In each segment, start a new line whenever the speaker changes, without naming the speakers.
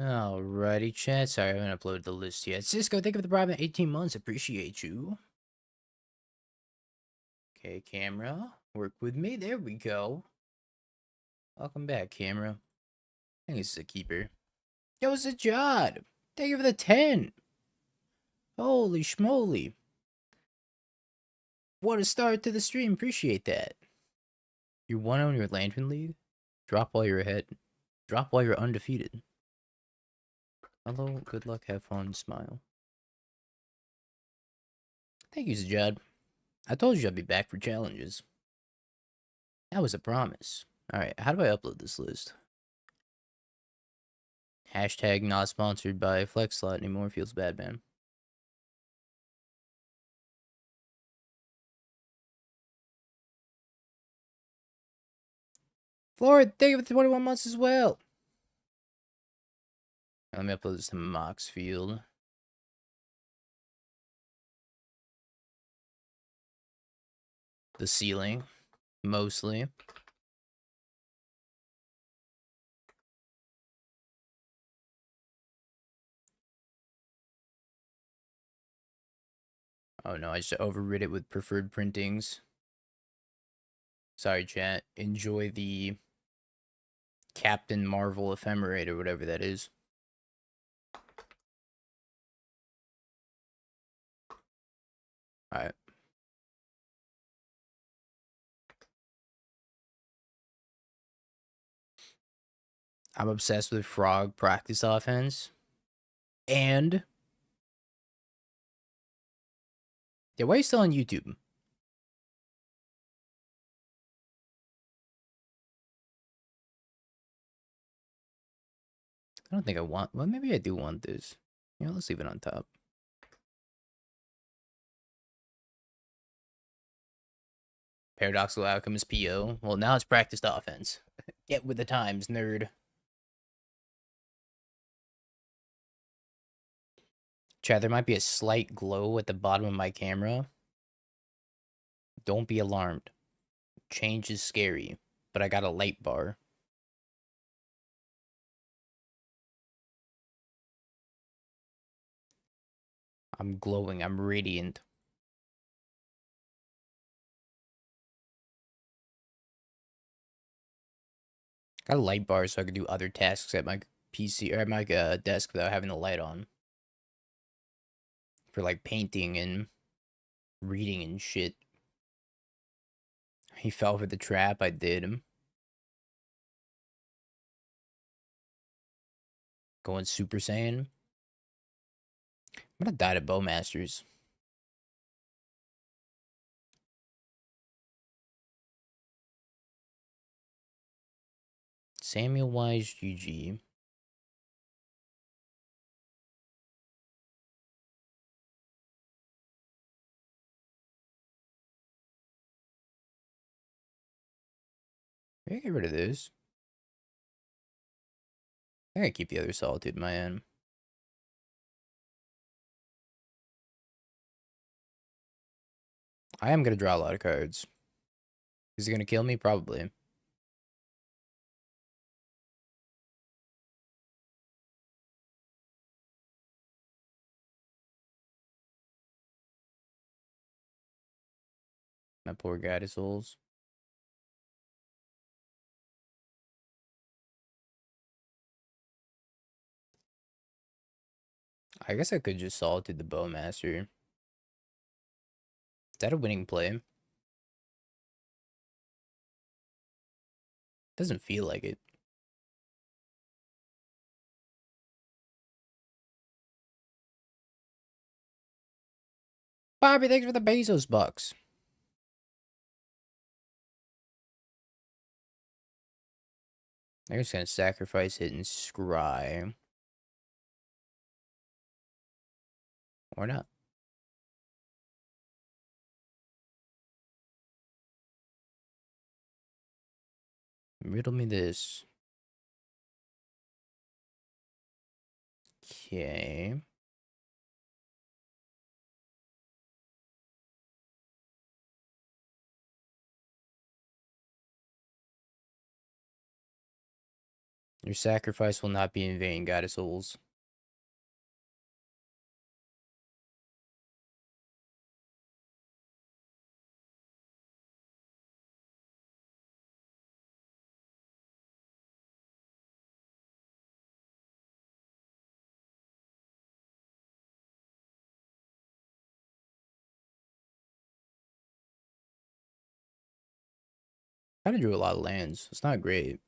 Alrighty, chat. Sorry, I haven't uploaded the list yet. Cisco, thank you for the private 18 months. Appreciate you. Okay, camera. Work with me. There we go. Welcome back, camera. I think this is a keeper. Yo, it's a Jod. Thank you for the 10. Holy schmoly. What a start to the stream. Appreciate that. You won on your Lantern League? Drop while you're ahead. Drop while you're undefeated. Hello, good luck, have fun, smile. Thank you, Sajad. I told you I'd be back for challenges. That was a promise. Alright, how do I upload this list? Hashtag not sponsored by FlexSlot anymore. Feels bad, man. Florida, thank you for 21 months as well. Let me upload this to Moxfield. The ceiling, mostly. Oh no, I just overrid it with preferred printings. Sorry, chat. Enjoy the Captain Marvel Ephemerate or whatever that is. Alright. I'm obsessed with Frog practice offense. And... yeah, why are you still on YouTube? I don't think I want... well, maybe I do want this. Yeah, let's leave it on top. Paradoxical outcome is PO. Well, now it's practiced offense. Get with the times, nerd. Chad, there might be a slight glow at the bottom of my camera. Don't be alarmed. Change is scary, but I got a light bar. I'm glowing. I'm radiant. Got a light bar so I can do other tasks at my PC or at my desk without having the light on. For like painting and reading and shit. He fell for the trap. I did him. Going Super Saiyan. I'm gonna die to Bowmasters. Samuel Wise GG. Maybe get rid of this. I gotta keep the other Solitude in my end. I am gonna draw a lot of cards. Is he gonna kill me? Probably. My poor guided souls. I guess I could just Solitude the Bowmaster. Is that a winning play? Doesn't feel like it. Bobby, thanks for the Bezos bucks. They're just gonna sacrifice it and scry. Or not. Riddle me this. Okay. Your sacrifice will not be in vain, goddess souls. Kind of drew a lot of lands. It's not great.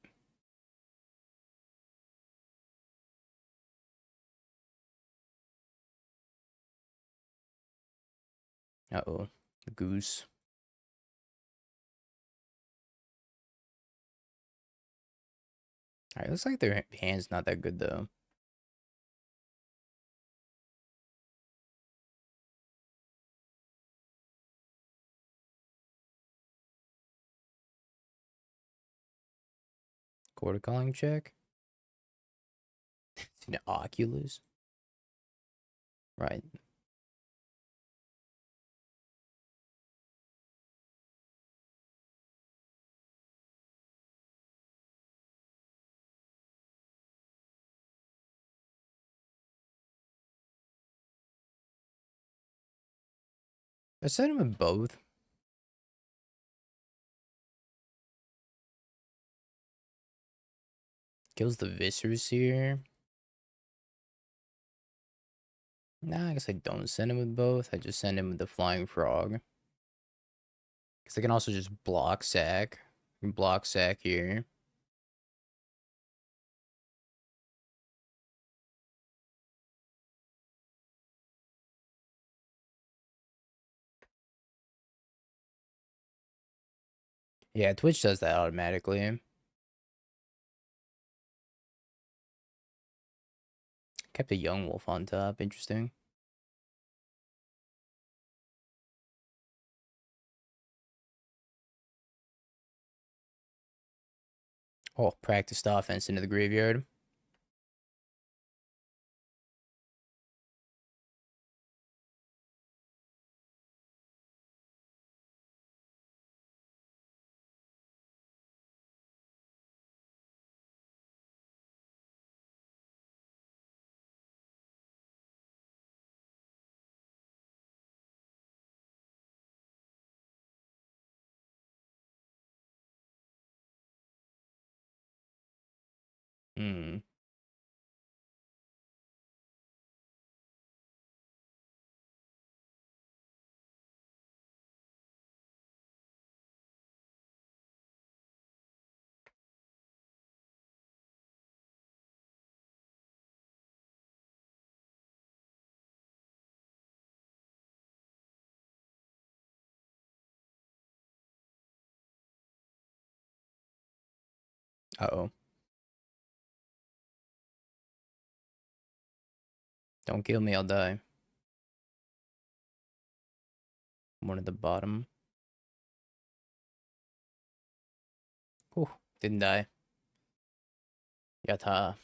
Uh-oh. The goose. Alright, looks like their hand's not that good, though. Quarter calling check. It's an Oculus. Right. I sent him in both. Kills the Viscers here. Nah, I guess I don't send him with both. I just send him with the Flying Frog. Because I can also just block sack. Block sack here. Yeah, Twitch does that automatically. Kept a young wolf on top. Interesting. Oh, practiced offense into the graveyard. Hmm. Uh-oh. Don't kill me, I'll die. One at the bottom. Whew, didn't die. Yata.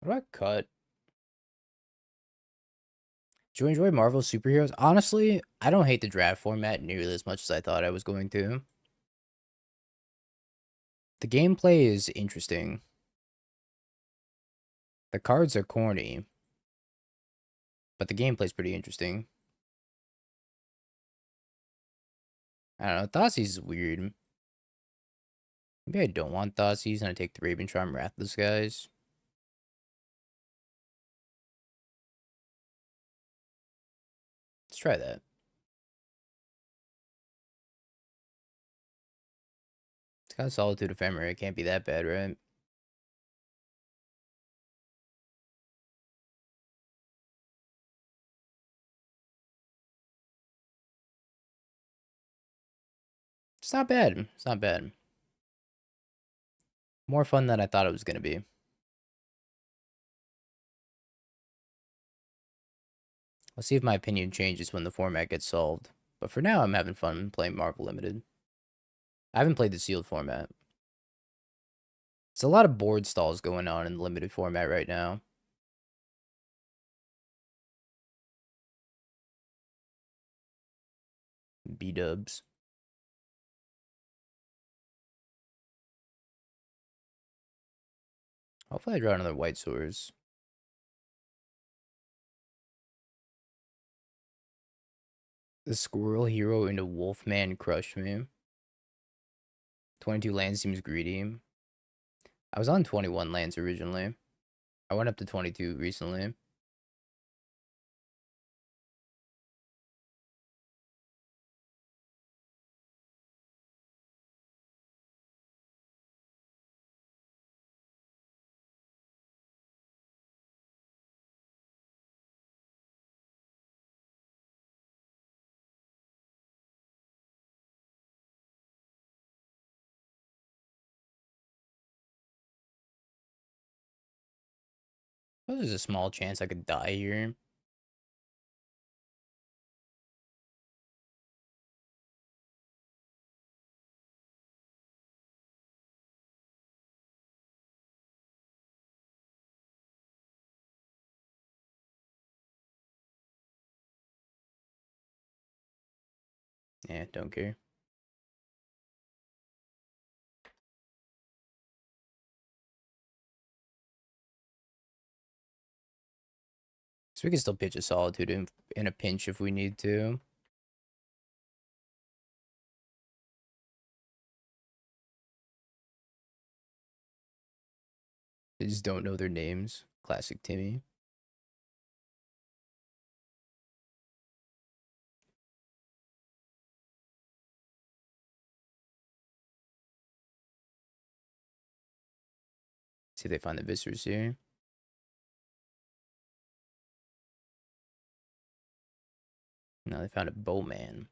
What do I cut? Do you enjoy Marvel superheroes? Honestly, I don't hate the draft format nearly as much as I thought I was going to. The gameplay is interesting. The cards are corny, but the gameplay's pretty interesting. I don't know. Thoughtseizes is weird. Maybe I don't want Thoughtseizes and I take the Raven Charm Wrathless guys. Let's try that. It's got Solitude Ephemera. It can't be that bad, right? It's not bad. It's not bad. More fun than I thought it was going to be. I'll see if my opinion changes when the format gets solved. But for now, I'm having fun playing Marvel Limited. I haven't played the sealed format. It's a lot of board stalls going on in the limited format right now. B-dubs. Hopefully I draw another white source. The Squirrel Hero into Wolfman crushed me. 22 lands seems greedy. I was on 21 lands originally. I went up to 22 recently. Well, there's a small chance I could die here. Yeah, don't care. So we can still pitch a Solitude in a pinch if we need to. They just don't know their names. Classic Timmy. See if they find the Viscers here. No, they found a Bowman.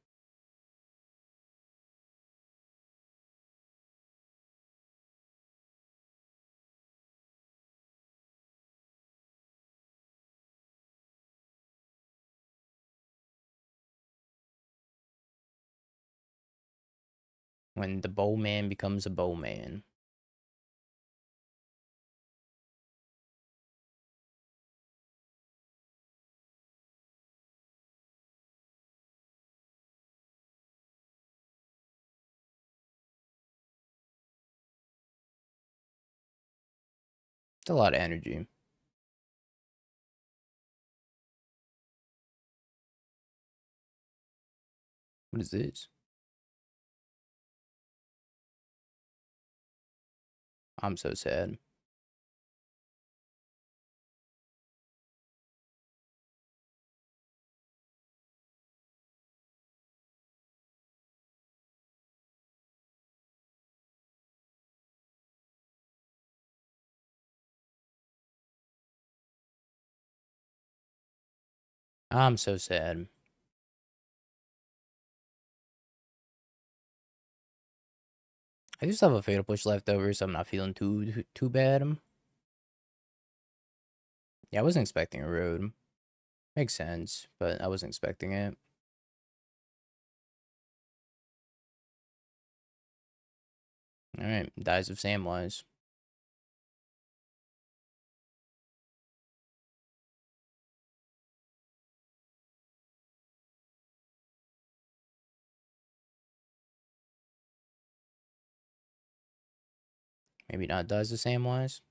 When the Bowman becomes a Bowman. It's a lot of energy. What is this? I'm so sad. I'm so sad. I just have a Fatal Push left over, so I'm not feeling too bad. Yeah, I wasn't expecting a road. Makes sense, but I wasn't expecting it. Alright, Dies of Samwise. Maybe not Dies of Samwise.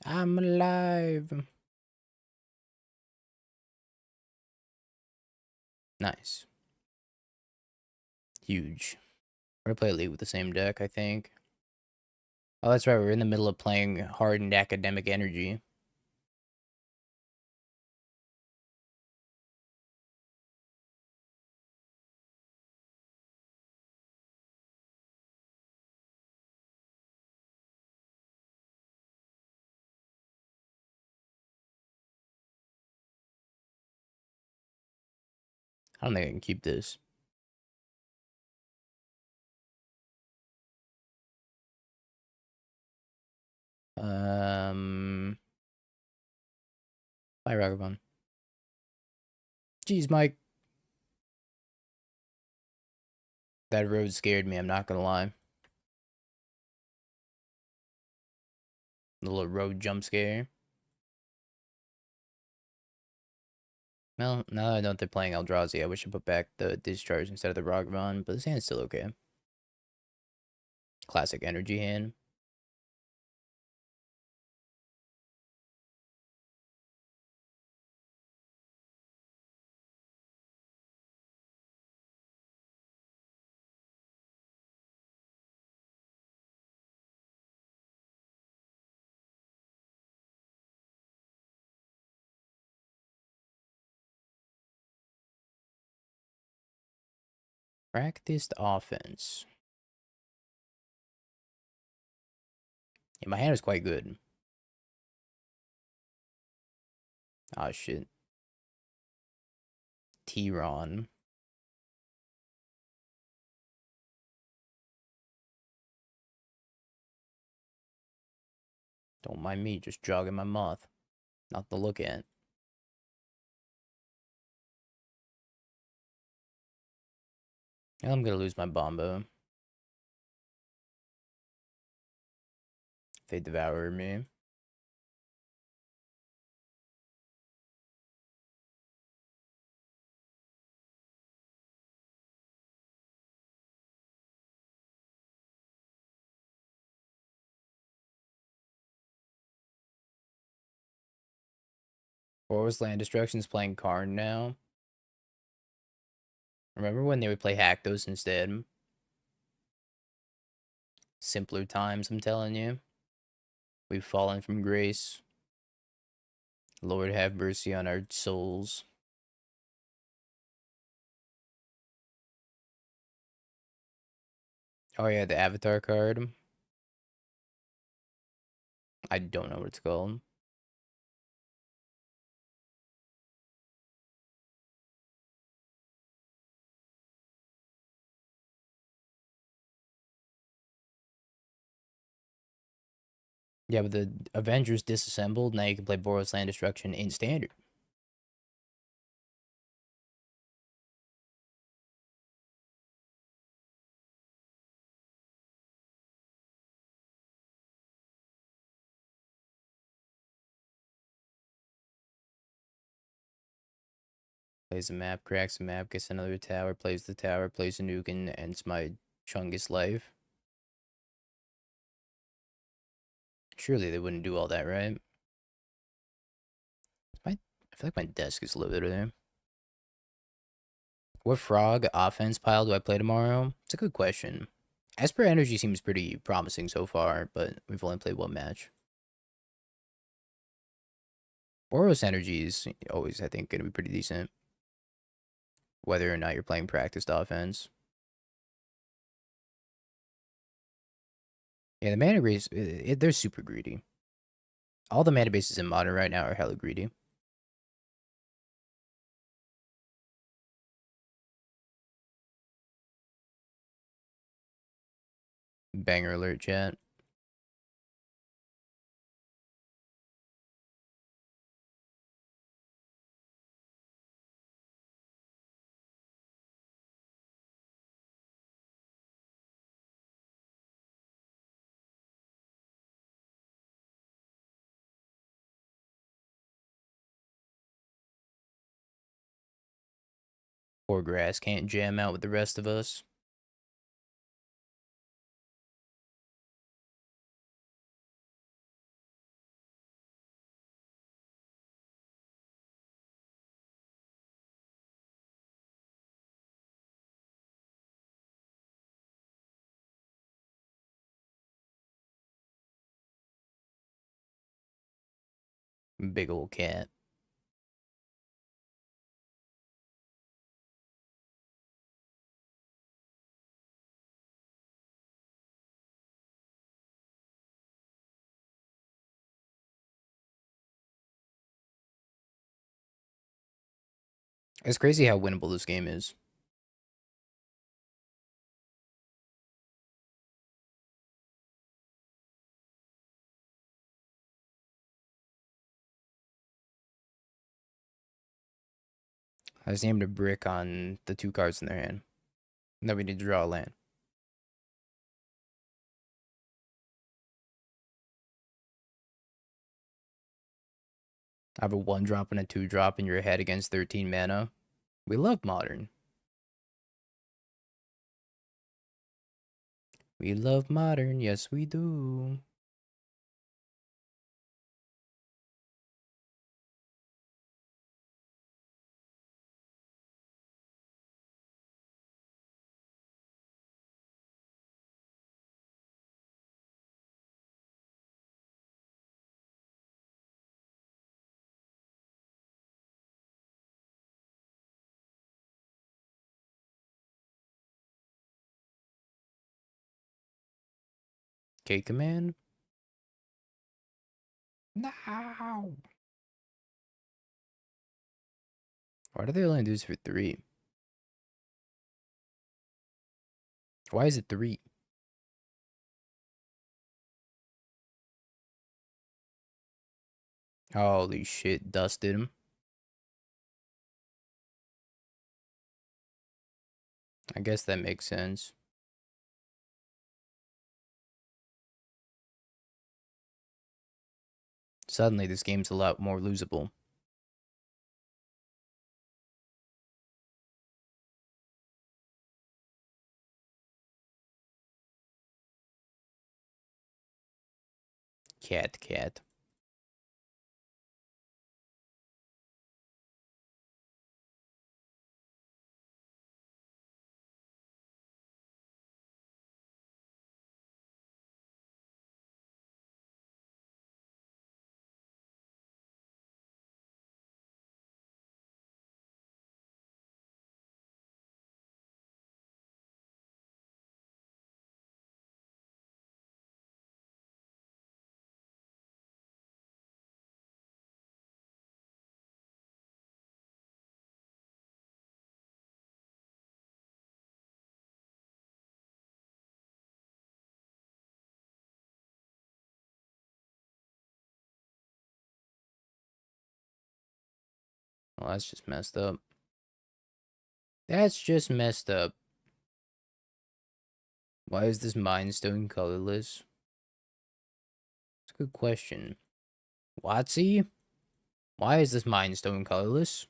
I'm alive. Nice. Huge. We're gonna play a league with the same deck, I think. Oh, that's right. We're in the middle of playing Hardened Academic Energy. I don't think I can keep this. Bye, Ragavan. Jeez, Mike. That road scared me, I'm not gonna lie. The little road jump scare. Well, now that I know that they're playing Eldrazi, I wish I put back the Discharge instead of the Ragavan, but this hand's still okay. Classic energy hand. Practiced offense. Yeah, my hand was quite good. Oh shit. T-Ron. Don't mind me just jogging my moth. Not to look at. I'm gonna lose my Bombo. If they devour me. Forest Land Destruction's playing Karn now. Remember when they would play Haktos instead? Simpler times, I'm telling you. We've fallen from grace. Lord have mercy on our souls. Oh yeah, the Avatar card. I don't know what it's called. Yeah, but the Avengers disassembled. Now you can play Boros Land Destruction in Standard. Plays a map, cracks the map, gets another tower, plays the tower, plays a nuke, and ends my Chungus life. Surely they wouldn't do all that, right? I feel like my desk is loaded there. What frog offense pile do I play tomorrow? It's a good question. Esper Energy seems pretty promising so far, but we've only played one match. Boros Energy is always, I think, going to be pretty decent. Whether or not you're playing practiced offense. Yeah, the mana base, they're super greedy. All the mana bases in Modern right now are hella greedy. Banger alert, chat. Poor grass can't jam out with the rest of us. Big old cat. It's crazy how winnable this game is. I just named a brick on the 2 cards in their hand. Now we need to draw a land. I have a 1-drop and a 2-drop, and you're ahead against 13 mana. We love modern. We love modern, yes we do. K command. No. Why do they only do this for 3? Why is it 3? Holy shit, dusted him. I guess that makes sense. Suddenly, this game's a lot more losable. Cat. Well, that's just messed up. That's just messed up. Why is this Mind Stone colorless? It's a good question. Watsy? Why is this Mind Stone colorless?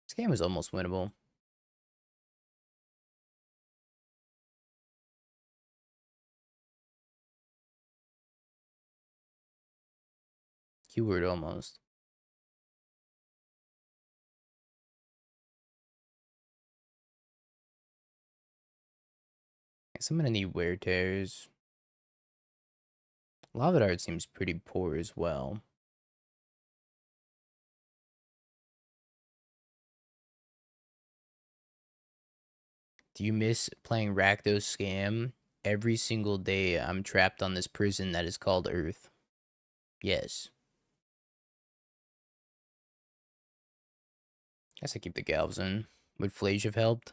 This game is almost winnable. Keyword almost. Guess I'm gonna need wear tears. Lava Dart seems pretty poor as well. Do you miss playing Rakdos Scam? Every single day I'm trapped on this prison that is called Earth. Yes. Guess I keep the Galveston. Would Flage have helped?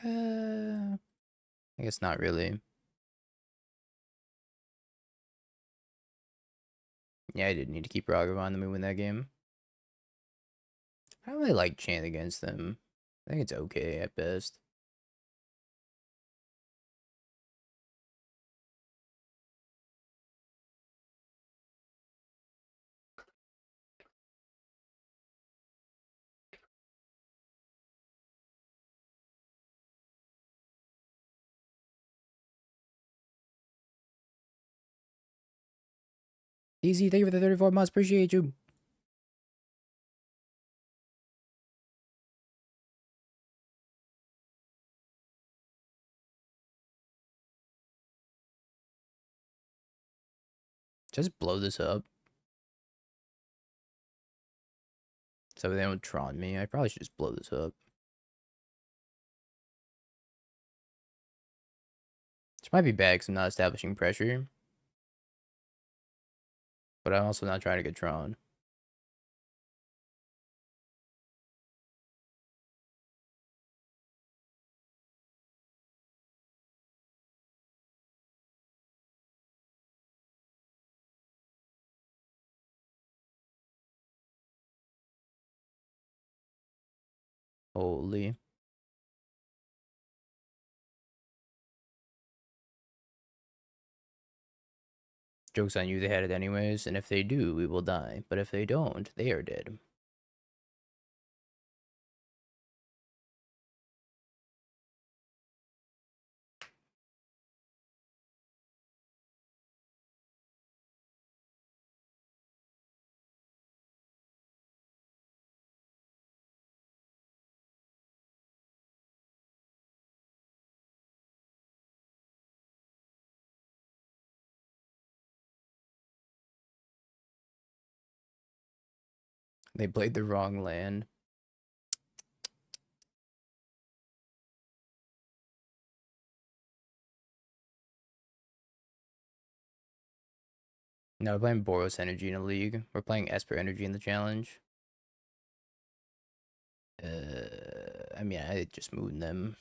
I guess not really. Yeah, I did need to keep Ragavan to win that game. I don't really like Chant against them. I think it's okay at best. Easy, thank you for the 34 months. Appreciate you. Just blow this up. So they don't Tron me. I probably should just blow this up. Which might be bad because I'm not establishing pressure. But I'm also not trying to get drawn. Holy. Joke's on you, they had it anyways, and if they do, we will die. But if they don't, they are dead. They played the wrong land. No, we're playing Boros Energy in a league. We're playing Esper Energy in the challenge. I mean, I just moved them.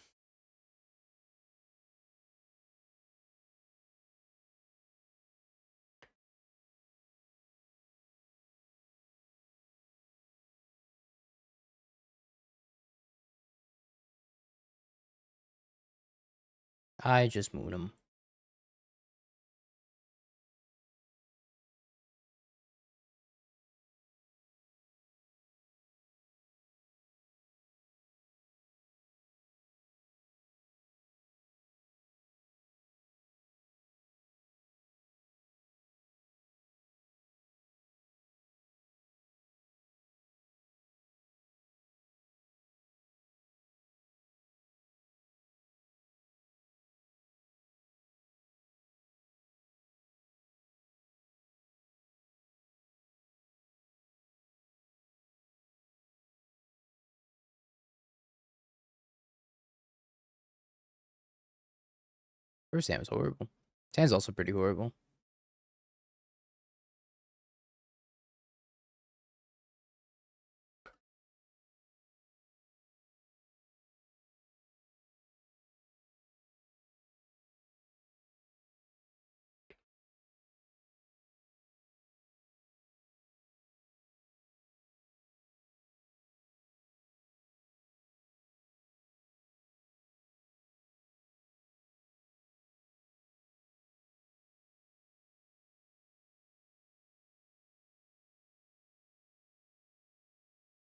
I just moved them. First hand was horrible. Hand's also pretty horrible.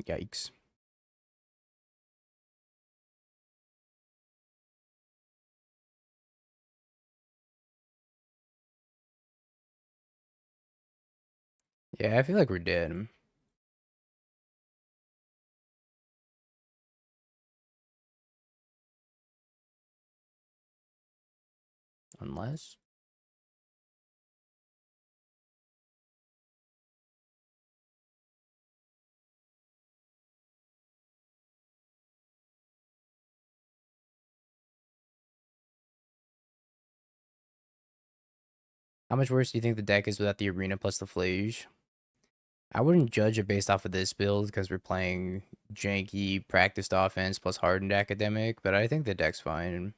Yikes. Yeah, I feel like we're dead. Unless. How much worse do you think the deck is without the arena plus the flage? I wouldn't judge it based off of this build because we're playing janky practiced offense plus hardened academic, but I think the deck's fine.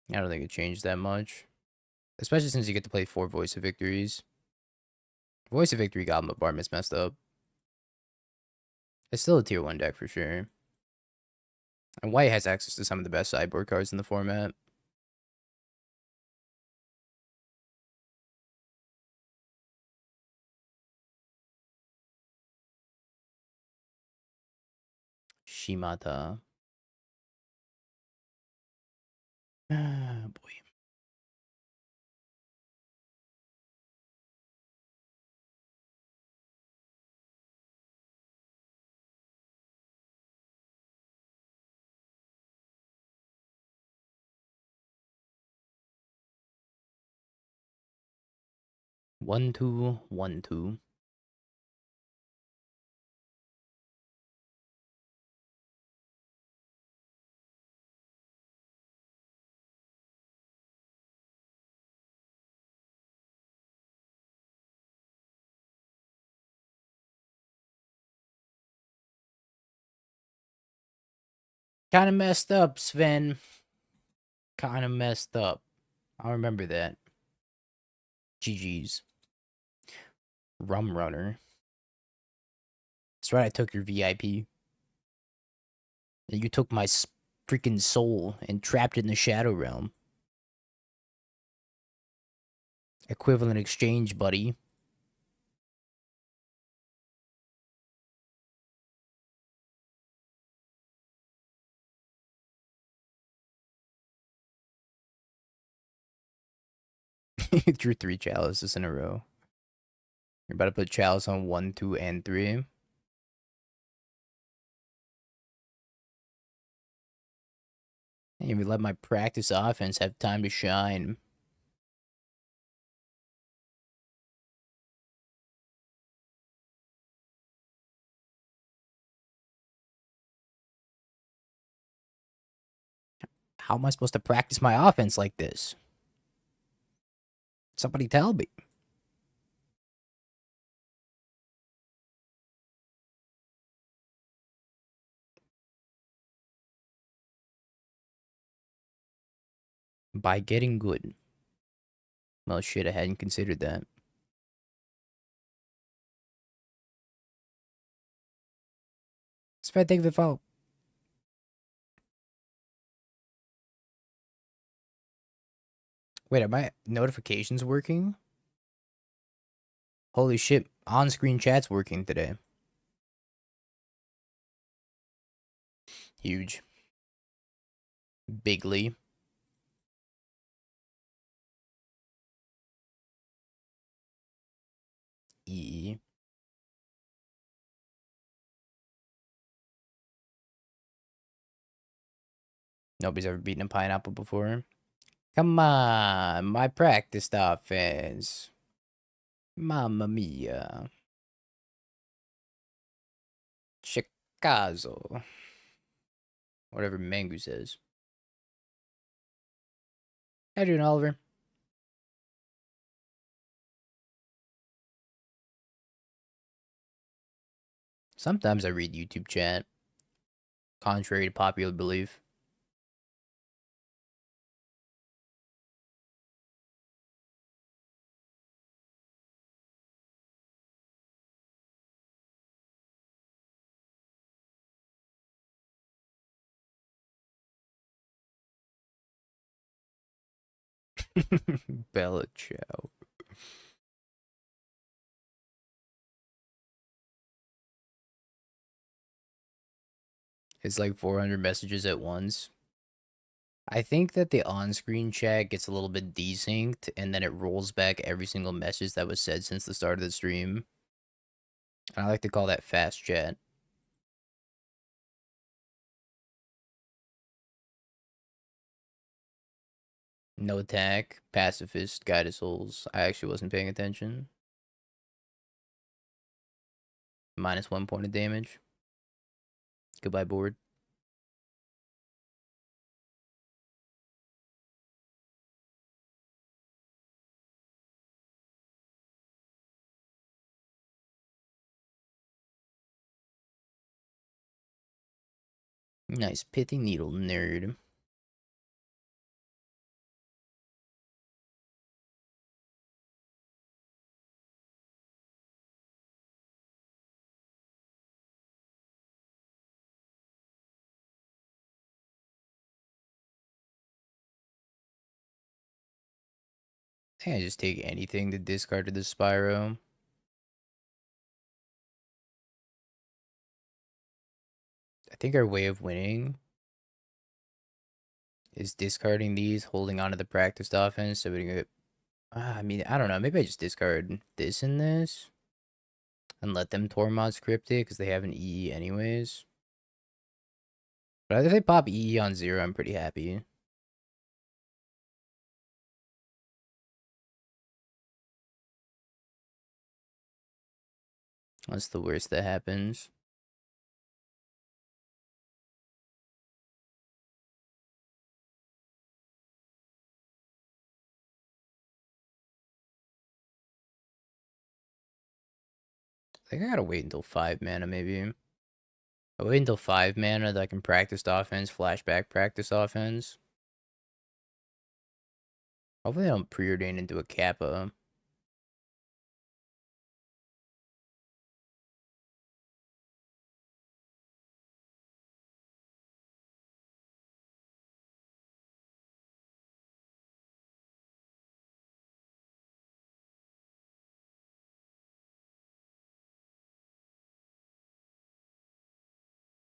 I don't think it changed that much. Especially since you get to play 4 Voice of Victories. Voice of Victory Goblin Bombardment's messed up. It's still a tier 1 deck for sure. And White has access to some of the best sideboard cards in the format. Shimata. Ah, boy. One, two, 1-2. Kinda messed up, Sven. Kinda messed up. I'll remember that. GG's. Rum Runner. That's right, I took your VIP. And you took my freaking soul and trapped it in the Shadow Realm. Equivalent exchange, buddy. You drew 3 chalices in a row. You're about to put chalice on 1, 2, and 3. And we let my practice offense have time to shine. How am I supposed to practice my offense like this? Somebody tell me. By getting good. Well, shit, I hadn't considered that. It's fair, take the fault. Wait, are my notifications working? Holy shit, on-screen chat's working today. Huge. Bigly. E. Nobody's ever beaten a pineapple before. Come on, my practice offense. Mamma mia. Chicago. Whatever Mangu says. How you doing, Oliver? Sometimes I read YouTube chat. Contrary to popular belief. Bella Ciao. It's like 400 messages at once. I think that the on-screen chat gets a little bit desynced, and then it rolls back every single message that was said since the start of the stream. I like to call that fast chat. No attack, pacifist, guide of souls. I actually wasn't paying attention. Minus 1 point of damage. Goodbye, board. Nice pithy needle, nerd. I think I just take anything to discard to the Spyro. I think our way of winning is discarding these, holding on to the practiced offense, so we can get... I mean, I don't know. Maybe I just discard this and this. And let them Tormod script it, because they have an EE anyways. But if they pop EE on 0, I'm pretty happy. That's the worst that happens. I think I gotta wait until 5 mana, maybe. I wait until 5 mana that I can practice offense, flashback practice offense. Hopefully I don't preordain into a Kappa.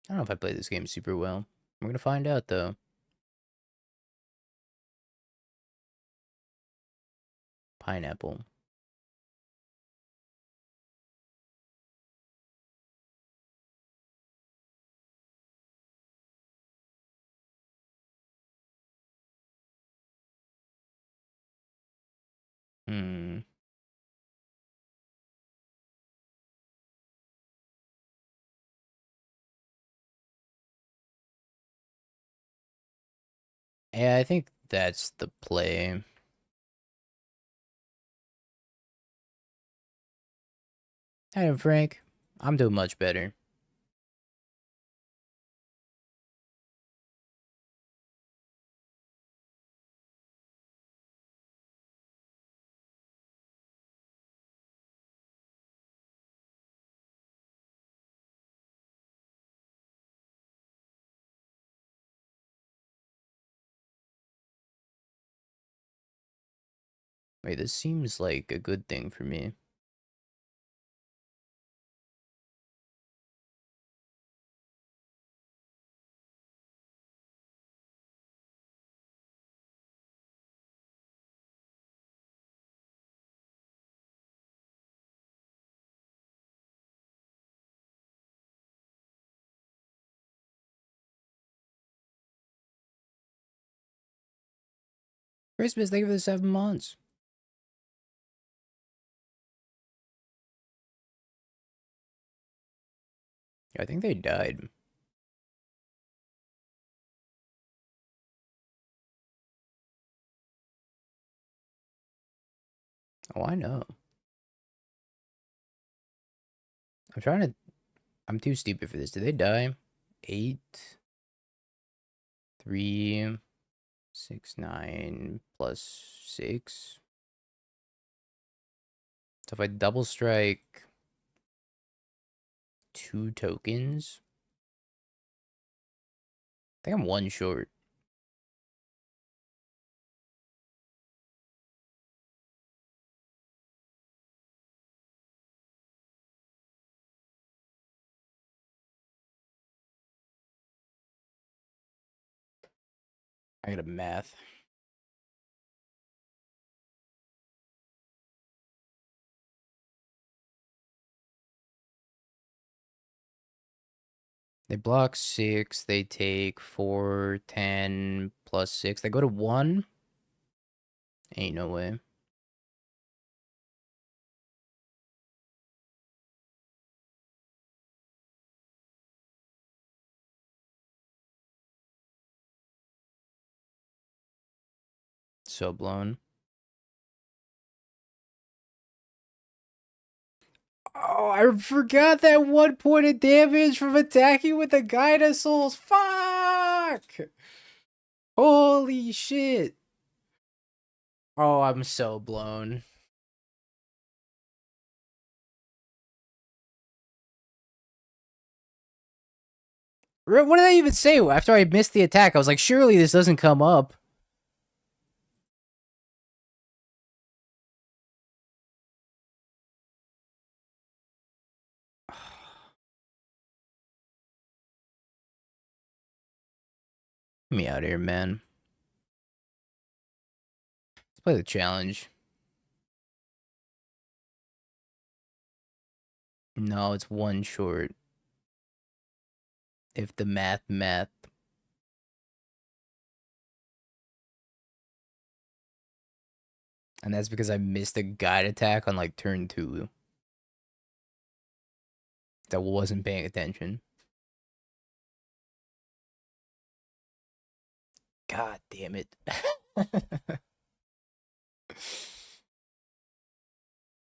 I don't know if I played this game super well. We're gonna find out though. Pineapple. Hmm. Yeah, I think that's the play. Hey, Frank. I'm doing much better. Wait, this seems like a good thing for me. Christmas, thank you for the 7 months. I think they died. Oh, I know. I'm trying to... I'm too stupid for this. Did they die? 8, 3, 6, 9, plus 6. So if I double strike 2 tokens, I think I'm 1 short. I gotta math. They block 6. They take 4, 10, plus 6. They go to 1. Ain't no way. So blown. Oh, I forgot that 1 point of damage from attacking with the Gynosaurs. Fuck! Holy shit. Oh, I'm so blown. What did I even say after I missed the attack? I was like, surely this doesn't come up. Get me out of here, man. Let's play the challenge. No, it's 1 short. If the math. And that's because I missed a guide attack on like turn 2. That wasn't paying attention. God damn it.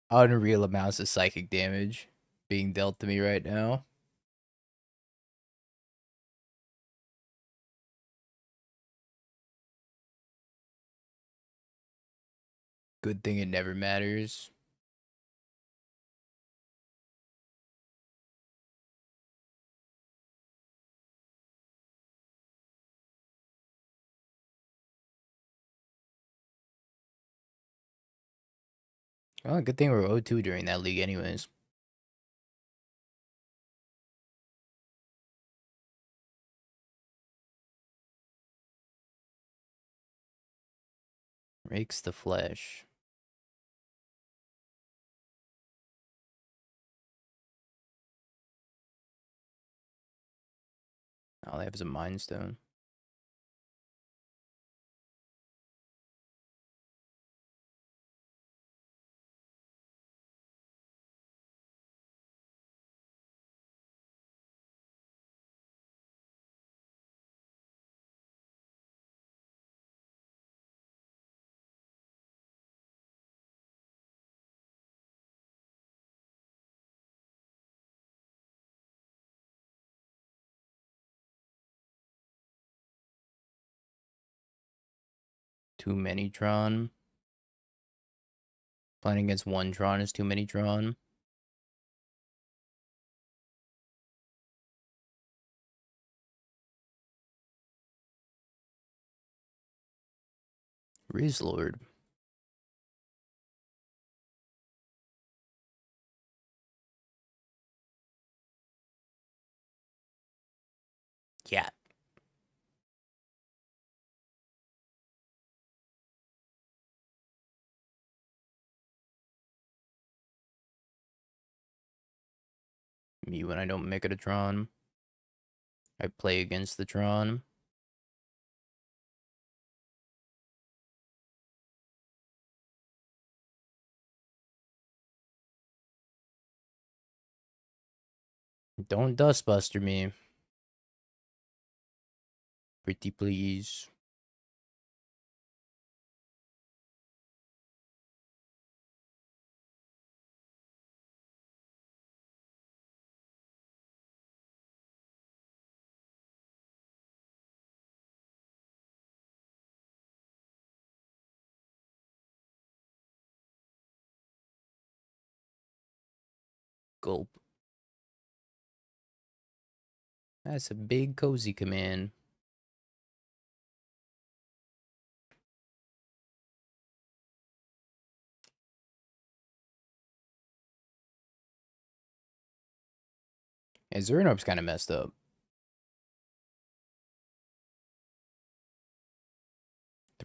Unreal amounts of psychic damage being dealt to me right now. Good thing it never matters. Oh, good thing we're 0-2 during that league anyways. Rakes the flesh. All they have is a Mind Stone. Too many drawn. Playing against one drawn is too many drawn. Rizlord. Yeah. Me when I don't make it a drawn. I play against the drawn. Don't dustbuster me. Pretty please. Gulp. That's a big cozy command. Yeah, Zernorp's kind of messed up.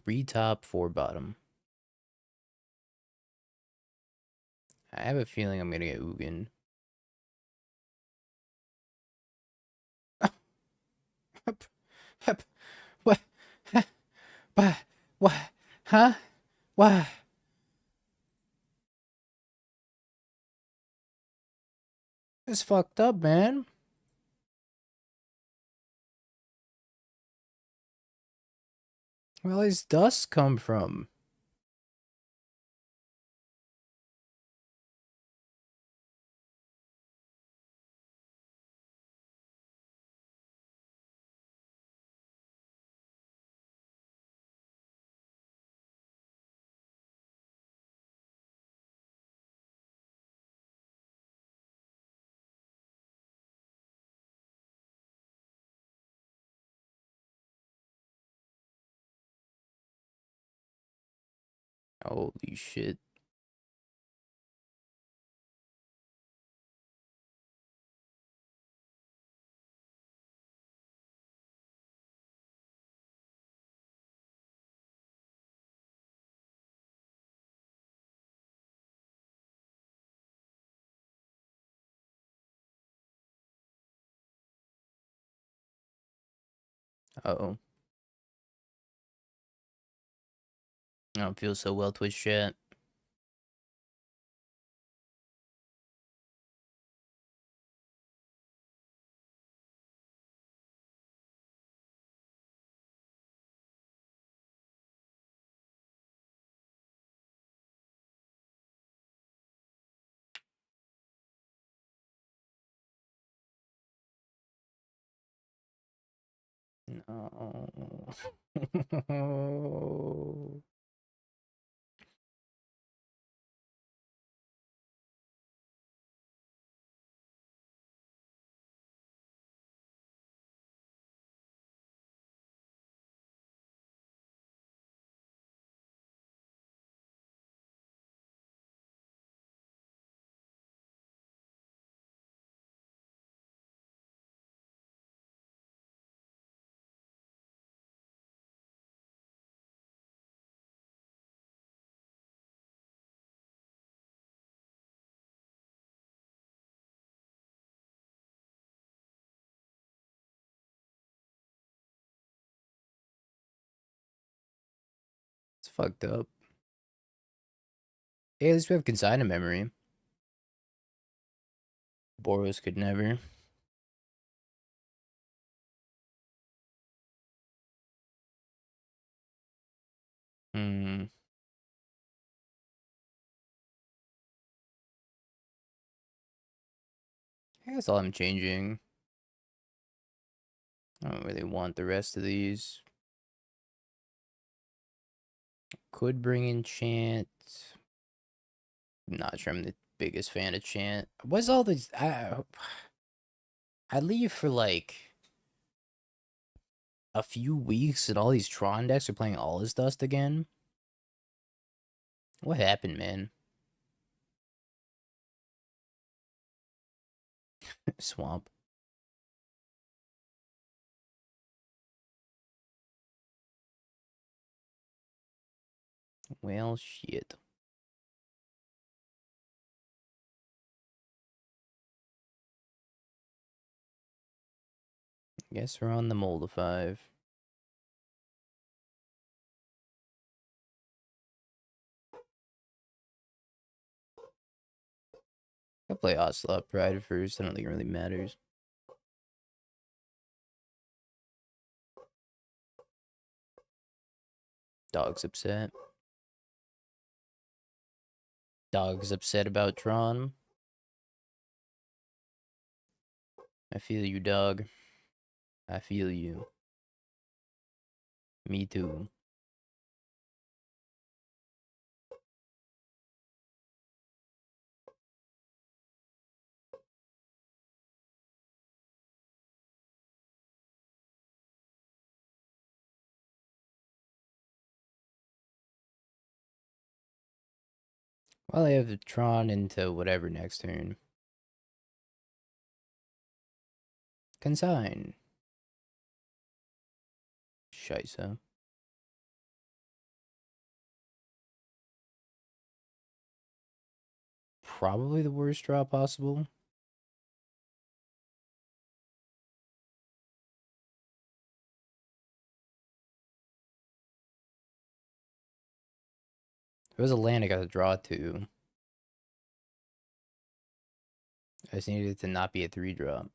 3 top, 4 bottom. I have a feeling I'm gonna get Ugin. What? What? What? Huh? What? It's fucked up, man. Where all these dust come from? Holy shit. Uh-oh. I don't feel so well, Twitch chat. No. It's fucked up. Hey, at least we have consignment memory. Boros could never. Hmm. I guess all I'm changing. I don't really want the rest of these. Could bring in chant. I'm not sure I'm the biggest fan of chant. What's all these? I leave for like a few weeks and all these Tron decks are playing all his dust again. What happened, man? Swamp. Well, shit. Guess we're on the Moldify. I'll play Ocelot Pride first. I don't think it really matters. Dog's upset. Dog's upset about Tron. I feel you, dog. I feel you. Me too. Well, I have Tron into whatever next turn. Consign. Scheisse. Probably the worst draw possible. If it was a land I got to draw to. I just needed it to not be a 3-drop.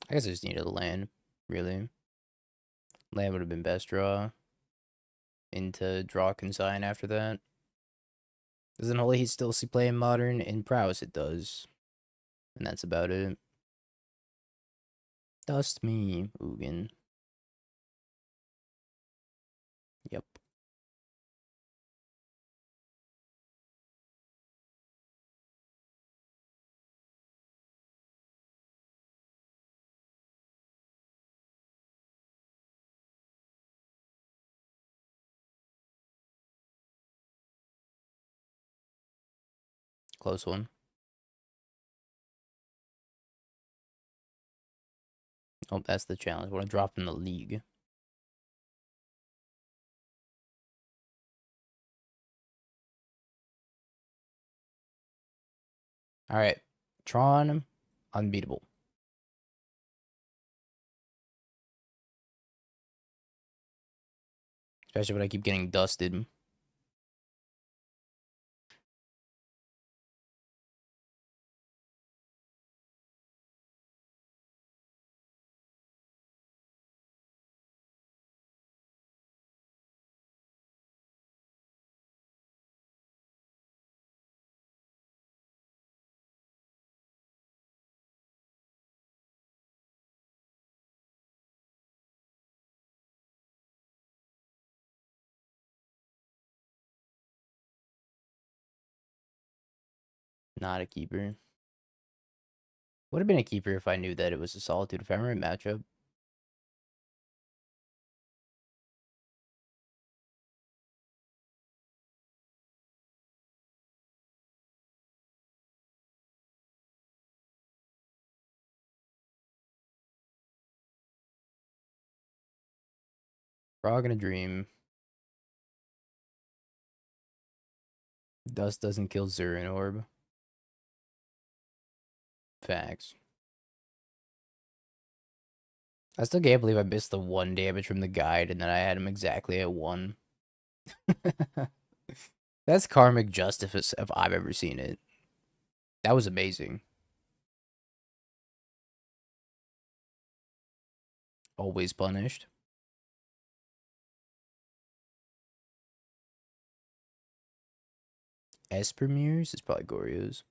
I guess I just needed a land, really. Land would have been best draw. Into draw consign after that. Doesn't Holy Heat still see play in Modern? In Prowess it does. And that's about it. Dust me, Ugin. Yep. Close one. Oh, that's the challenge. I want to drop in the league. Alright. Tron, unbeatable. Especially when I keep getting dusted. Not a keeper. Would have been a keeper if I knew that it was a Solitude Ephemerate matchup. Frog in a Dream. Dust doesn't kill Zurin Orb. Facts. I still can't believe I missed the 1 damage from the guide and then I had him exactly at 1. That's karmic justice if I've ever seen it. That was amazing. Always punished. Esper mirrors? It's probably Goryo's.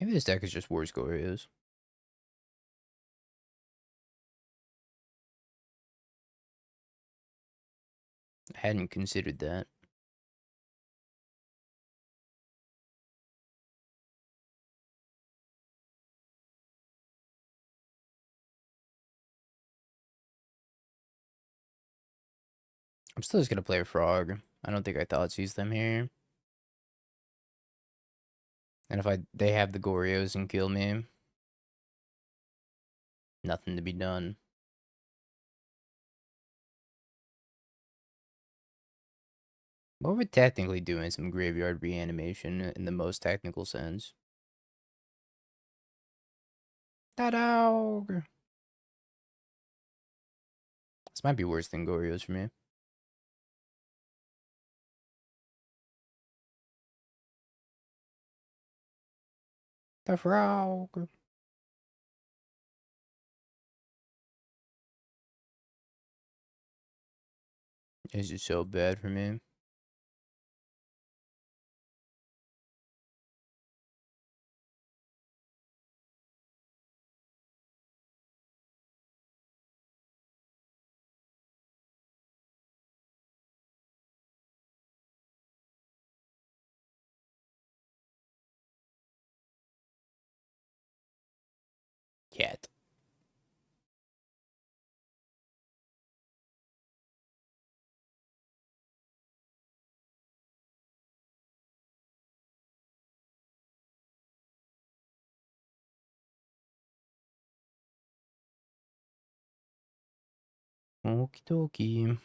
Maybe this deck is just worse Goryo's. I hadn't considered that. I'm still just gonna play a frog. I don't think I thought sees them here. And if they have the Goryo's and kill me, nothing to be done. Well, we're technically doing some graveyard reanimation in the most technical sense. That dog. This might be worse than Goryo's for me. The frog. This is so bad for me. Cat. Okie dokie.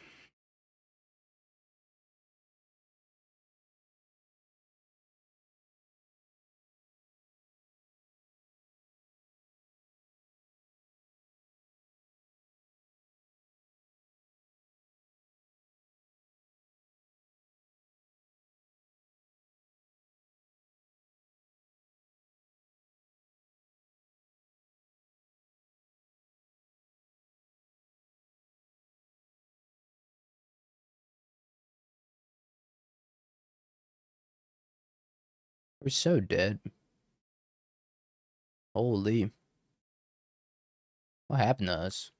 We're so dead. Holy. What happened to us?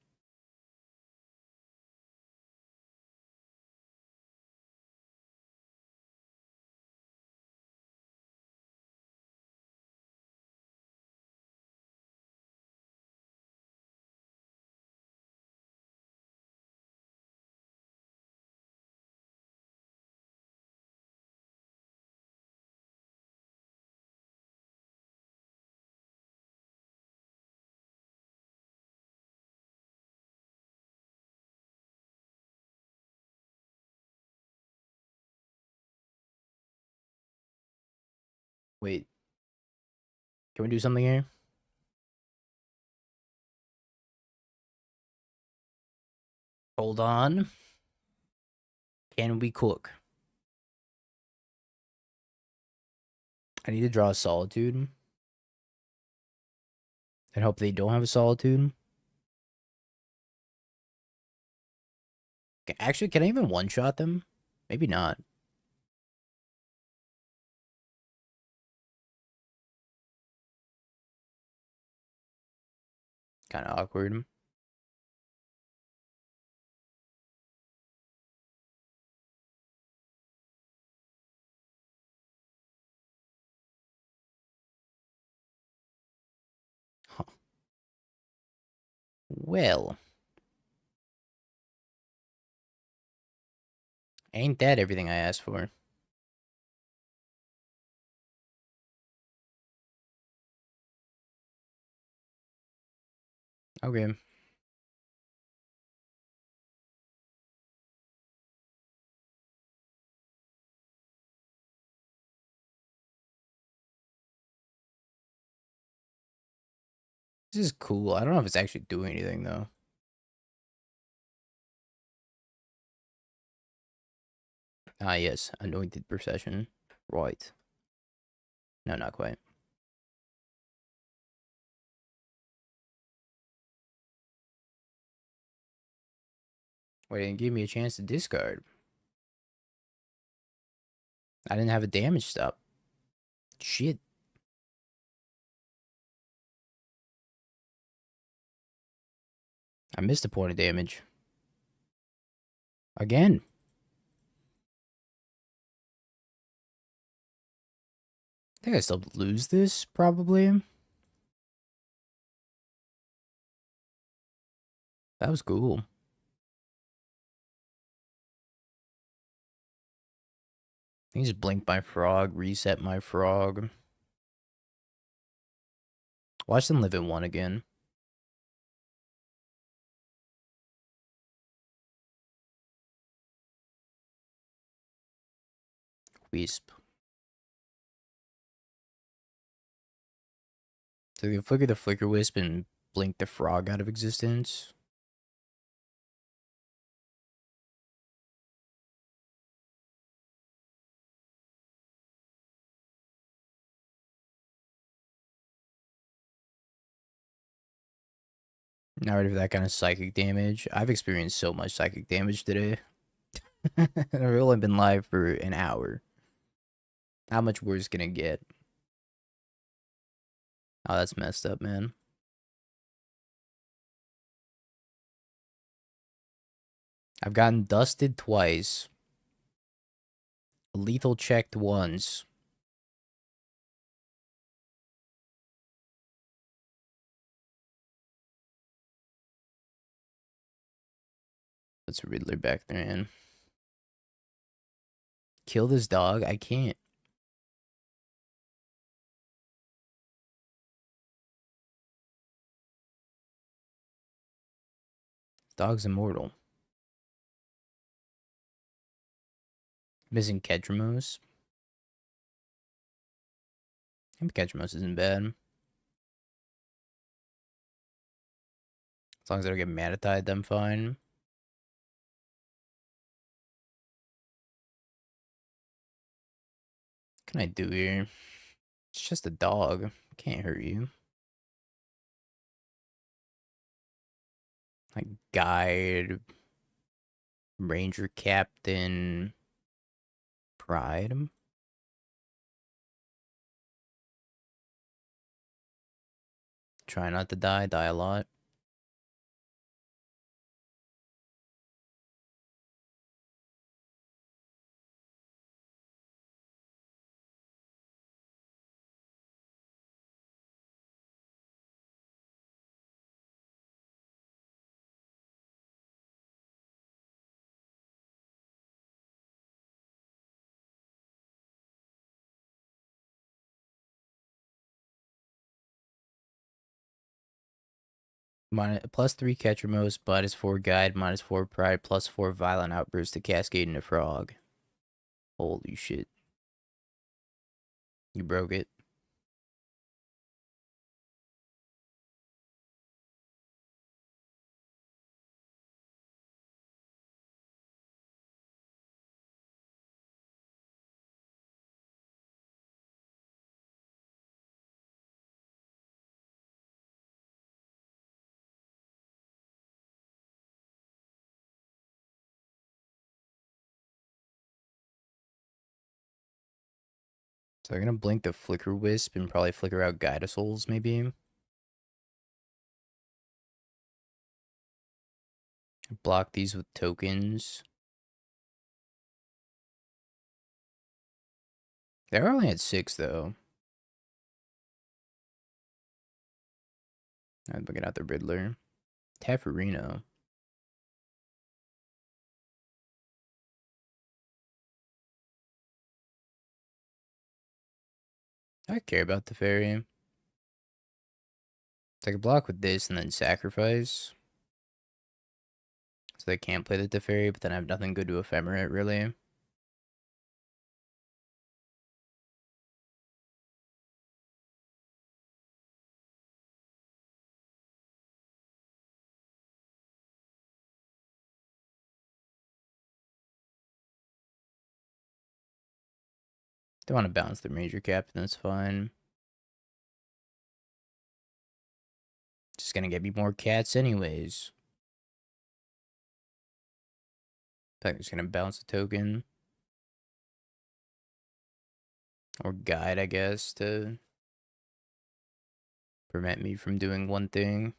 Wait. Can we do something here? Hold on. Can we cook? I need to draw a solitude. And hope they don't have a solitude. Actually, can I even one-shot them? Maybe not. Kind of awkward. Huh. Well. Ain't that everything I asked for? Okay. This is cool. I don't know if it's actually doing anything, though. Ah, yes. Anointed procession. Right. No, not quite. Wait, it didn't give me a chance to discard. I didn't have a damage stop. Shit. I missed a point of damage. Again. I think I still lose this, probably. That was cool. I can just blink my frog, reset my frog. Watch them live in one again. Wisp. So you flicker the flicker wisp and blink the frog out of existence. Not ready for that kind of psychic damage. I've experienced so much psychic damage today. I've only been live for an hour. How much worse can it get? Oh, that's messed up, man. I've gotten dusted twice. Lethal checked once. Let's Riddler back there, man. Kill this dog? I can't. Dog's immortal. Missing Kedramos. Maybe Kedramos isn't bad. As long as I don't get Manatied, I'm fine. What can I do here? It's just a dog. Can't hurt you. Like guide, ranger captain, pride. Try not to die. Die a lot. +3 catcher most, -4 guide, -4 pride, +4 violent outburst to cascade into frog. Holy shit. You broke it. So I'm gonna blink the flicker wisp and probably flicker out guide souls maybe. Block these with tokens. They're only at 6 though. I'm looking out the Riddler. Tefferino. I care about the fairy. So I can block with this and then sacrifice. So they can't play the Teferi, but then I have nothing good to ephemerate, really. Don't want to bounce the major captain, that's fine. Just gonna get me more cats anyways. I'm just gonna bounce a token. Or guide, I guess, to prevent me from doing one thing.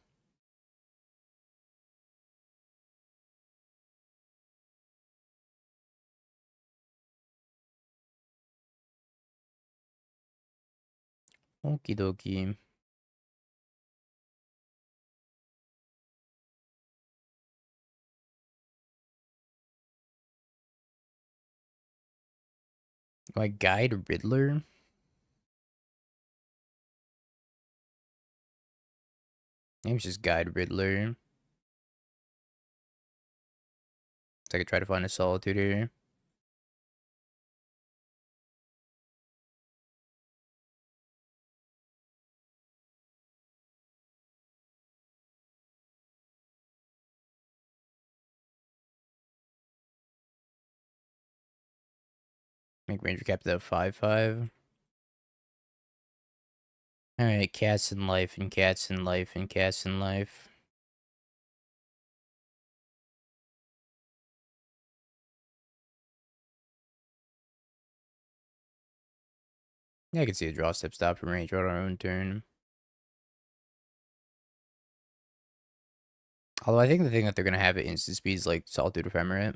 Okie dokie. Do I guide Riddler? Maybe just guide Riddler. So I could try to find a solitude here. Make Ranger Captain a 5/5. Alright, cats in life and cats in life and cats in life. Yeah, I can see a draw step stop from range right on our own turn. Although I think the thing that they're gonna have at instant speed is like Solitude Ephemerate.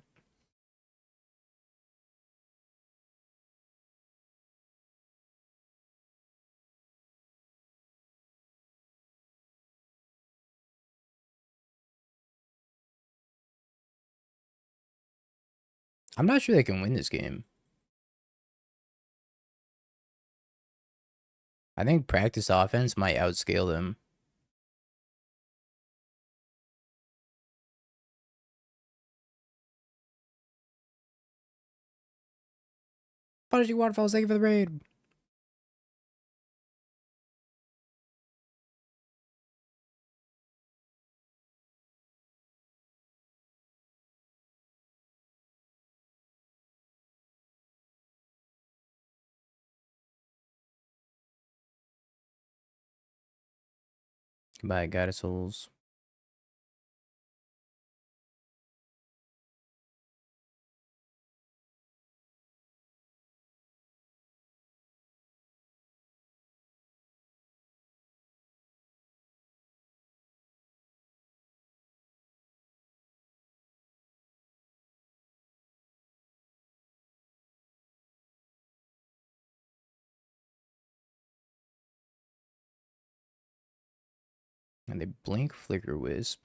I'm not sure they can win this game. I think practice offense might outscale them. Punishing Waterfalls, thank you for the raid. Goodbye, Goddess Souls. And they blink Flicker Wisp.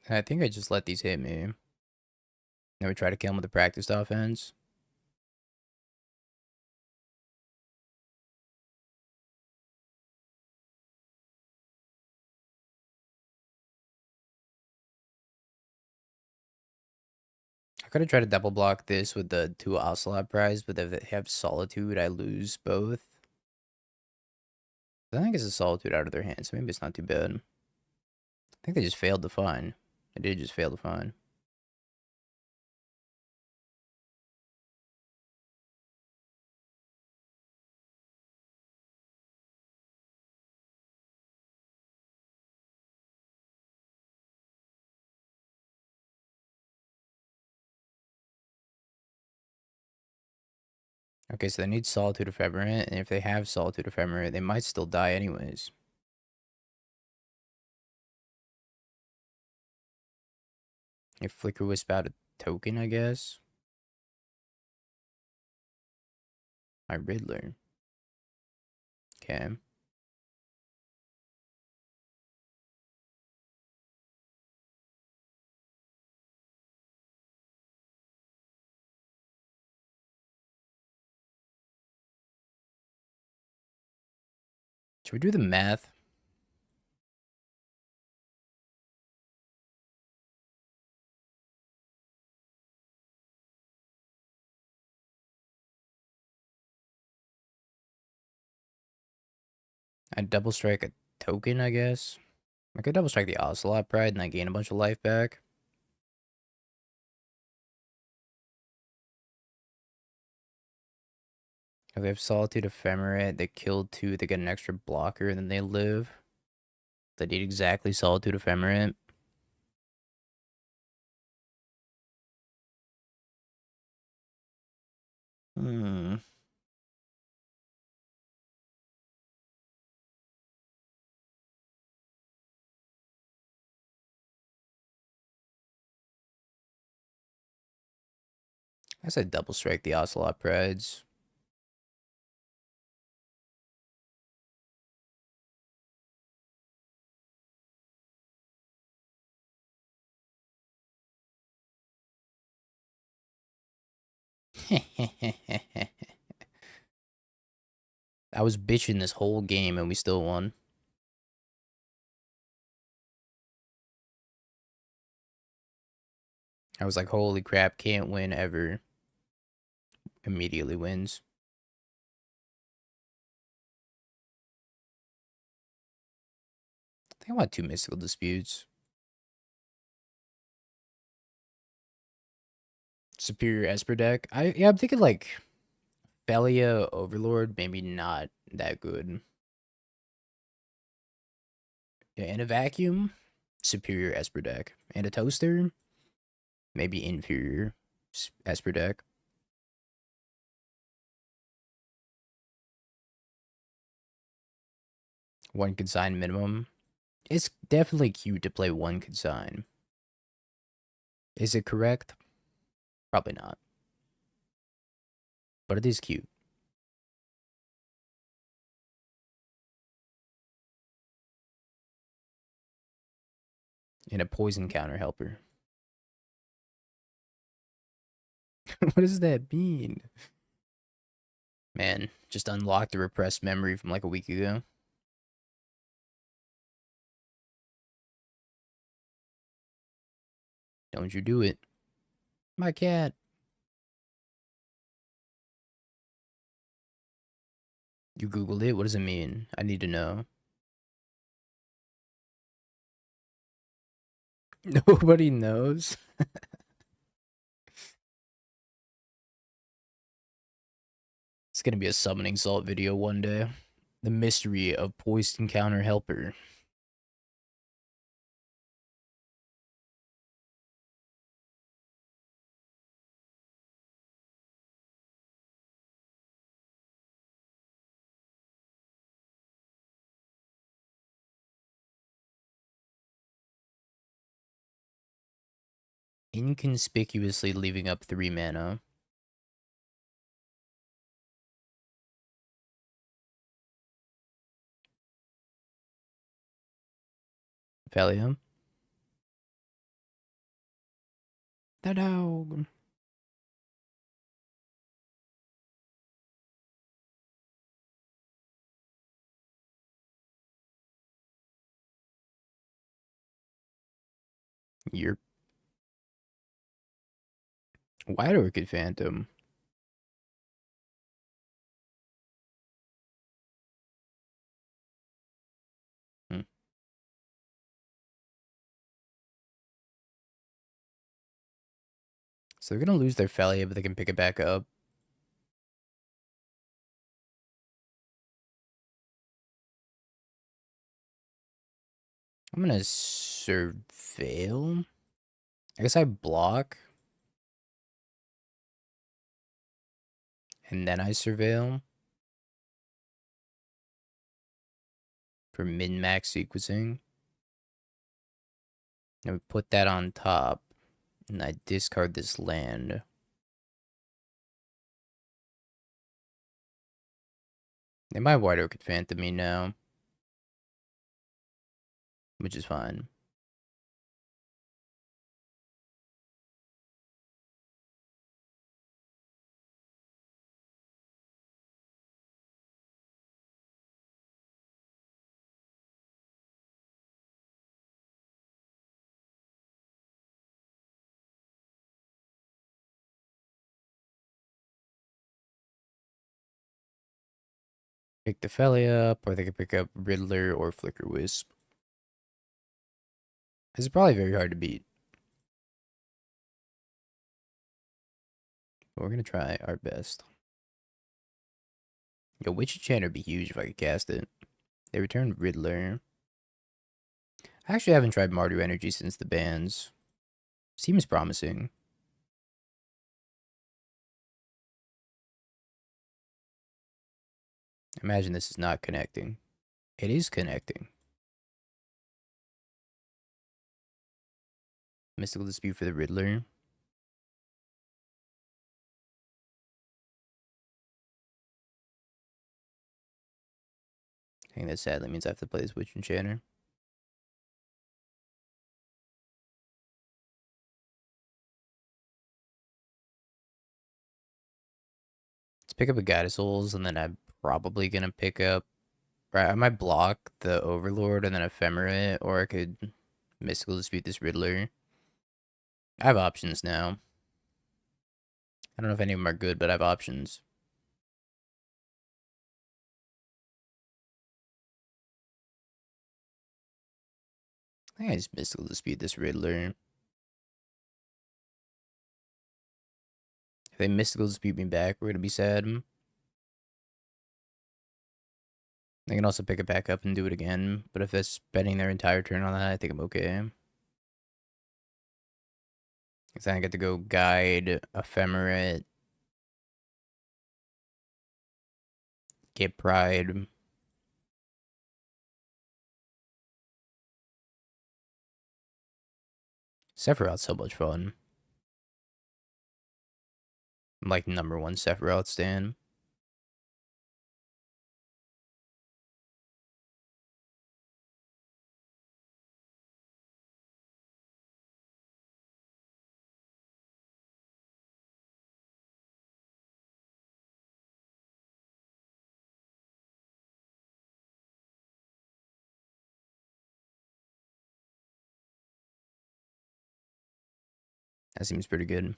I think I just let these hit me. Then we try to kill them with the practiced offense. I could have tried to double block this with the 2 Ocelot prize, but if they have Solitude, I lose both. I think it's a Solitude out of their hands, so maybe it's not too bad. I think they just failed to find. They did just fail to find. Okay, so they need Solitude Ephemerate, and if they have Solitude Ephemerate, they might still die anyways. If Flicker Wisp out a token, I guess. My Riddler. Okay. Should we do the math? I double strike a token, I guess. I could double strike the Ocelot Pride and I gain a bunch of life back. If they have Solitude Ephemerate, they kill 2, they get an extra blocker, and then they live. They need exactly Solitude Ephemerate. Hmm. I said double strike the Ocelot Prides. I was bitching this whole game and we still won. I was like, holy crap, can't win ever. Immediately wins. I think I want 2 Mystical Disputes. Superior Esper deck. I'm thinking like Thalia Overlord, maybe not that good. Yeah, in a vacuum, superior Esper deck. And a toaster, maybe inferior Esper deck. One consign minimum. It's definitely cute to play one consign. Is it correct? Probably not. But it is cute. And a poison counter helper. What does that mean? Man, just unlocked a repressed memory from like a week ago. Don't you do it. My cat. You Googled it? What does it mean? I need to know. Nobody knows. It's gonna be a summoning salt video one day. The mystery of poison counter helper. Inconspicuously leaving up 3 mana. Valium. The dog. Your White Orchid Phantom. Hmm. So they're gonna lose their Thalia, but they can pick it back up. I'm gonna surveil. I guess I block. And then I surveil. For min-max sequencing. And we put that on top. And I discard this land. They might White Orchid Phantom me now. Which is fine. Pick the Felly up, or they could pick up Riddler or Flicker Wisp. This is probably very hard to beat. But we're gonna try our best. Yo, Witch Enchanter would be huge if I could cast it. They returned Riddler. I actually haven't tried Mardu Energy since the bans. Seems promising. Imagine this is not connecting. It is connecting. Mystical Dispute for the Riddler. I think that sadly means I have to play this Witch Enchanter. Let's pick up a Guide of Souls, and then I'm probably gonna pick up... Right, I might block the Overlord and then Ephemera it, or I could Mystical Dispute this Riddler. I have options now. I don't know if any of them are good, but I have options. I think I just Mystical Dispute this Riddler. If they Mystical Dispute me back, we're gonna be sad. They can also pick it back up and do it again, but if they're spending their entire turn on that, I think I'm okay. Because then I get to go Guide, Ephemerate, get Pride. Sephiroth's so much fun. I'm like #1 Sephiroth stan. That seems pretty good.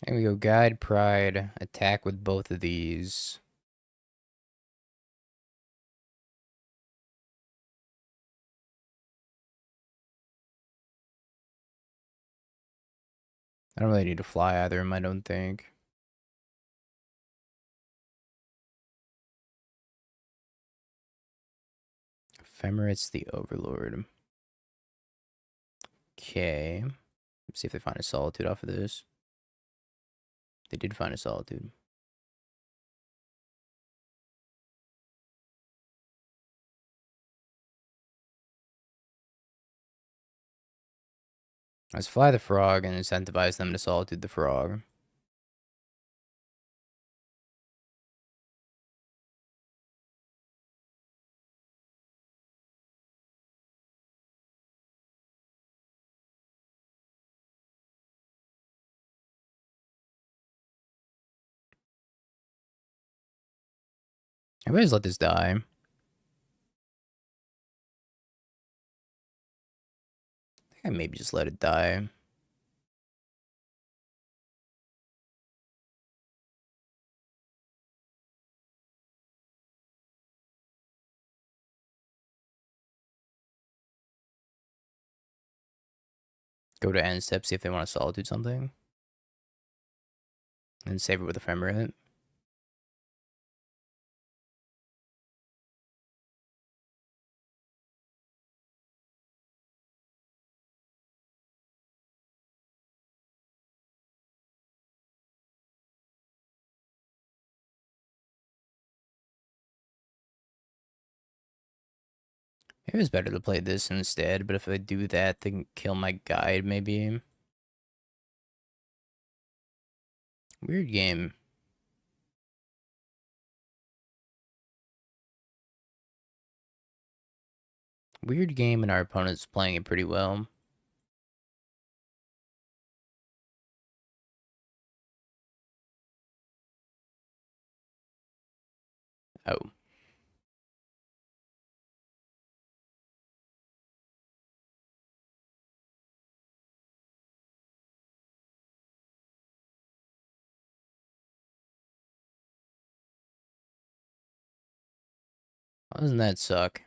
And we go Guide, Pride, attack with both of these. I don't really need to fly either of them, I don't think. Ephemerate's the Overlord. Okay. Let's see if they find a Solitude off of this. They did find a Solitude. Let's fly the frog and incentivize them to Solitude the frog. I might just let this die. I think I maybe just let it die. Go to end step, see if they want to Solitude something. And save it with Ephemerate. Maybe it's better to play this instead, but if I do that, they can kill my guide, maybe. Weird game. Weird game, and our opponent's playing it pretty well. Oh. Doesn't that suck?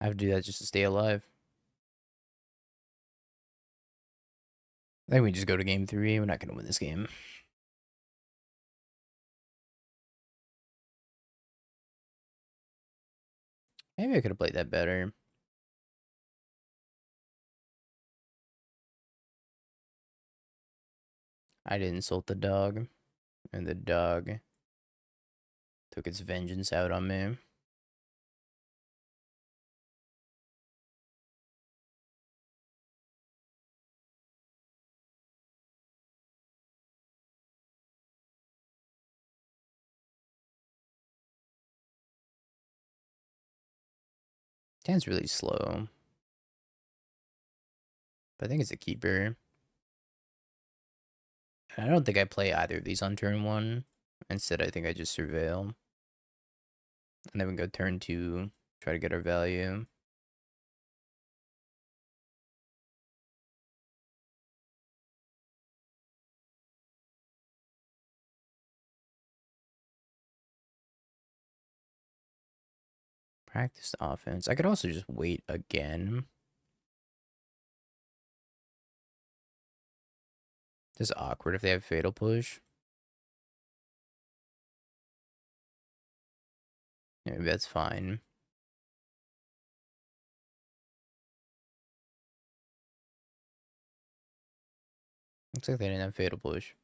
I have to do that just to stay alive. I think we just go to game 3. We're not going to win this game. Maybe I could have played that better. I did insult the dog, and the dog took its vengeance out on me. Ten's really slow. But I think it's a keeper. I don't think I play either of these on turn 1. Instead, I think I just surveil. And then we go turn 2, try to get our value. Practice offense. I could also just wait again. This is awkward if they have fatal push. Maybe that's fine. Looks like they didn't have fatal push.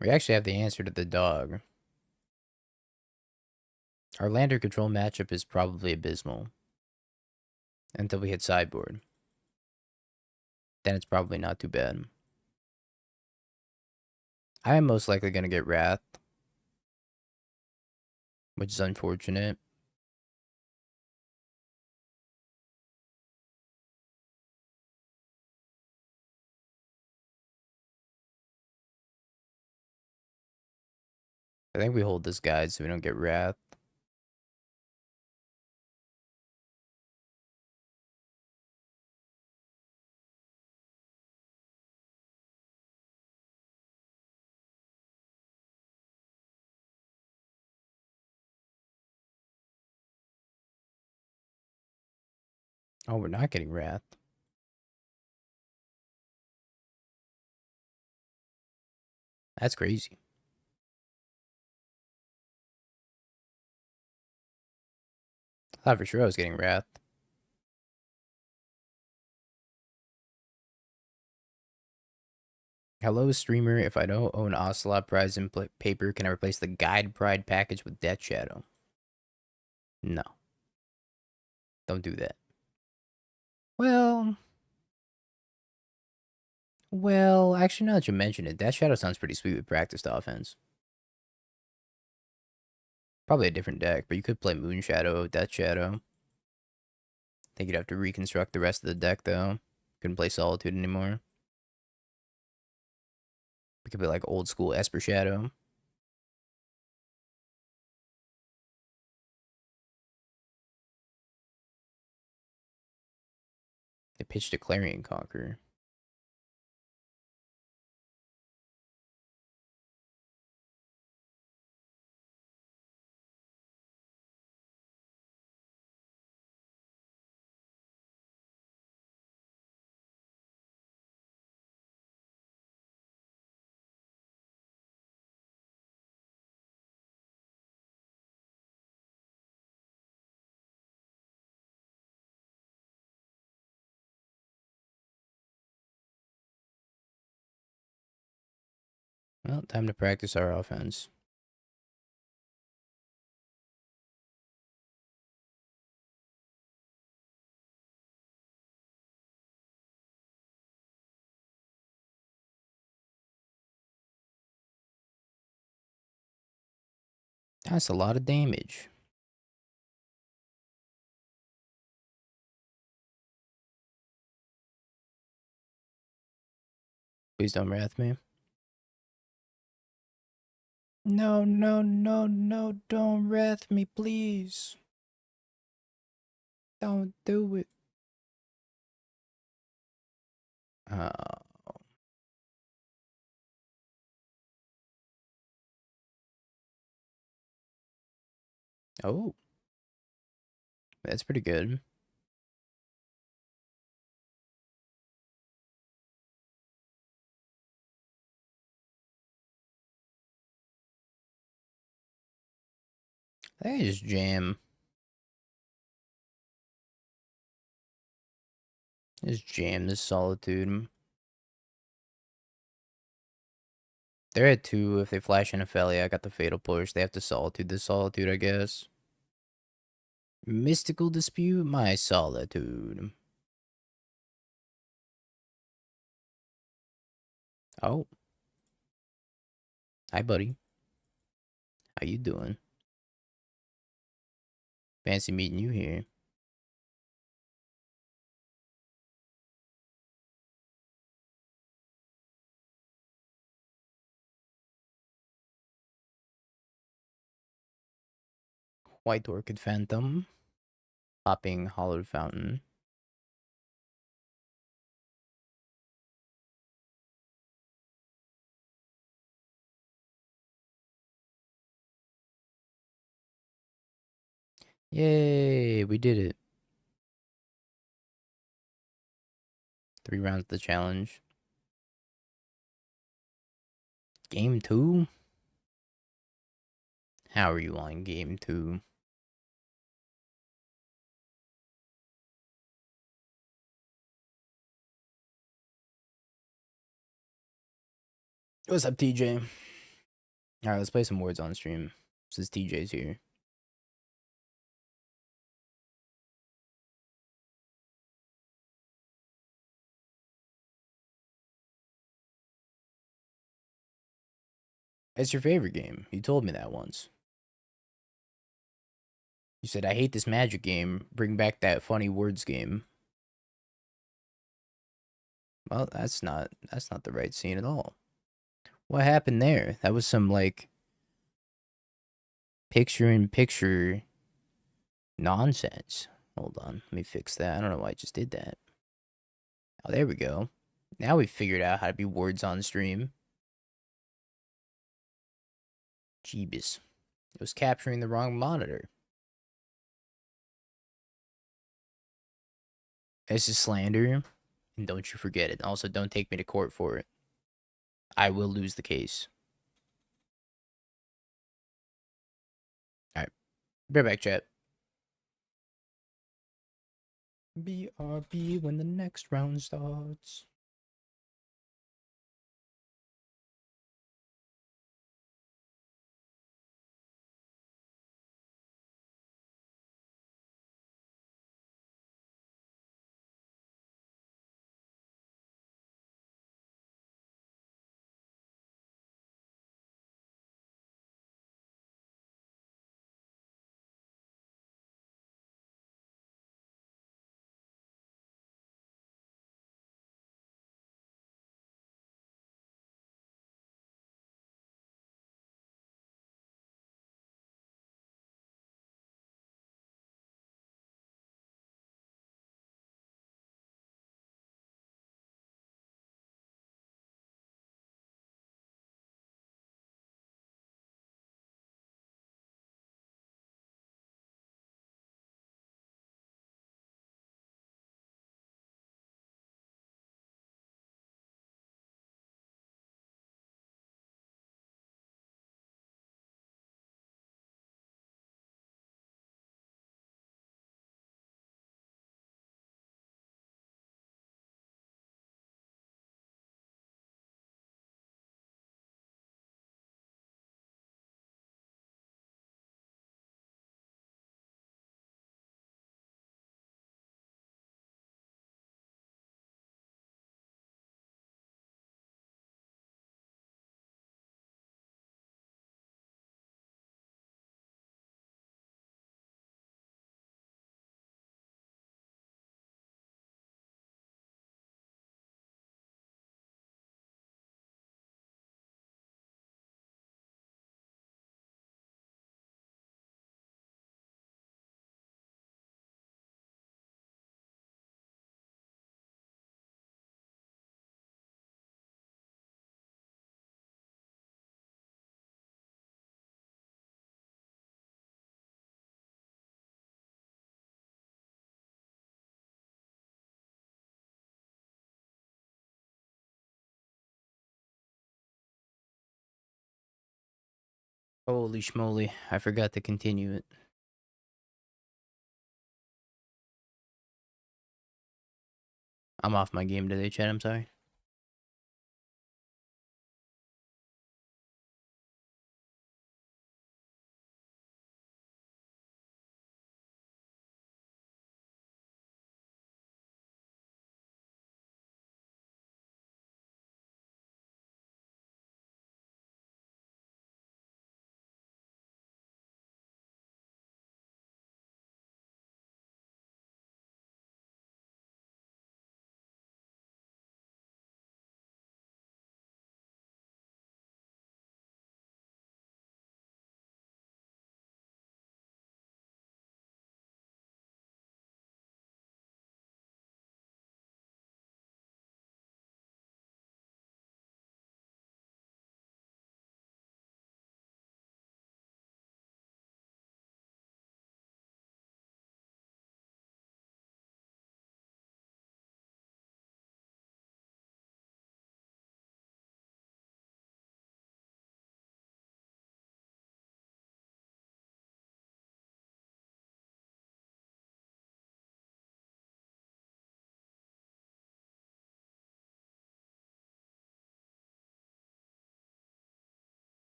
We actually have the answer to the dog. Our lander control matchup is probably abysmal. Until we hit sideboard. Then it's probably not too bad. I am most likely going to get Wrath. Which is unfortunate. I think we hold this guy so we don't get Wrath. Oh, we're not getting Wrath. That's crazy. I thought for sure I was getting Wrath. Hello, streamer. If I don't own Ocelot Prize in paper, can I replace the Guide Pride package with Death Shadow? No. Don't do that. Well, actually, now that you mention it, Death Shadow sounds pretty sweet with practiced offense. Probably a different deck, but you could play Moon Shadow, Death Shadow. I think you'd have to reconstruct the rest of the deck, though. Couldn't play Solitude anymore. We could play, like, old school Esper Shadow. They pitched a Clarion Conqueror. Well, time to practice our offense. That's a lot of damage. Please don't wrath me. No, no, no, no, don't wrath me, please. Don't do it. Uh, oh, that's pretty good. I think I just jam. Just jam this Solitude. They're at 2. If they flash in a Felly, I got the Fatal Push. They have to Solitude this Solitude, I guess. Mystical Dispute, my Solitude. Oh, hi, buddy. How you doing? Fancy meeting you here. White Orchid Phantom. Popping Hollowed Fountain. Yay, we did it. 3 rounds of the challenge. Game 2? How are you on game 2? What's up, TJ? Alright, let's play some words on stream. Since TJ's here. It's your favorite game. You told me that once. You said, I hate this magic game. Bring back that funny words game. Well, that's not the right scene at all. What happened there? That was some, like, picture-in-picture nonsense. Hold on, let me fix that. I don't know why I just did that. Oh, there we go. Now we figured out how to be words on stream. Jeebus. It was capturing the wrong monitor. This is slander, and don't you forget it. Also, don't take me to court for it. I will lose the case. Alright. Be right back, chat. BRB when the next round starts. Holy schmoly, I forgot to continue it. I'm off my game today, chat, I'm sorry.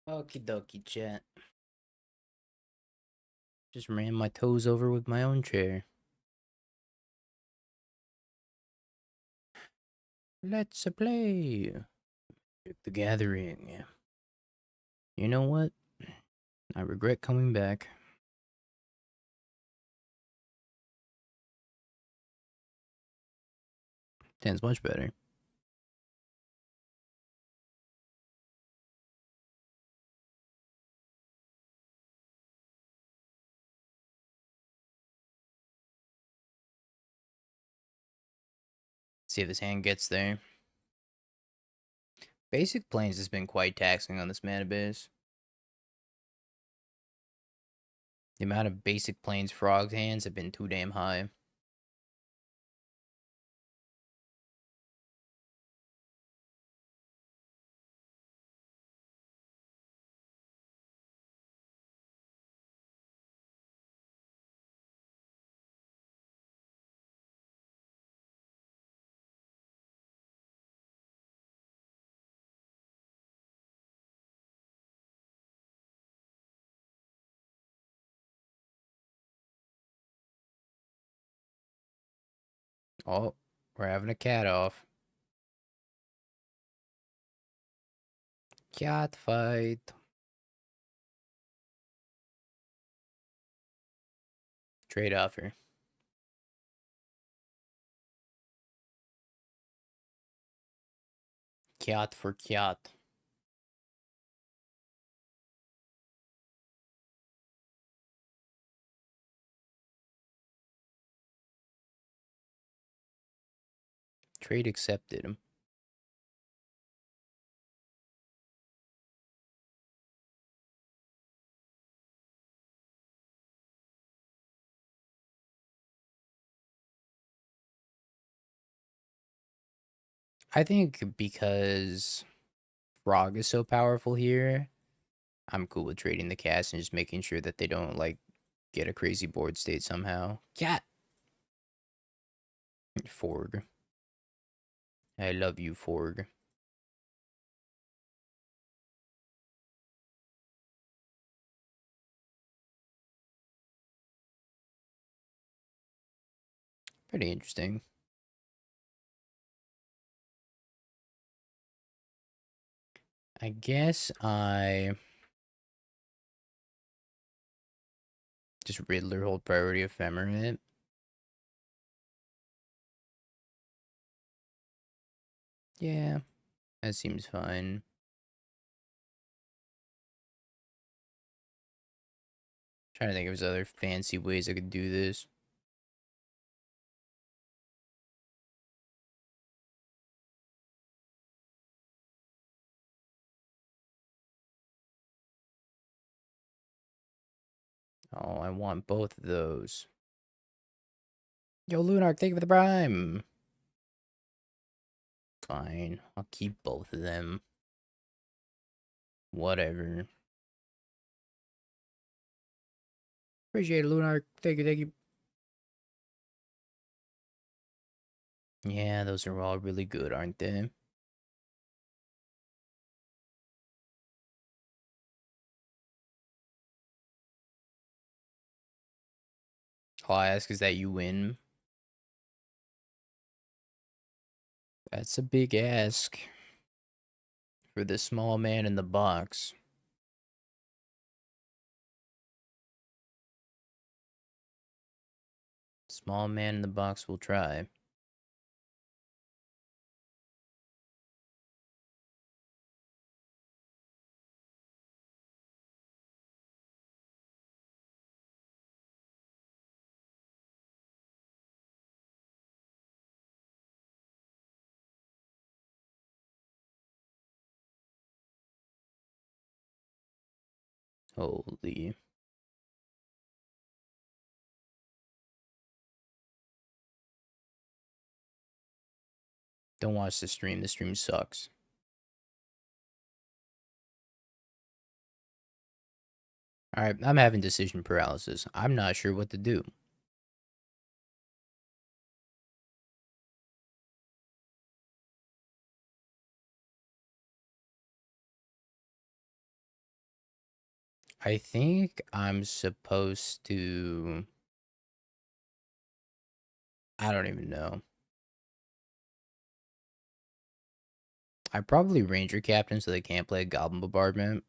Okie dokie, chat. Just ran my toes over with my own chair. Let's play. The Gathering. You know what? I regret coming back. 10's much better. See if his hand gets there. Basic Plains has been quite taxing on this mana base. The amount of Basic Plains frog hands have been too damn high. Oh, we're having a cat off. Cat fight. Trade offer. Cat for cat. Trade accepted. I think because Frog is so powerful here, I'm cool with trading the cast and just making sure that they don't, like, get a crazy board state somehow. Cat! Forg. I love you, Forg. Pretty interesting. I guess I just Riddler hold priority ephemerate. Yeah, that seems fine. Trying to think of other fancy ways I could do this. Oh, I want both of those. Yo, Lunark, thank you for the prime. Fine, I'll keep both of them. Whatever. Appreciate it, Lunark. Thank you, thank you. Yeah, those are all really good, aren't they? All I ask is that you win. That's a big ask for the small man in the box. Small man in the box will try. Holy. Don't watch the stream. The stream sucks. Alright, I'm having decision paralysis. I'm not sure what to do. I think I'm supposed to... I don't even know. I probably Ranger Captain so they can't play Goblin Bombardment.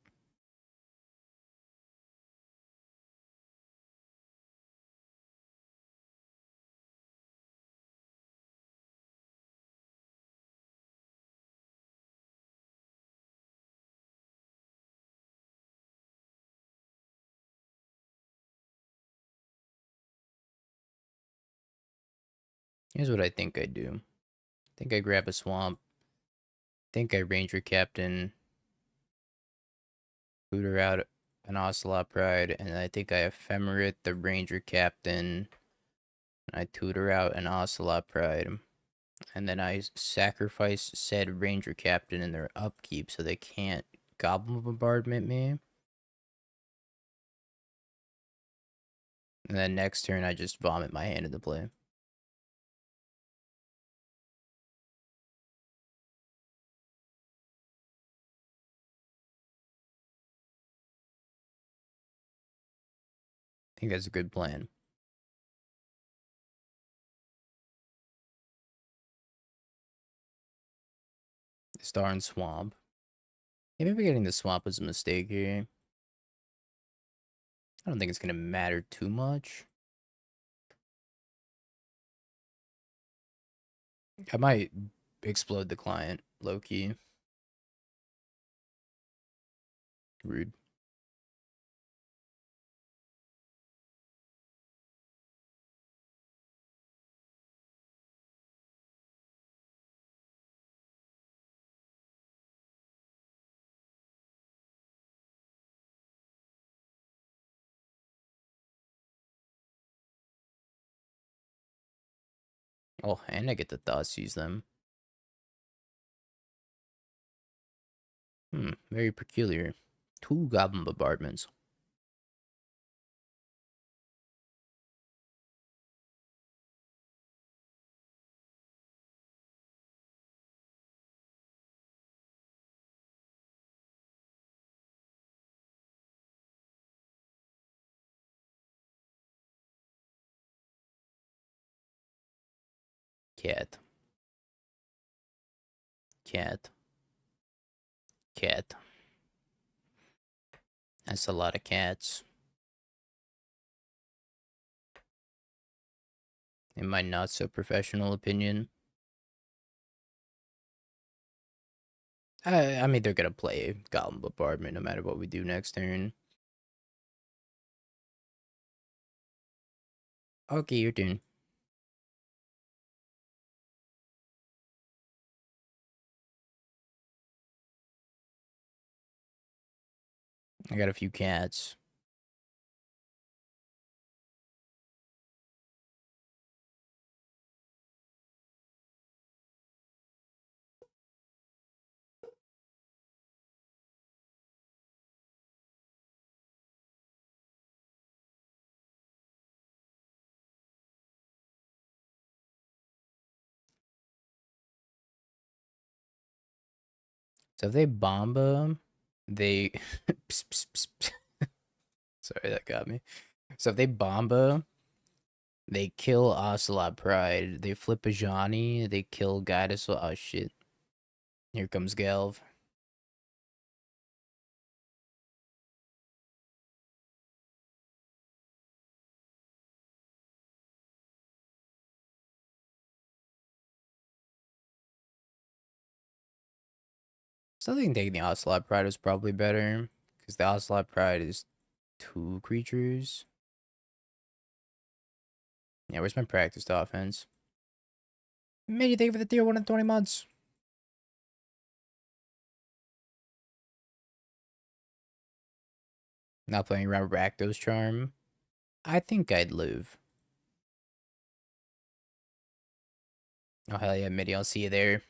Here's what I think I do. I think I grab a Swamp. I think I Ranger Captain. Tutor out an Ocelot Pride. And I think I Ephemerate the Ranger Captain. I tutor out an Ocelot Pride. And then I sacrifice said Ranger Captain in their upkeep so they can't Goblin Bombardment me. And then next turn I just vomit my hand into play. I think that's a good plan. Star and Swamp. Yeah, maybe getting the Swamp was a mistake here. I don't think it's going to matter too much. I might explode the client, low-key. Rude. Oh, and I get the Thoughtseize them. Very peculiar. 2 Goblin Bombardments. Cat. Cat. Cat. That's a lot of cats. In my not so professional opinion. I mean, they're gonna play Goblin Bombardment no matter what we do next turn. Okay, your turn. I got a few cats. So if they Bomba, they... Psst, psst, psst, psst. Sorry, that got me. So if they Bomba, they kill Ocelot Pride. They flip a Johnny. They kill Guidus. Oh, shit. Here comes Gelv. Still think taking the Ocelot Pride is probably better. Because the Ocelot Pride is 2 creatures. Yeah, where's my practiced offense? Many thank you for the tier 1 in 20 months. Not playing around Rakdos Charm. I think I'd live. Oh, hell yeah, Mitty, I'll see you there.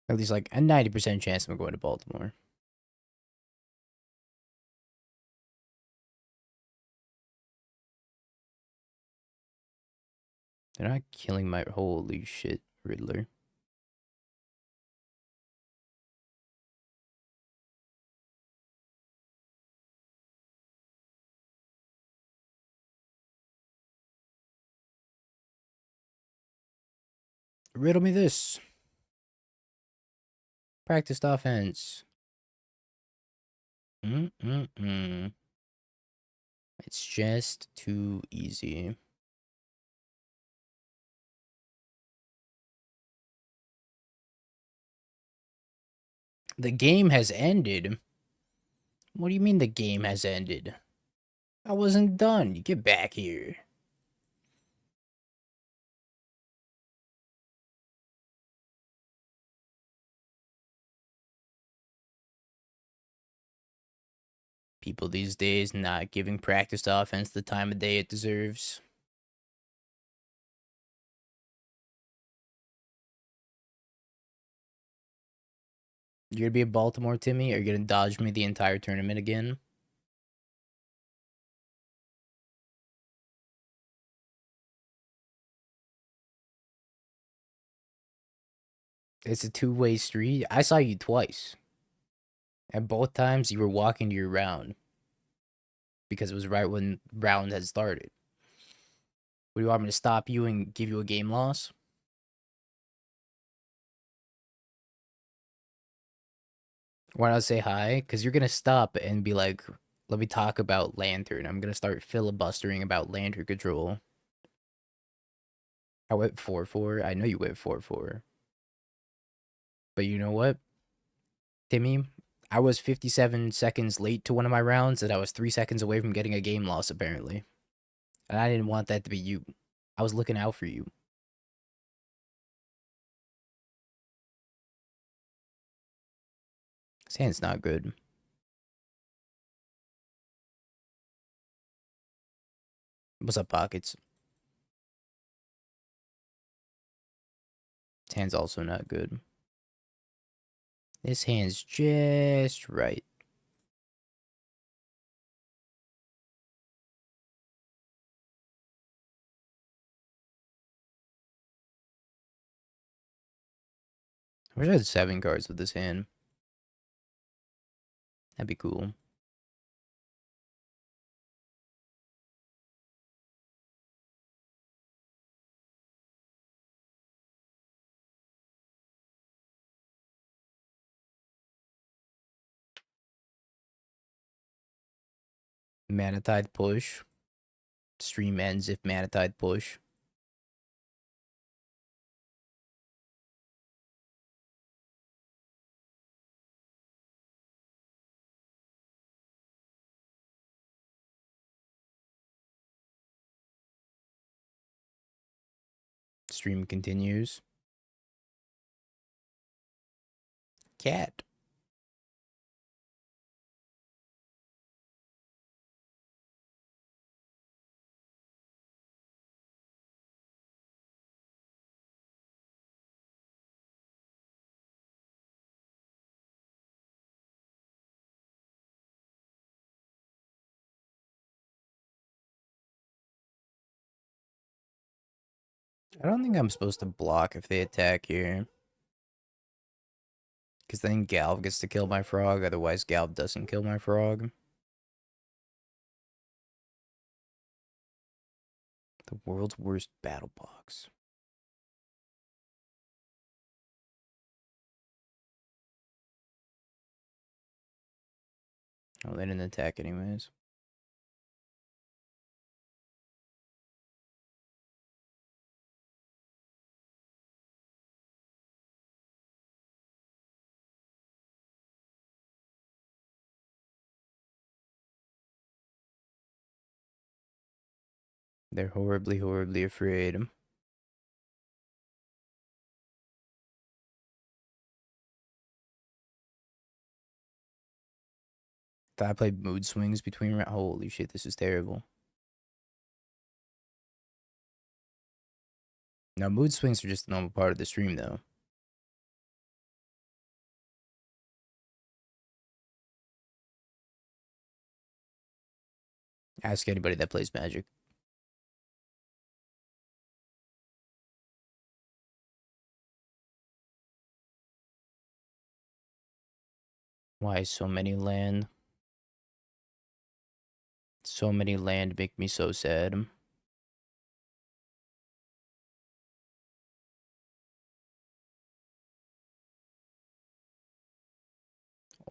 At least like a 90% chance I'm going to Baltimore. They're not killing my... Holy shit, Riddler. Riddle me this. Practiced offense. Mm-mm-mm. It's just too easy. The game has ended. What do you mean the game has ended? I wasn't done. You get back here. People these days not giving practiced offense the time of day it deserves. You're gonna be in Baltimore, Timmy, or you're gonna dodge me the entire tournament again? It's a two-way street. I saw you twice. And both times you were walking to your round. Because it was right when round had started. What do you want me to stop you and give you a game loss? Why not say hi? Because you're gonna stop and be like, let me talk about Lantern. I'm gonna start filibustering about Lantern control. I went 4-4. I know you went 4-4. But you know what, Timmy? I was 57 seconds late to one of my rounds, and I was 3 seconds away from getting a game loss, apparently. And I didn't want that to be you. I was looking out for you. His hand's not good. What's up, Pockets? His hand's also not good. This hand's just right. I wish I had 7 cards with this hand. That'd be cool. Mana Tide push. Stream ends if Mana Tide push. Stream continues. Cat. I don't think I'm supposed to block if they attack here. Because then Galv gets to kill my frog, otherwise Galv doesn't kill my frog. The world's worst battle box. Oh, they didn't attack anyways. They're horribly, horribly afraid. Thought I played mood swings between rounds. Holy shit, this is terrible. Now, mood swings are just a normal part of the stream, though. Ask anybody that plays Magic. Why so many land? So many land make me so sad.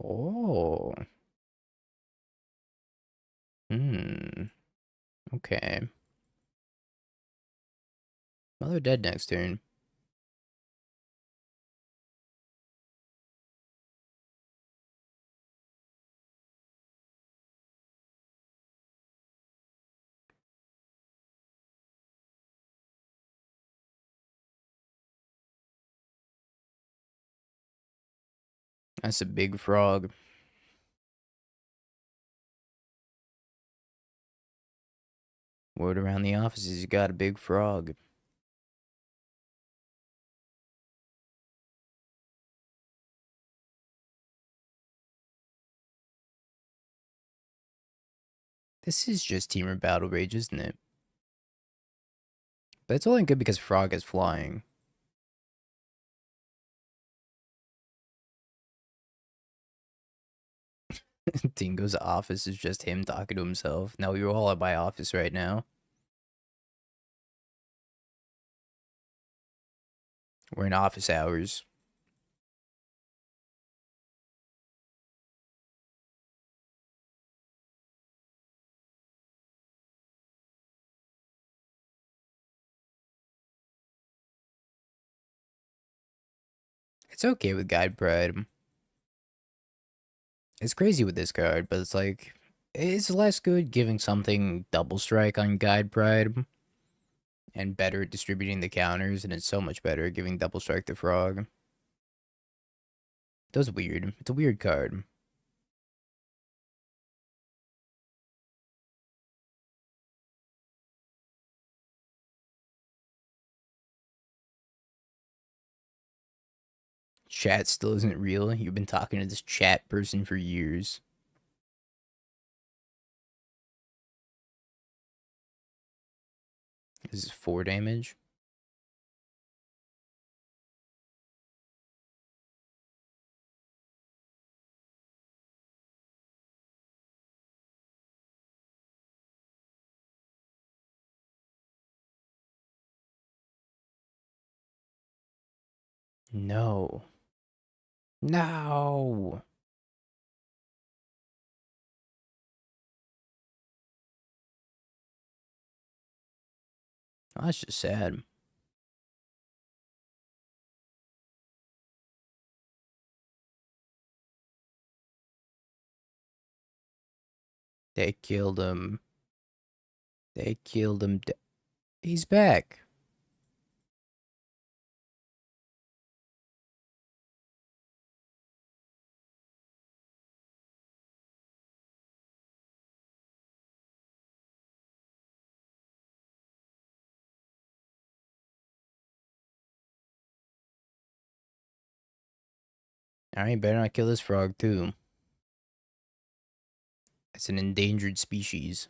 Oh. Okay. Mother dead next turn. That's a big frog. Word around the office is you got a big frog. This is just Teamer Battle Rage, isn't it? But it's only good because Frog is flying. Dingo's office is just him talking to himself. No, you're all at my office right now. We're in office hours. It's okay with Guide Pride. It's crazy with this card, but it's like, it's less good giving something double strike on Guide Pride and better at distributing the counters, and it's so much better at giving double strike to Frog. That's weird. It's a weird card. Chat still isn't real. You've been talking to this chat person for years. This is 4 damage. No. No. Oh, that's just sad. They killed him. They killed him. He's back. Alright, better not kill this frog, too. It's an endangered species.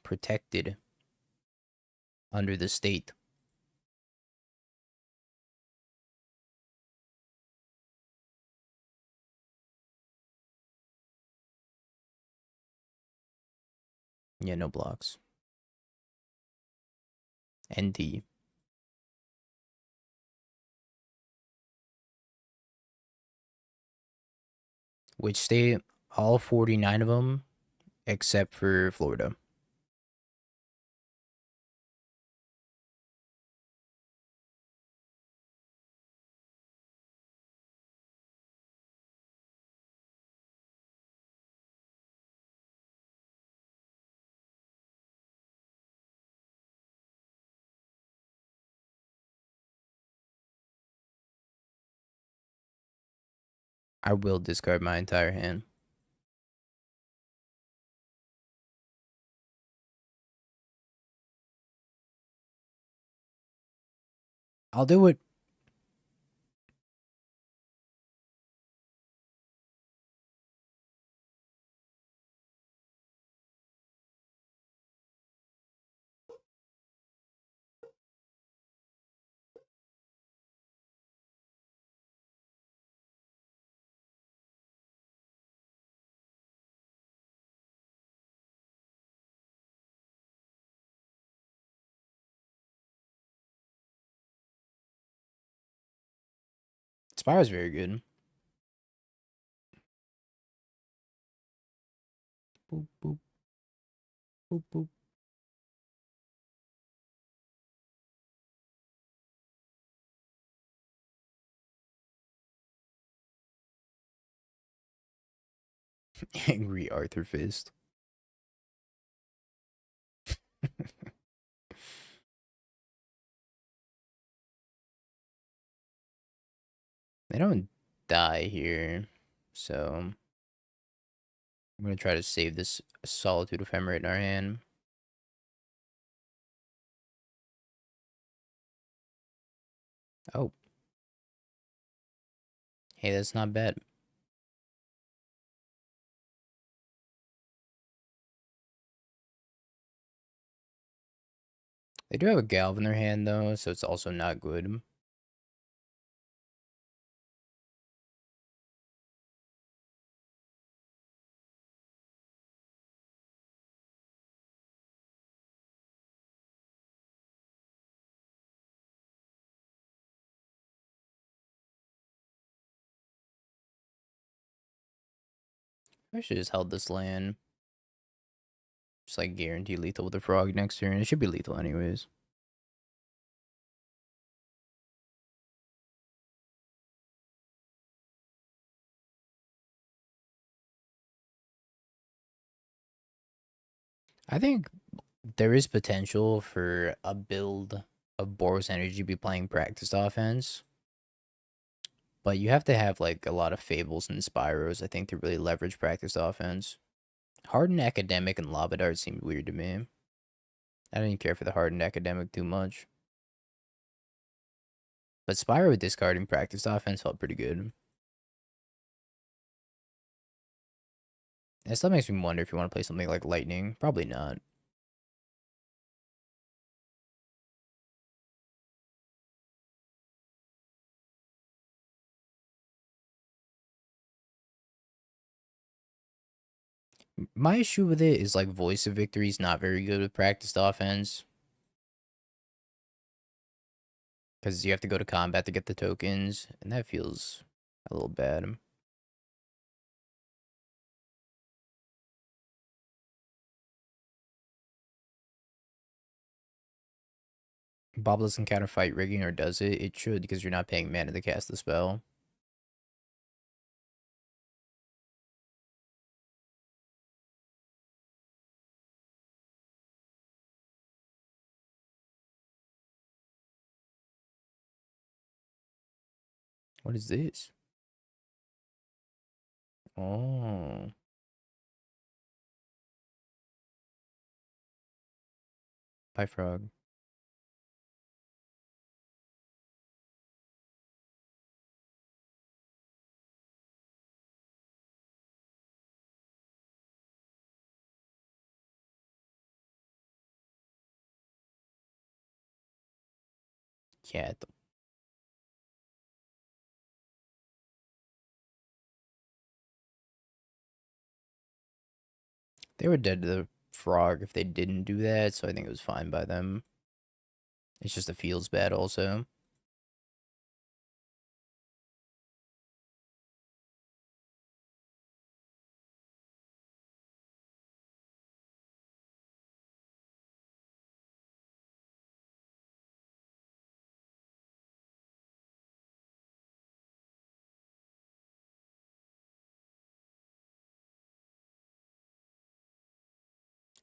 Protected under the state. Yeah, no blocks. ND. Which state? All 49 of them, except for Florida. I will discard my entire hand. I'll do it. Spire's very good. Boop, boop. Boop, boop. Angry Arthur Fist. They don't die here, so I'm gonna try to save this Solitude Ephemerate in our hand. Oh. Hey, that's not bad. They do have a Galv in their hand, though, so it's also not good. I should just held this land. Just like guarantee lethal with the frog next turn. It should be lethal anyways. I think there is potential for a build of Boros Energy be playing practiced offense. But you have to have like a lot of Fables and Spyros, I think, to really leverage practiced offense. Hardened Academic and Lava Dart seemed weird to me. I didn't care for the Hardened Academic too much. But Spyro discarding practiced offense felt pretty good. It still makes me wonder if you want to play something like Lightning. Probably not. My issue with it is like Voice of Victory is not very good with practiced offense. Because you have to go to combat to get the tokens, and that feels a little bad. Bob doesn't counter fight rigging, or does it? It should, because you're not paying mana to cast the spell. What is this? Oh. Bye, frog. Cat. They were dead to the frog if they didn't do that, so I think it was fine by them. It's just it feels bad also.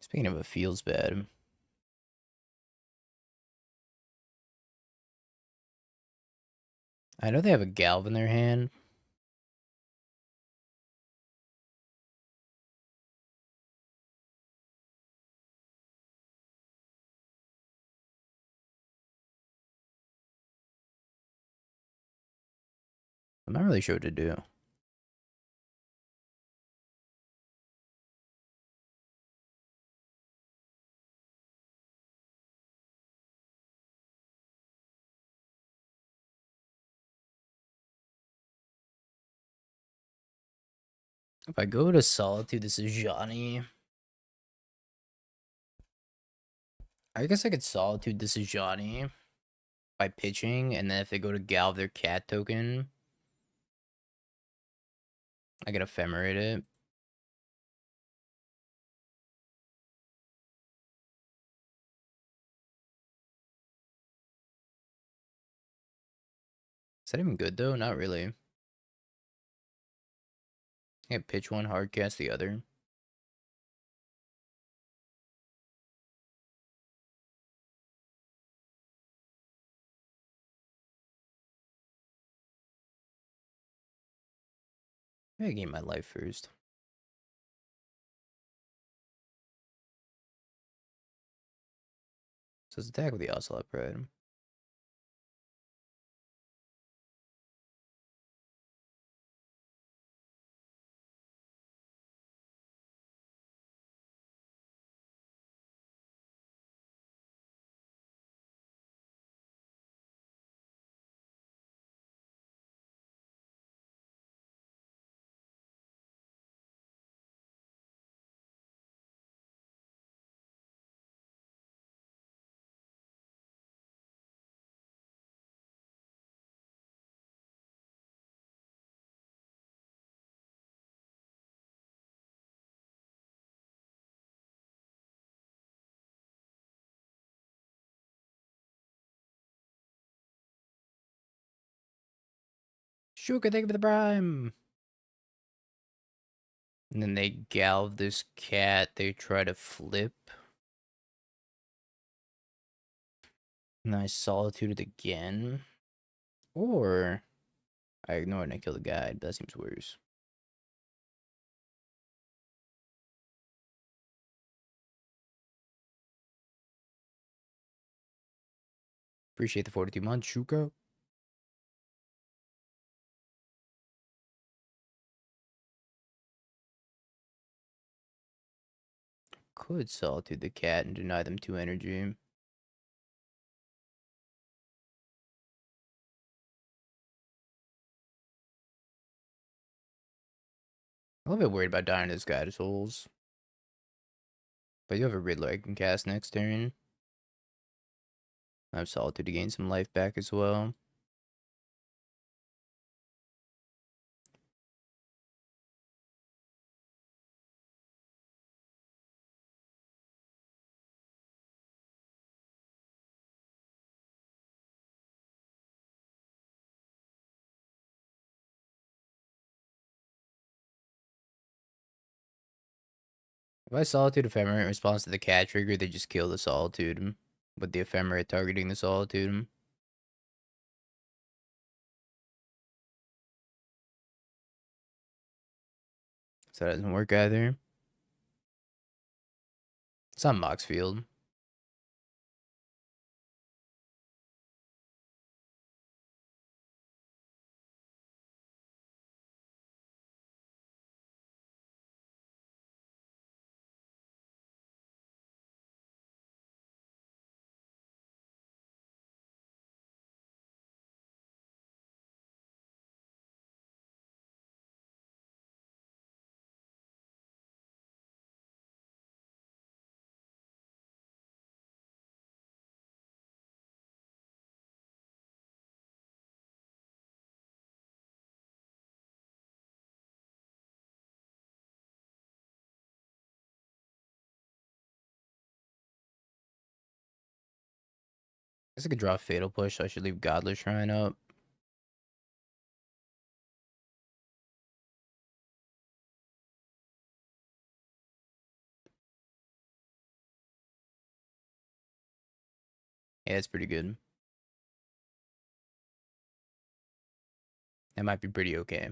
Speaking of it feels bad. I know they have a Galv in their hand. I'm not really sure what to do. If I go to Solitude, this is Johnny. I guess I could Solitude, this is Johnny by pitching, and then if they go to Galv their cat token, I get Ephemerate it. Is that even good, though? Not really. I pitch one, hard cast the other. Maybe I gain my life first. So let's attack with the Ocelot Pride. Shuka, thank you for the prime. And then they galv this cat. They try to flip. Nice solitude it again. Or I ignore it and I kill the guide. That seems worse. Appreciate the 42 months, Shuka. Could solitude the cat and deny them 2 energy. I'm a little bit worried about dying to this guy to souls. But you have a Riddler I can cast next turn. I have solitude to gain some life back as well. If I Solitude Ephemerate in response to the cat trigger, they just kill the Solitude with the Ephemerate targeting the Solitude. So that doesn't work either. It's on Moxfield. I guess I could draw a Fatal Push, so I should leave Godless Shrine up. Yeah, it's pretty good. That might be pretty okay.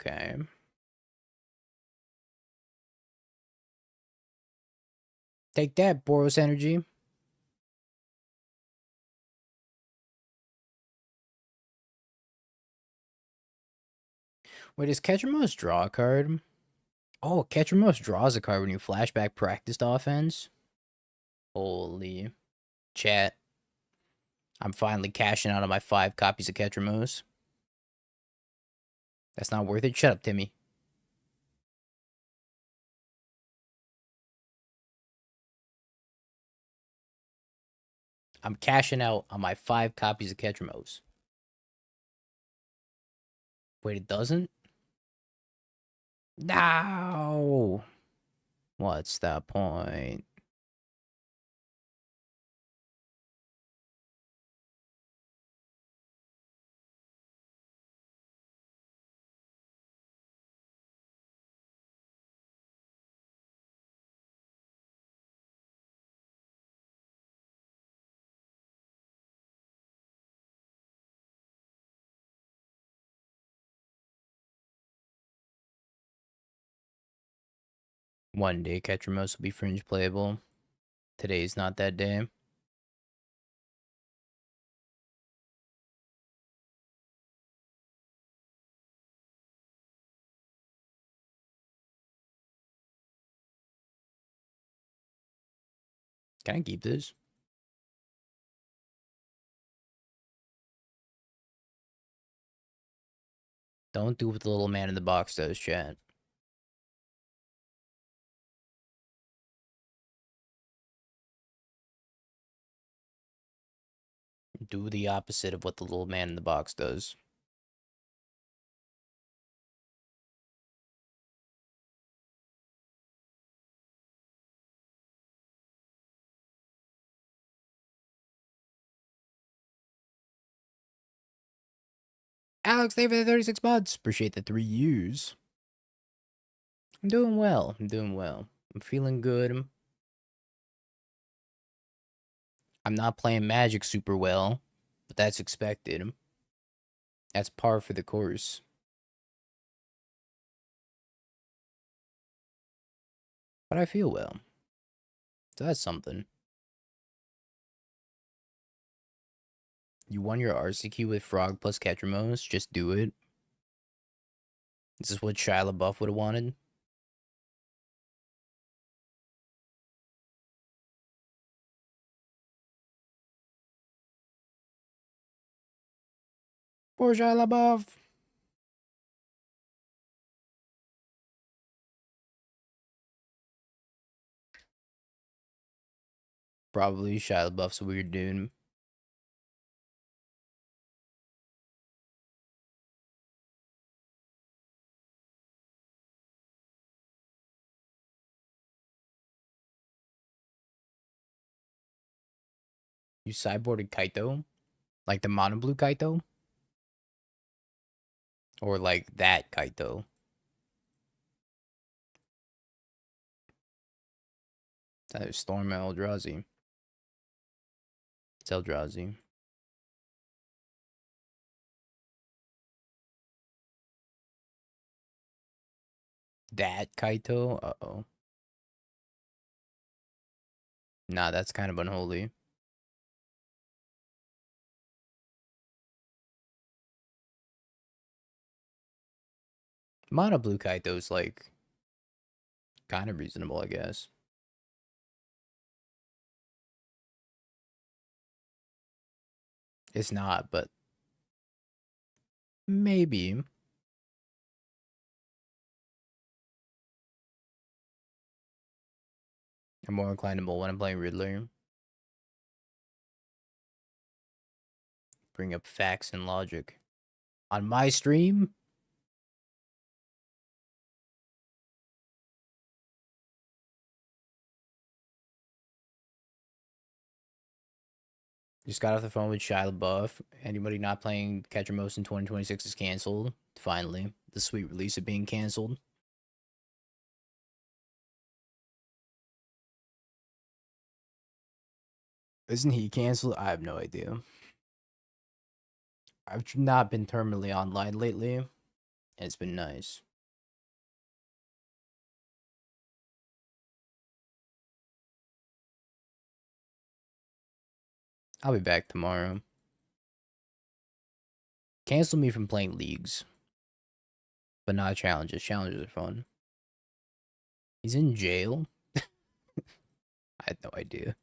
Okay. Take that, Boros Energy. Wait, does Ketramos draw a card? Oh, Ketramos draws a card when you flashback practiced offense? Holy. Chat. I'm finally cashing out on my 5 copies of Ketramos. That's not worth it? Shut up, Timmy. I'm cashing out on my 5 copies of Ketramos. Wait, it doesn't? No! What's the point? One day, Catcher Most will be fringe playable. Today's not that day. Can I keep this? Don't do what the little man in the box does, chat. Do the opposite of what the little man in the box does. Alex, thank you for the 36 months. Appreciate the 3 years. I'm doing well. I'm doing well. I'm feeling good. I'm not playing Magic super well, but that's expected. That's par for the course. But I feel well. So that's something. You won your RCQ with Frog plus Ketramos. Just do it. This is what Shia LaBeouf would have wanted. Poor Shia LaBeouf. Probably Shia LaBeouf's a weird dude. You sideboarded Kaito? Like the mono blue Kaito? Or like that Kaito? That is Storm Eldrazi. It's Eldrazi. That Kaito? Uh-oh. Nah, that's kind of unholy. Mono blue Kaito's like kind of reasonable, I guess. It's not, but maybe. I'm more inclined to mull when I'm playing Riddler. Bring up facts and logic. On my stream? Just got off the phone with Shia LaBeouf. Anybody not playing Catcher Most in 2026 is canceled. Finally, the sweet release of being canceled. Isn't he canceled? I have no idea. I've not been terminally online lately, and it's been nice. I'll be back tomorrow. Cancel me from playing leagues, but not challenges. Challenges are fun. He's in jail? I had no idea.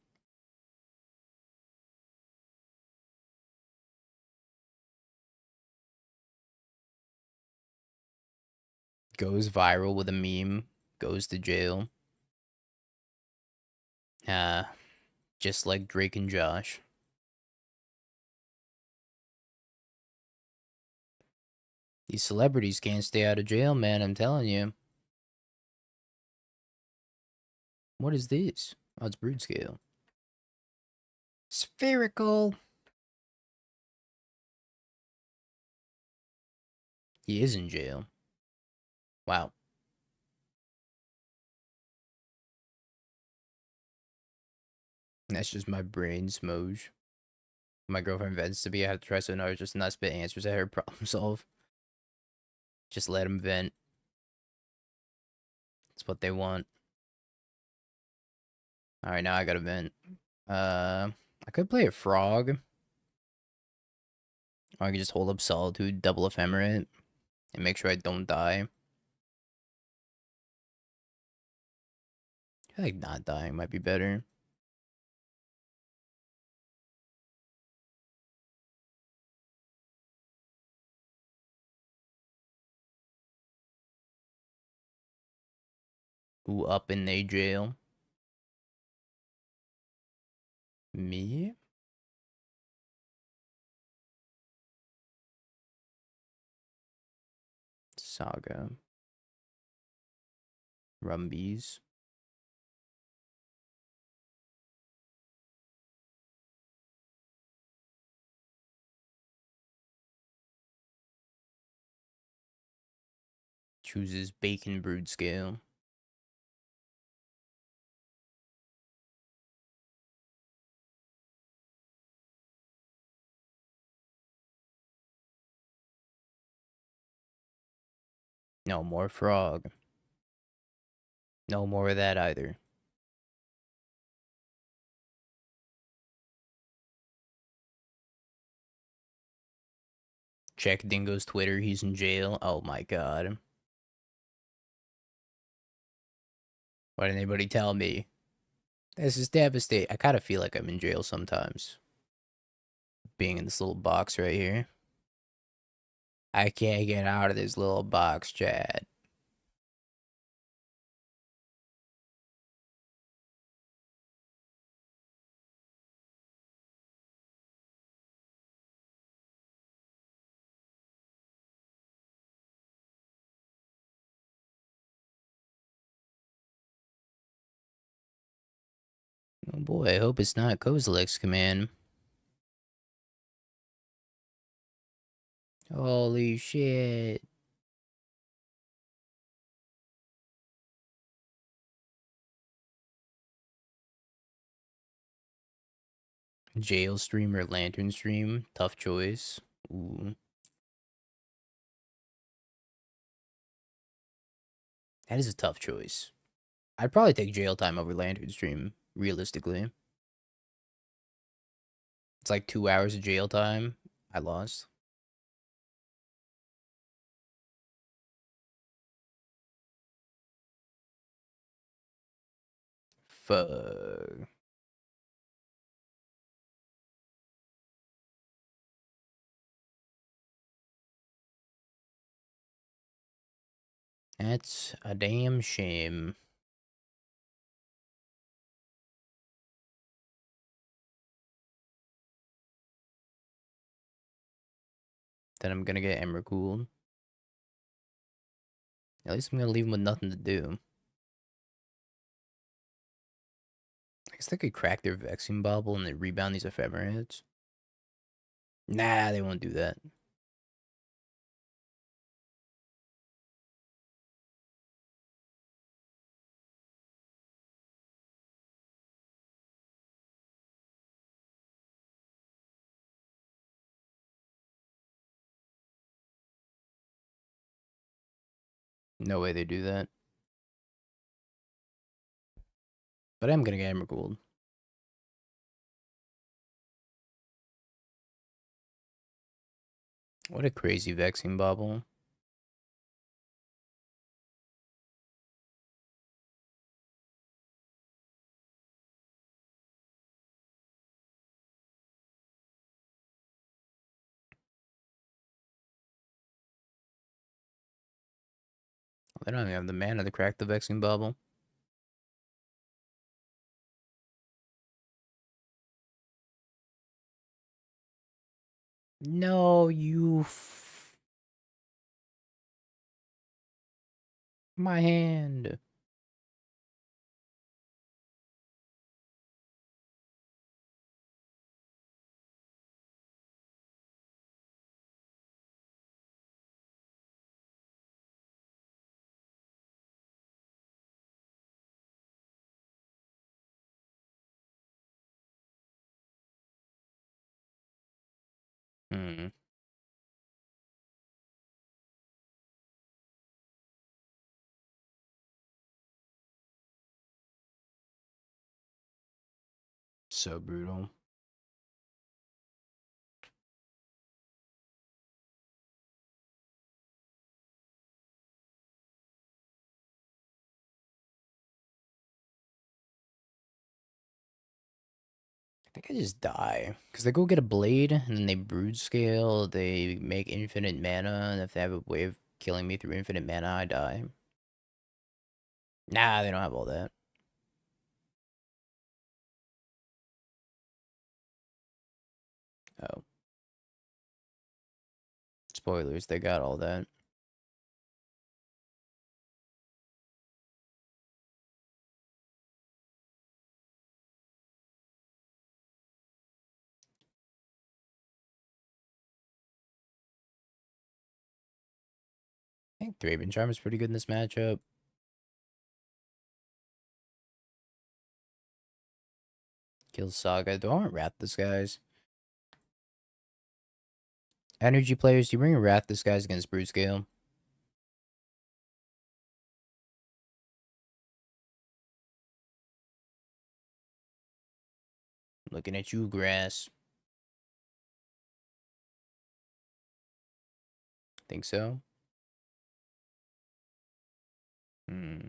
Goes viral with a meme, goes to jail. Just like Drake and Josh. These celebrities can't stay out of jail, man, I'm telling you. What is this? Oh, it's brood scale. Spherical. He is in jail. Wow. That's just my brain smooge. My girlfriend vents to be, I have to try so hard just not spit answers at her, problem solve. Just let him vent. That's what they want. Alright, now I gotta vent. I could play a frog. Or I could just hold up Solitude, double Ephemerate, and make sure I don't die. I feel like not dying might be better. Ooh, up in a jail. Me? Saga. Rumbies. Chooses Bacon Brood Scale. No more frog. No more of that either. Check Dingo's Twitter, he's in jail. Oh my god. Why didn't anybody tell me? This is devastating. I kind of feel like I'm in jail sometimes. Being in this little box right here. I can't get out of this little box, Chad. Oh boy, I hope it's not Kozilek's command. Holy shit. Jail stream or lantern stream? Tough choice. Ooh. That is a tough choice. I'd probably take jail time over lantern stream, realistically. It's like 2 hours of jail time. I lost. Fuck. That's a damn shame. Then I'm gonna get Emrakul. At least I'm gonna leave him with nothing to do. I guess they could crack their Vexing Bubble and then rebound these Ephemerids. Nah, they won't do that. No way they do that. But I'm gonna get Emrakul. What a crazy Vexing Bubble. They don't even have the mana to crack the Vexing Bubble. No, you. My hand. Hmm. So brutal. I think I just die. Because they go get a blade, and then they brood scale, they make infinite mana, and if they have a way of killing me through infinite mana, I die. Nah, they don't have all that. Oh. Spoilers, they got all that. I think Draven Charm is pretty good in this matchup. Kills Saga. Don't Wrath this guys. Energy players, do you bring a Wrath this guys against Brood Scale? Looking at you, Grass. Think so? Hmm.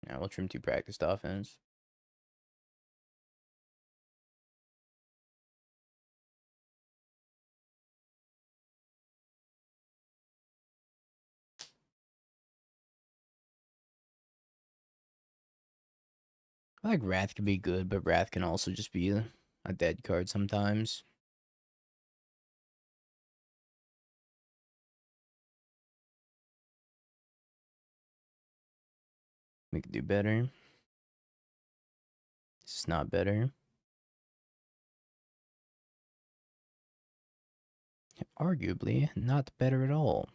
Now we'll trim 2 practiced offense. I like Wrath can be good, but Wrath can also just be a dead card sometimes. We could do better. It's not better. Arguably, not better at all.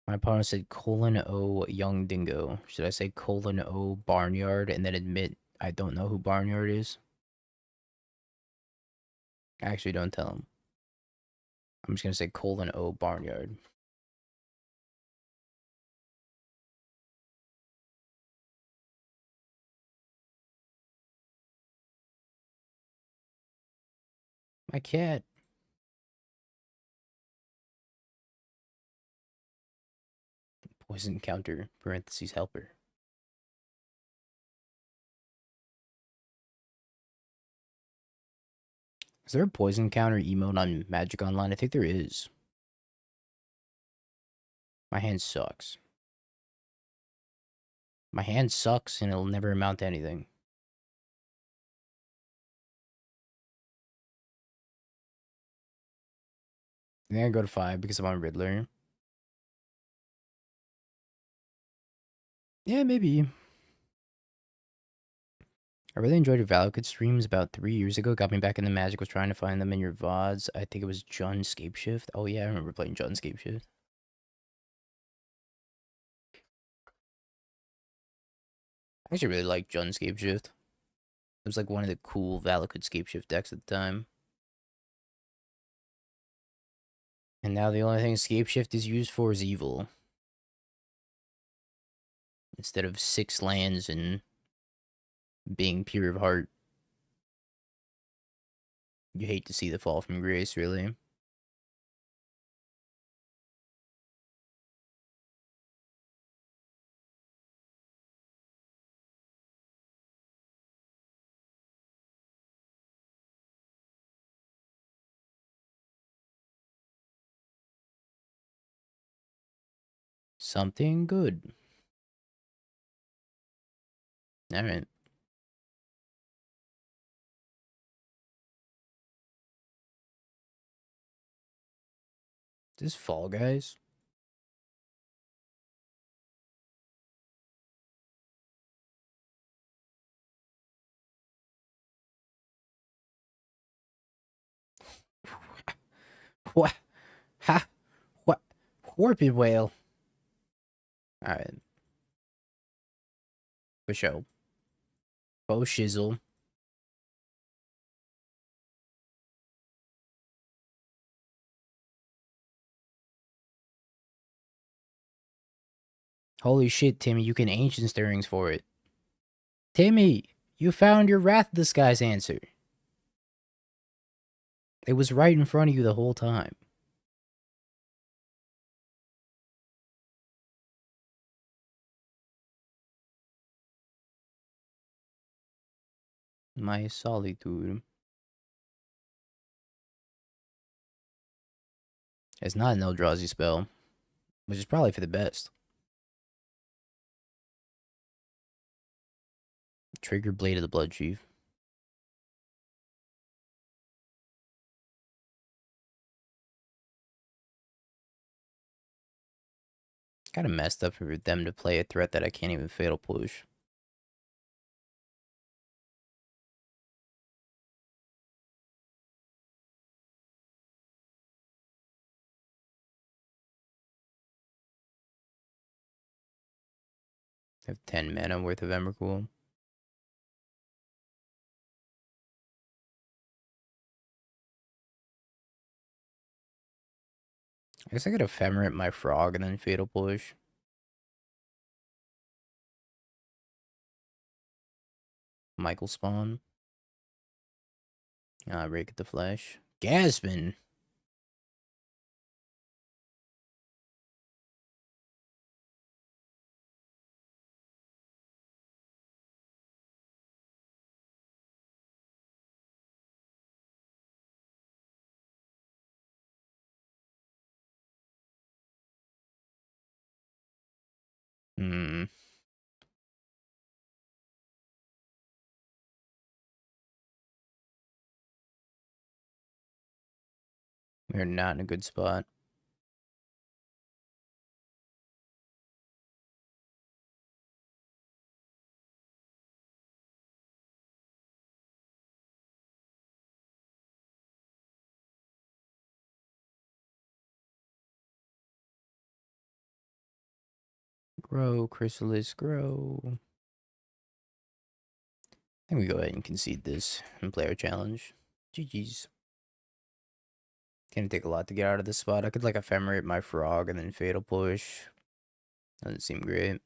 My opponent said :O YungDingo. Should I say :O Barnyard and then admit I don't know who Barnyard is? Actually, don't tell him. I'm just gonna say :O Barnyard. My cat. Poison counter, parentheses helper. Is there a poison counter emote on Magic Online? I think there is. My hand sucks. My hand sucks and it'll never amount to anything. I think I go to 5 because I'm on Riddler. Yeah, maybe. I really enjoyed your Valakut streams about 3 years ago. Got me back into Magic. Was trying to find them in your VODs. I think it was Jun Scapeshift. Oh yeah, I remember playing Jun Scapeshift. I actually really liked Jun Scapeshift. It was like one of the cool Valakut Scapeshift decks at the time. And now the only thing Scapeshift is used for is evil. Instead of 6 lands and being pure of heart. You hate to see the fall from grace, really. Something good. Alright. This Fall Guys? What? Ha? What? Warped whale. Alright. For sure. Bo shizzle. Holy shit, Timmy, you can ancient stirrings for it. Timmy, you found your Wrath of the Skies answer. It was right in front of you the whole time. My solitude. It's not an Eldrazi spell, which is probably for the best. Trigger Blade of the Blood Chief. Kind of messed up for them to play a threat that I can't even Fatal Push. I have 10 mana worth of Emrakul. I guess I could Ephemerate my Frog and then Fatal Push. Michael Spawn. Rake at the Flesh. Gasman. Hmm. We're not in a good spot. Grow, Chrysalis, grow. I think we go ahead and concede this and play our challenge. GG's. Gonna take a lot to get out of this spot. I could like Ephemerate my Frog and then Fatal Push. Doesn't seem great.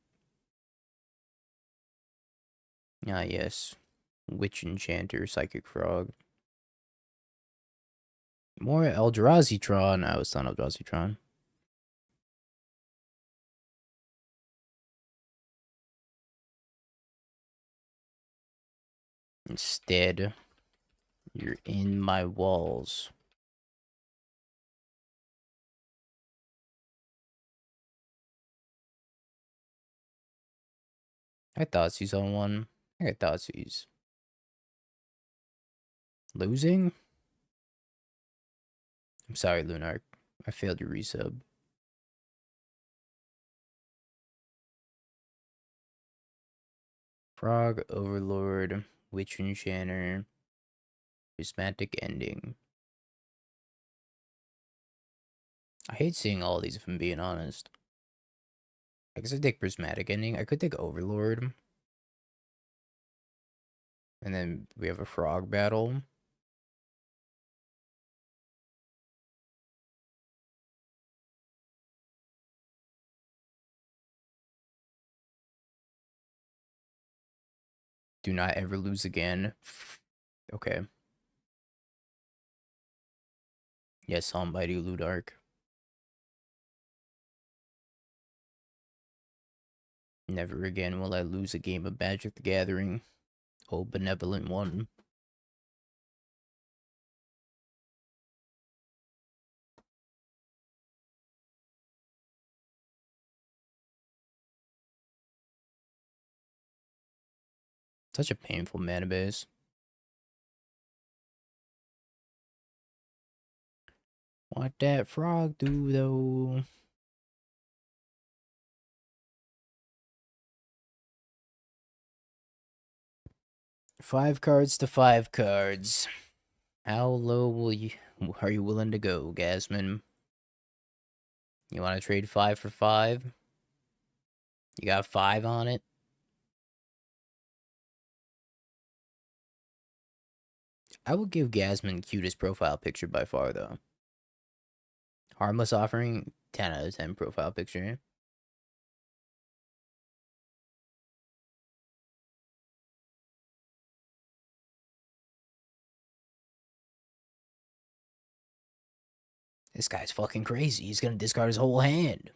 Ah, yes. Witch Enchanter, Psychic Frog. More Eldrazi-tron. I was on Eldrazi-tron. Instead, you're in my walls. I thought she's on one. I thought she's losing. I'm sorry, Lunark. I failed your resub. Frog, Overlord, Witch Enchanter, Prismatic Ending. I hate seeing all these if I'm being honest. I guess I take Prismatic Ending. I could take Overlord. And then we have a Frog battle. Do not ever lose again. Okay. Yes, Almighty Ludark. Never again will I lose a game of Magic the Gathering. Oh, benevolent one. Such a painful mana base. What that frog do, though? Five cards to 5 cards. How low will you... are you willing to go, Gasman? You want to trade 5 for 5? You got 5 on it? I would give Gasman cutest profile picture by far, though. Harmless offering, 10 out of 10 profile picture. This guy's fucking crazy. He's gonna discard his whole hand.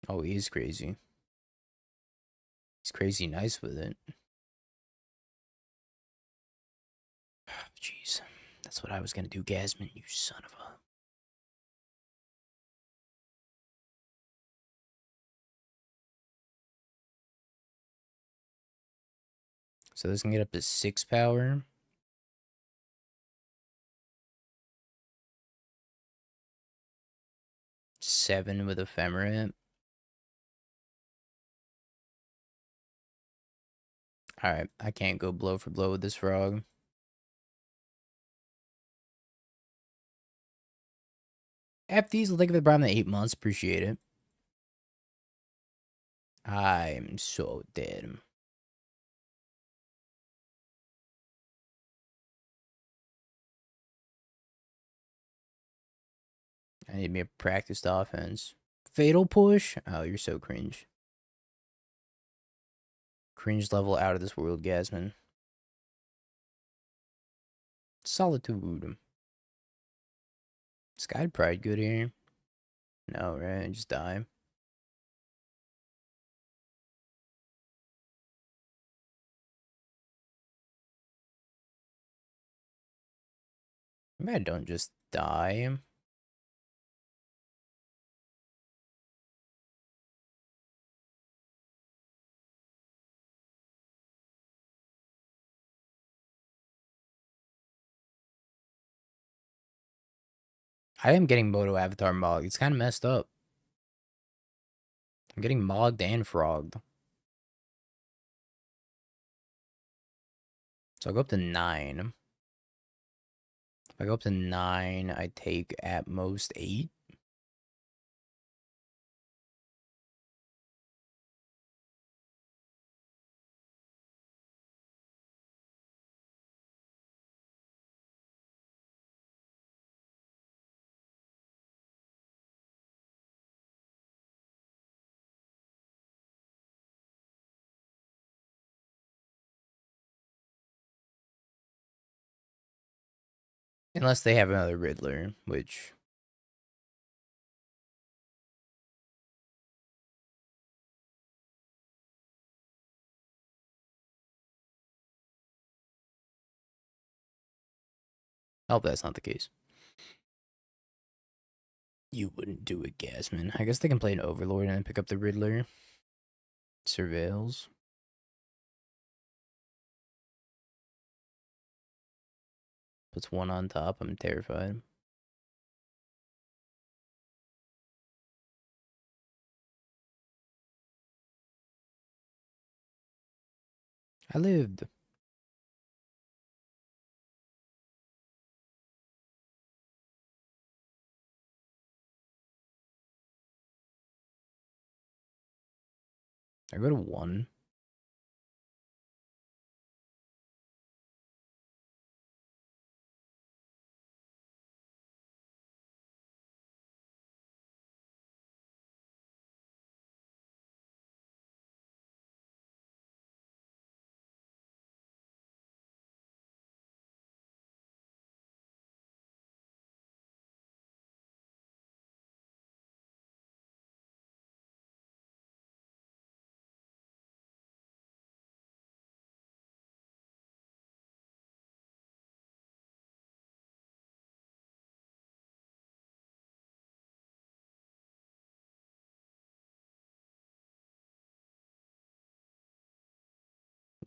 Oh, he is crazy. He's crazy nice with it. Jeez. That's what I was gonna do, Gasman, you son of a... So this can get up to 6 power. 7 with Ephemerate. Alright, I can't go blow for blow with this frog. FDs will think of the problem in 8 months. Appreciate it. I'm so dead. I need me a practiced offense. Fatal push? Oh, you're so cringe. Cringe level out of this world, Gasman. Solitude. Sky Pride good here? No, right? Just die. Maybe I don't just die. I am getting Moto Avatar mogged. It's kind of messed up. I'm getting mogged and frogged. So I'll go up to 9. If I go up to 9, I take at most 8. Unless they have another Riddler, which... I hope that's not the case. You wouldn't do it, Gasman. I guess they can play an Overlord and then pick up the Riddler. Surveils. Puts 1 on top. I'm terrified. I lived. I go to 1.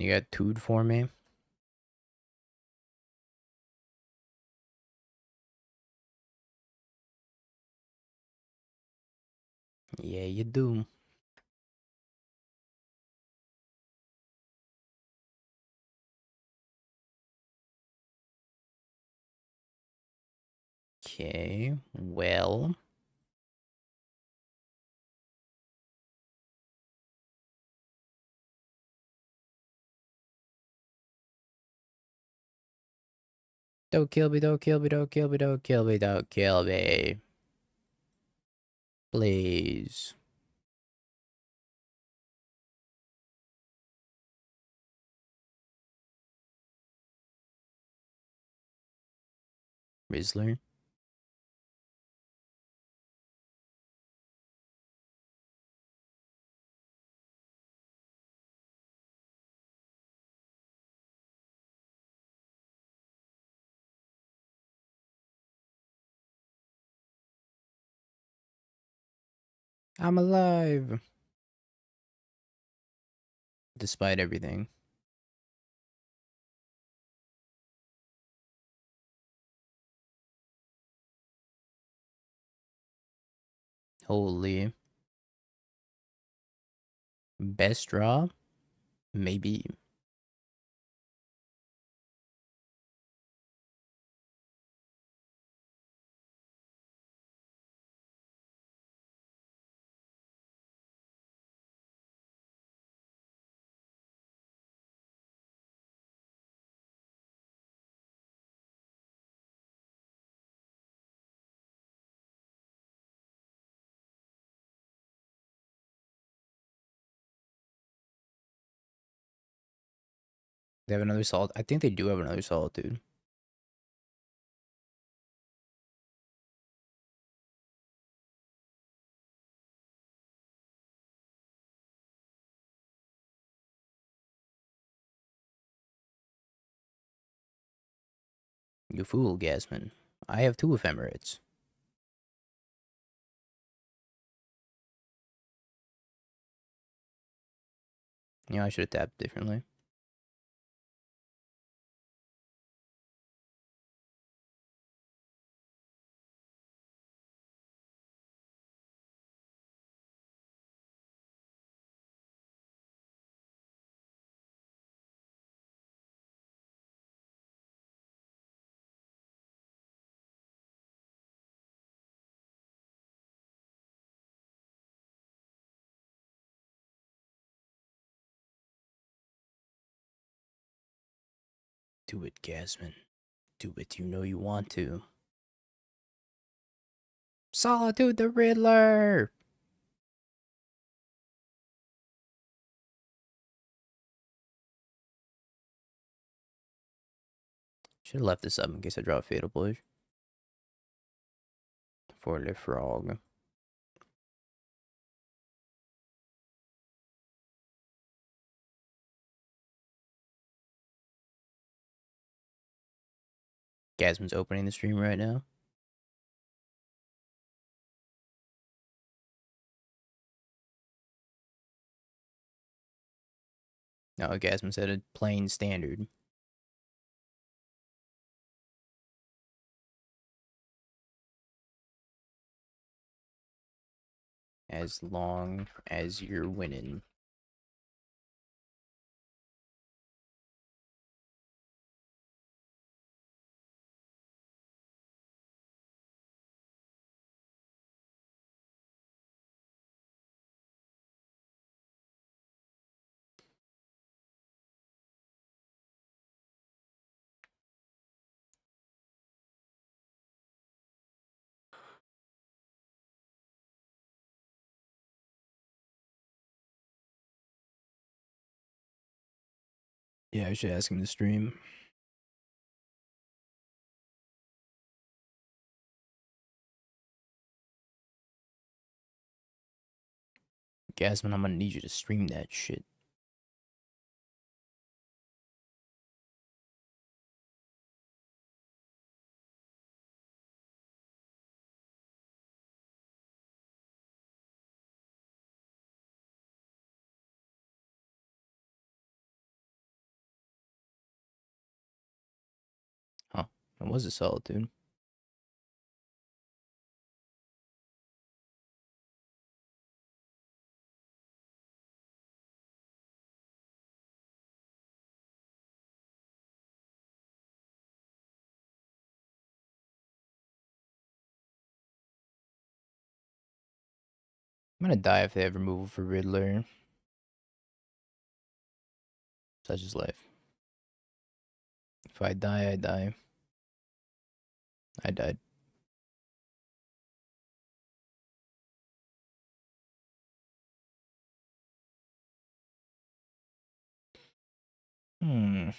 You got Tood for me? Yeah, you do. Okay, well. Don't kill me, don't kill me, don't kill me, don't kill me, don't kill me. Please. Rizzler. I'm alive. Despite everything. Holy. Best draw? Maybe. They have another solid. I think they do have another solitude. You fool, Gasman. I have 2 ephemerates. Yeah, I should have tapped differently. Do it, Gasman. Do it, you know you want to. Solitude the Riddler! Should have left this up in case I draw a Fatal Push. For the frog. Gasman's opening the stream right now. No, Gasman said a plain standard. As long as you're winning. Yeah, I should ask him to stream. Gasman, I'm gonna need you to stream that shit. It was a solitude. I'm gonna die if they have removal for Riddler. Such is life. If I die, I die. I died. Hmm.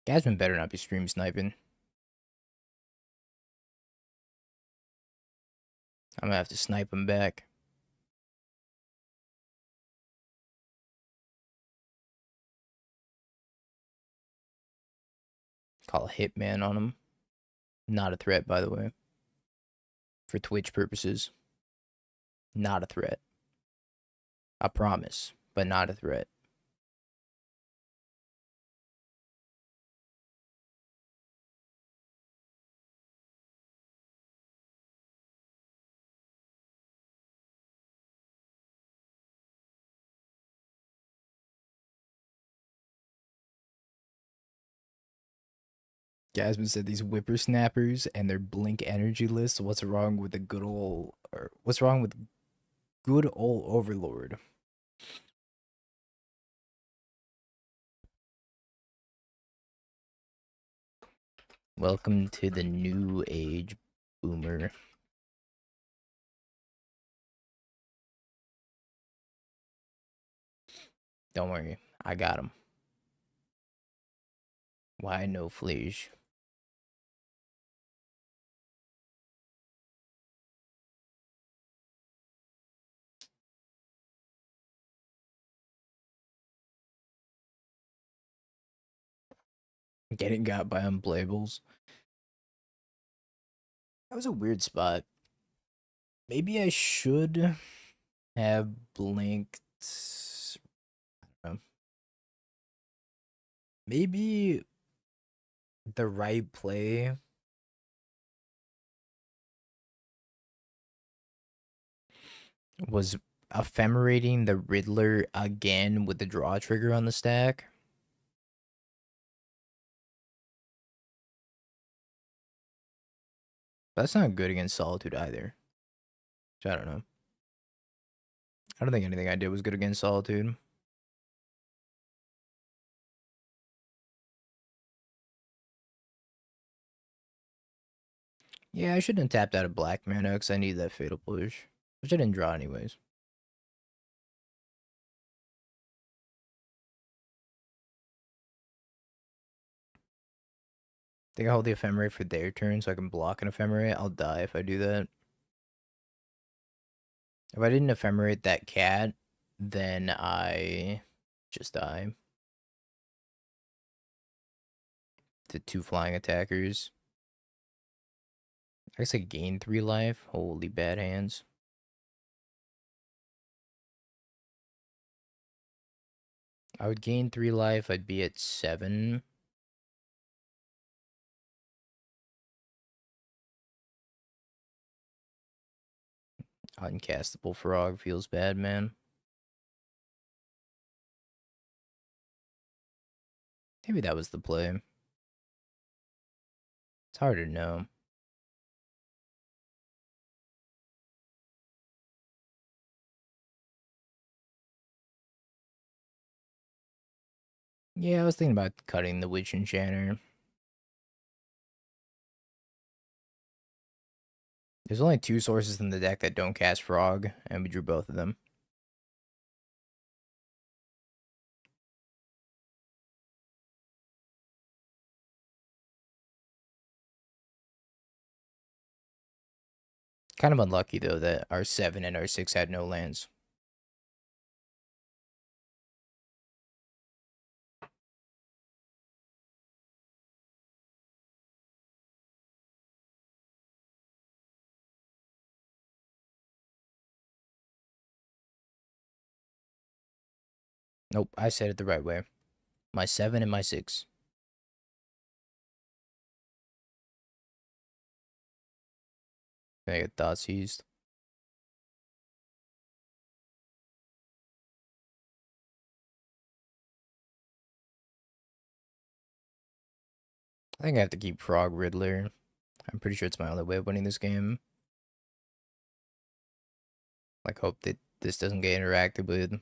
Gasman better not be stream sniping. I'm gonna have to snipe him back. Call a hitman on him. Not a threat, by the way. For Twitch purposes. Not a threat. I promise, but not a threat. Gasman said these whippersnappers and their blink energy lists. What's wrong with the good old, or what's wrong with good old Overlord? Welcome to the new age, boomer. Don't worry, I got him. Why no fleas? Getting got by unplayables. That was a weird spot. Maybe I should have blinked. Maybe the right play was ephemerating the Riddler again with the draw trigger on the stack. That's not good against Solitude either. So I don't know. I don't think anything I did was good against Solitude. Yeah, I shouldn't have tapped out of black mana because I needed that fatal push. Which I didn't draw anyways. Think I hold the ephemerate for their turn so I can block an ephemerate? I'll die if I do that. If I didn't ephemerate that cat, then I just die. To 2 flying attackers. I guess I gain 3 life. Holy bad hands. I would gain 3 life. I'd be at 7. Uncastable frog feels bad, man. Maybe that was the play. It's hard to know. Yeah, I was thinking about cutting the Witch Enchanter. There's only 2 sources in the deck that don't cast frog, and we drew both of them. Kind of unlucky, though, that our 7 and our 6 had no lands. Nope, I said it the right way. My 7 and my 6. Can I get thoughts used? I think I have to keep Frog Riddler. I'm pretty sure it's my only way of winning this game. Like, hope that this doesn't get interacted with.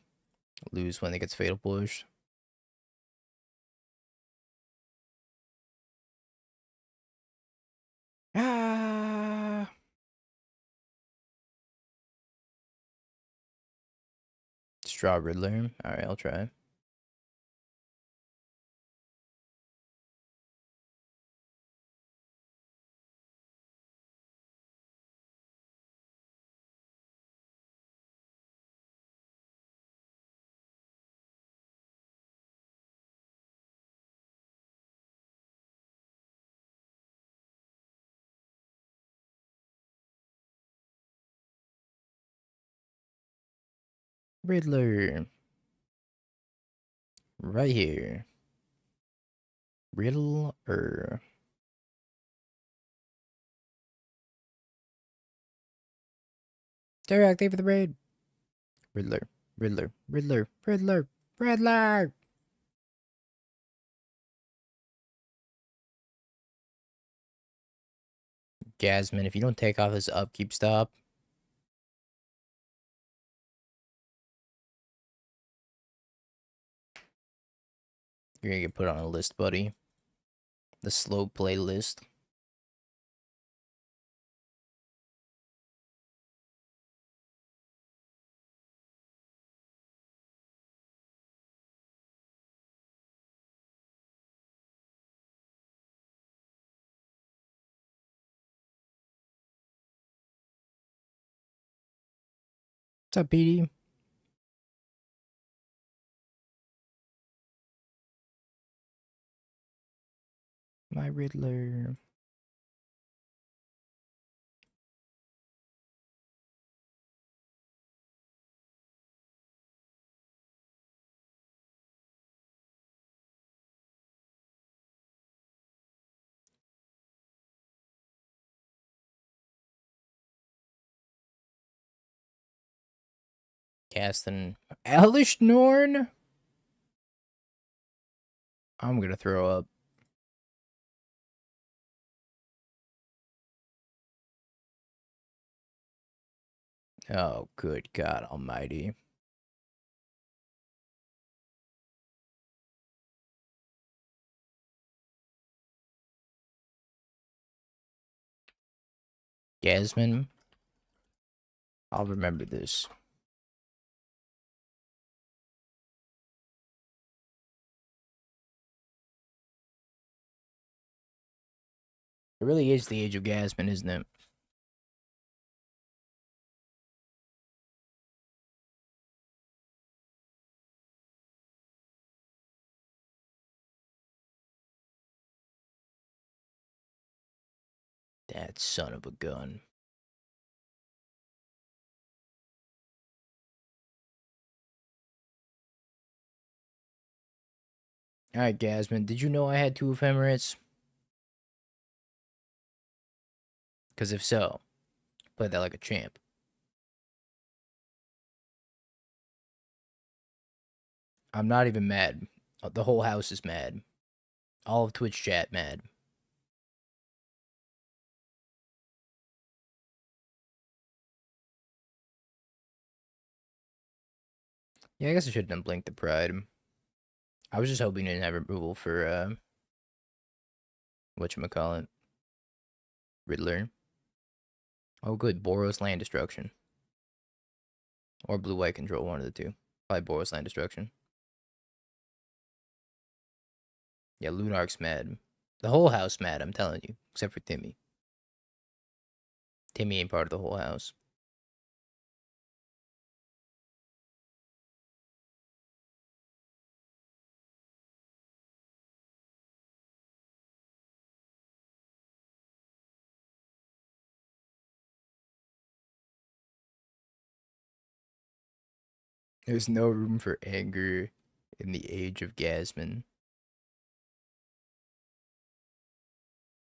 Lose when it gets Fatal Push. Ah! Straw Riddler. Alright, I'll try. Riddler. Right here. Riddler. Terry, activate for the raid. Riddler. Riddler. Riddler. Riddler. Riddler! Jasmine, if you don't take off this upkeep stop. You're gonna get put on a list, buddy. The slow play list. What's up, PD? My Riddler. Casting Elish Norn? I'm gonna throw up. Oh, good God Almighty. Jasmine, I'll remember this. It really is the age of Jasmine, isn't it? That son of a gun. Alright, Jasmine, did you know I had 2 ephemerates? Because if so, play that like a champ. I'm not even mad. The whole house is mad. All of Twitch chat mad. Yeah, I guess I shouldn't have blinked the pride. I was just hoping you didn't have removal for, whatchamacallit. Riddler. Oh, good. Boros land destruction. Or blue-white control, one of the two. Probably Boros land destruction. Yeah, Lunark's mad. The whole house mad, I'm telling you. Except for Timmy. Timmy ain't part of the whole house. There's no room for anger. in the age of Gasman.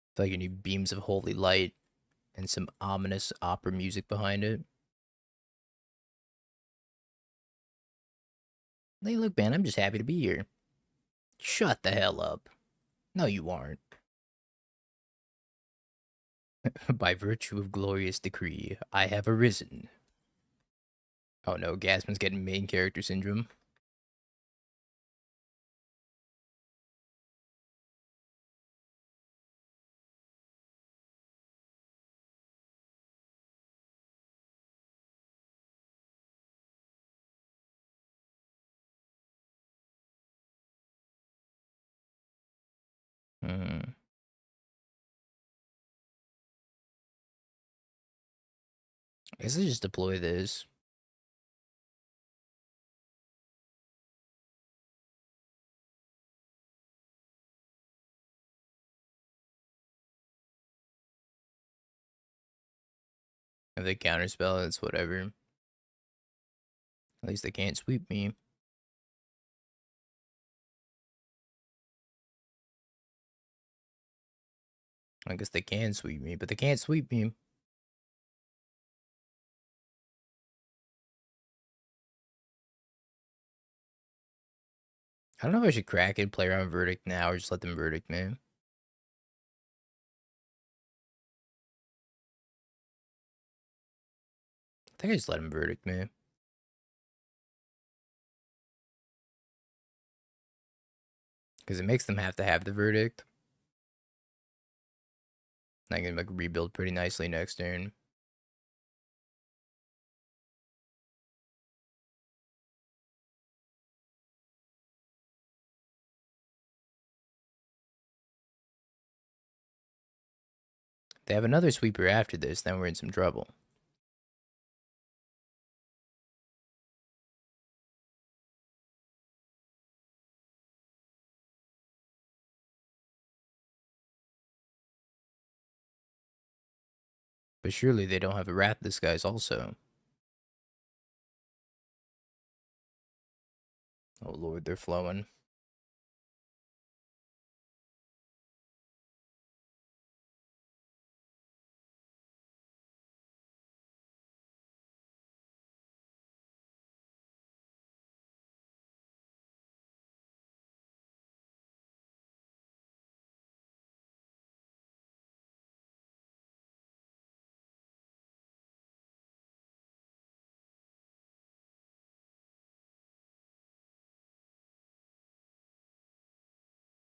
I feel like you need beams of holy light and some ominous opera music behind it. Hey, look, man, I'm just happy to be here. Shut the hell up. No, you aren't. By virtue of glorious decree, I have arisen. Oh no, Gasman's getting main character syndrome. Hmm. I guess I just deploy this. If they counterspell, it's whatever. At least they can't sweep me. I guess they can sweep me, but they can't sweep me. I don't know if I should crack it, play around Verdict now, or just let them Verdict me. I think I just let them Verdict me. Because it makes them have to have the Verdict. I can like rebuild pretty nicely next turn. If they have another sweeper after this, then we're in some trouble. But surely they don't have a Wrath Disguise also. Oh lord, they're flowing.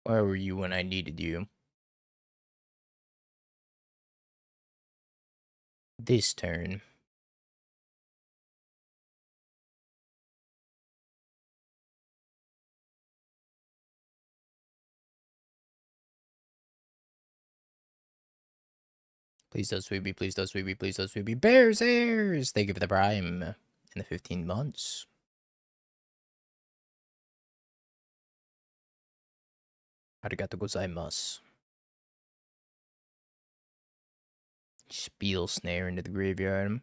Where were you when I needed you? This turn. Please don't sweep me, please don't sweep me, please don't sweep me. Bears heirs! Thank you for the prime in the 15 months. Arigato gozaimasu. Spiel snare into the graveyard.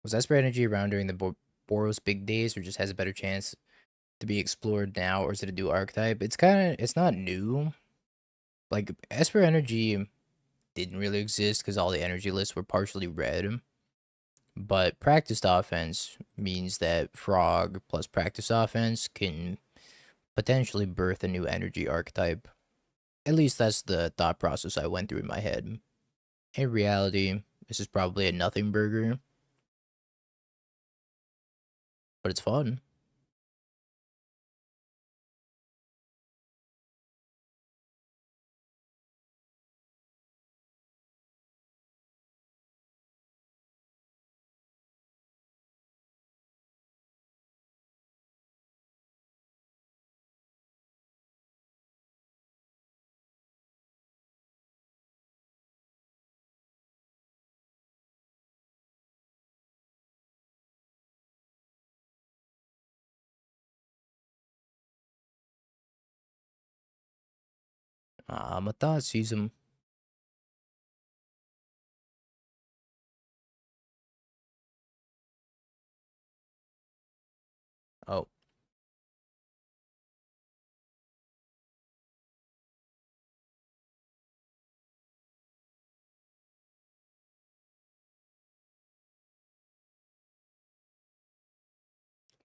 Was Esper energy around during the Boros big days, or just has a better chance to be explored now, or is it a new archetype? It's not new. Like, Esper energy didn't really exist because all the energy lists were partially red. But practiced offense means that Frog plus practice offense can potentially birth a new energy archetype. At least that's the thought process I went through in my head. In reality, this is probably a nothing burger, but it's fun. Matha sees him. Oh.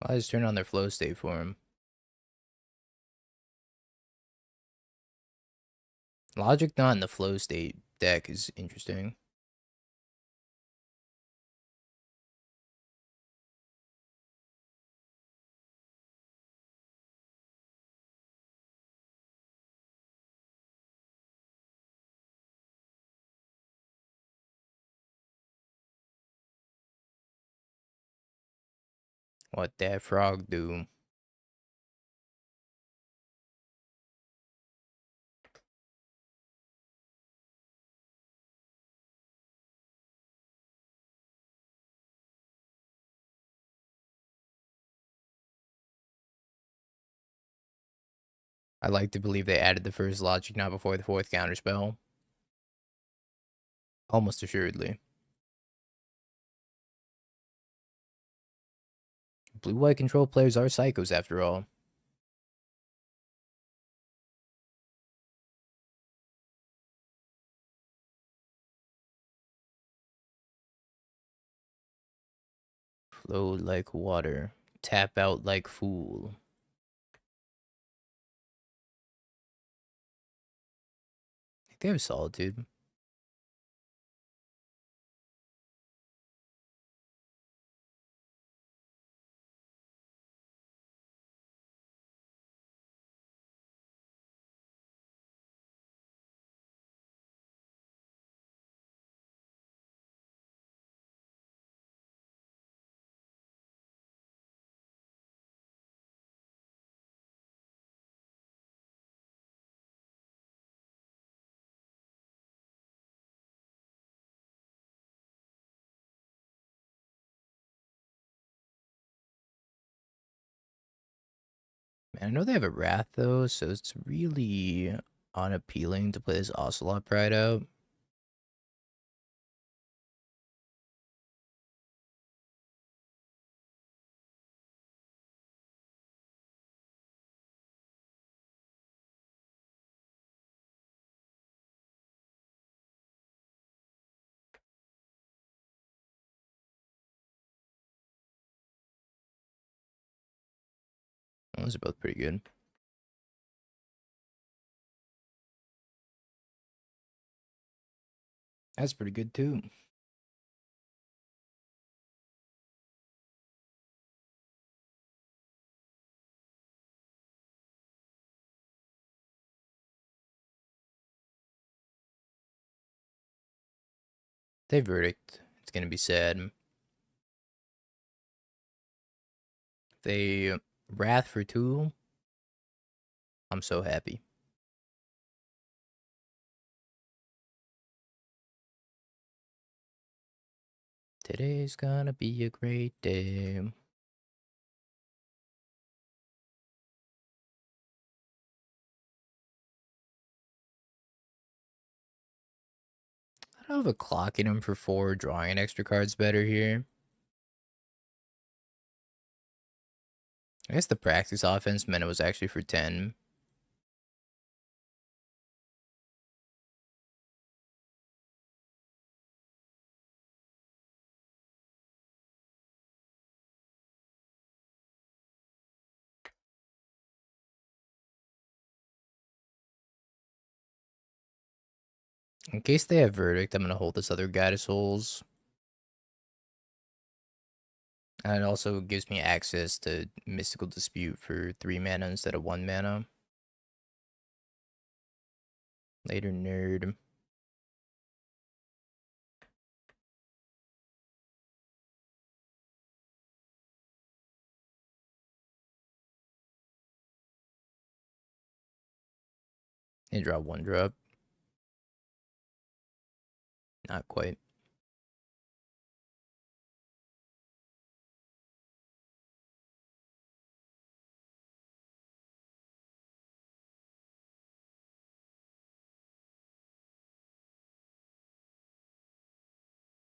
I just turn on their flow state for him. Logic not in the flow state deck is interesting. What that frog do? I like to believe they added the first logic not before the fourth counterspell. Almost assuredly. Blue-white control players are psychos after all. Flow like water. Tap out like fool. I think they have solitude. Man, I know they have a Wrath though, so it's really unappealing to play this Ocelot Pride out. Those are both pretty good. That's pretty good too. They verdict. It's gonna be sad. They Wrath for 2. I'm so happy. Today's gonna be a great day. I don't have a clocking him for 4, drawing an extra card's better here. I guess the practice offense meant it was actually for 10. In case they have verdict, I'm gonna hold this other guy to souls. And it also gives me access to Mystical Dispute for 3 mana instead of 1 mana. Later, nerd. They draw 1 drop. Not quite.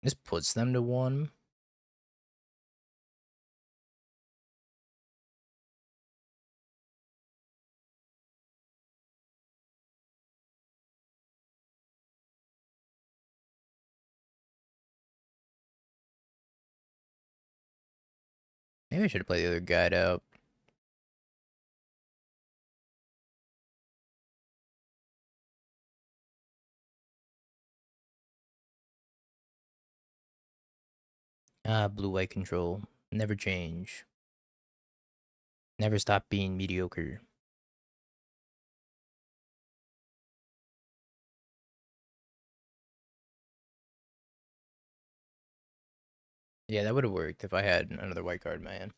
This puts them to 1. Maybe I should have played the other guide out. Ah, blue-white control. Never change. Never stop being mediocre. Yeah, that would have worked if I had another white card in my hand.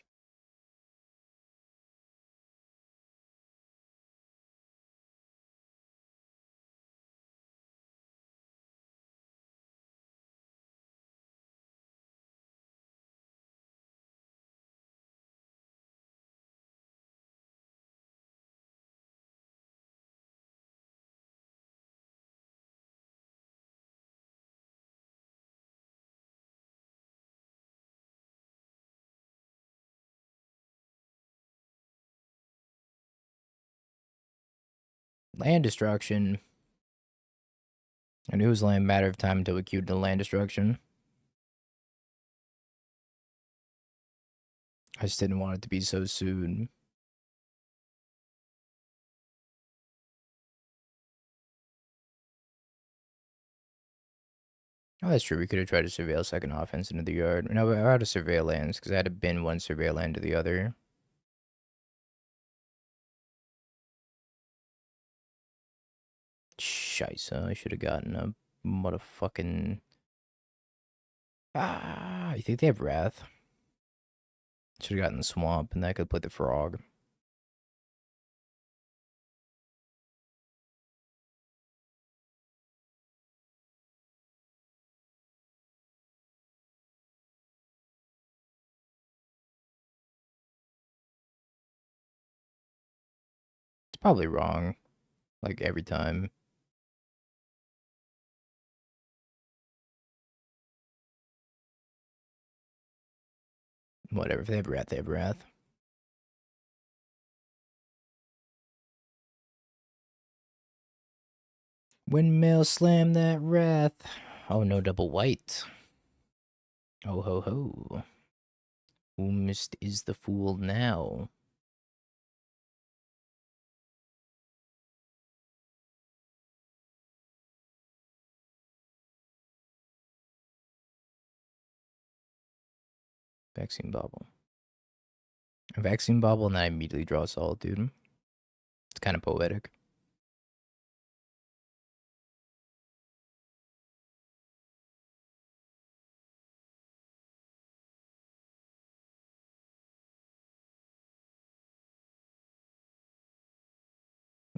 Land destruction. I knew it was only a matter of time until we queued the land destruction. I just didn't want it to be so soon. Oh, that's true. We could have tried to surveil second offense into the yard. No, but I had to surveil lands because I had to bin one surveil land to the other. Scheisse, I should have gotten a motherfucking... Ah, you think they have Wrath? Should have gotten the Swamp, and then I could play the Frog. It's probably wrong, like every time. Whatever, if they have Wrath, they have Wrath. Windmill slam that Wrath. Oh, no double white. Oh ho ho. Whomst is the fool now? Vaccine Bobble. A Vaccine Bobble, and I immediately draw Solitude. It's kind of poetic.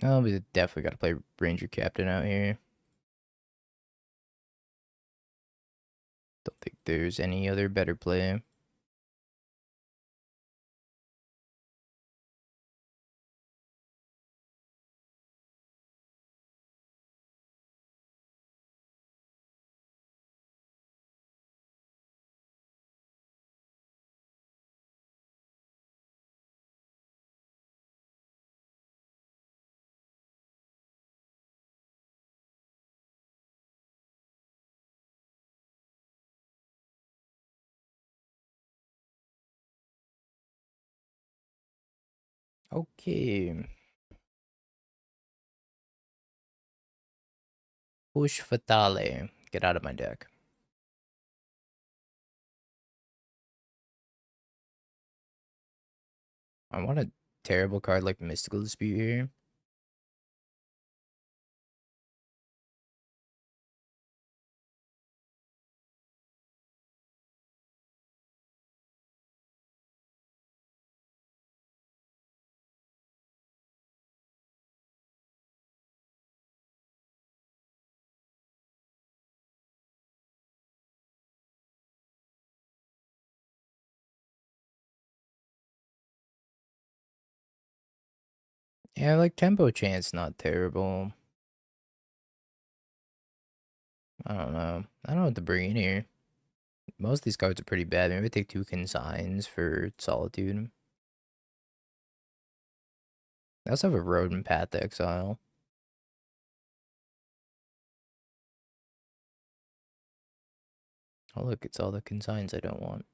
Oh, we definitely got to play Ranger Captain out here. Don't think there's any other better play. Okay. Push Fatale. Get out of my deck. I want a terrible card like Mystical Dispute here. Yeah, like Tempo Chance, not terrible. I don't know. I don't know what to bring in here. Most of these cards are pretty bad. Maybe take 2 Consigns for Solitude. I also have a Rodent Path to Exile. Oh look, it's all the Consigns I don't want.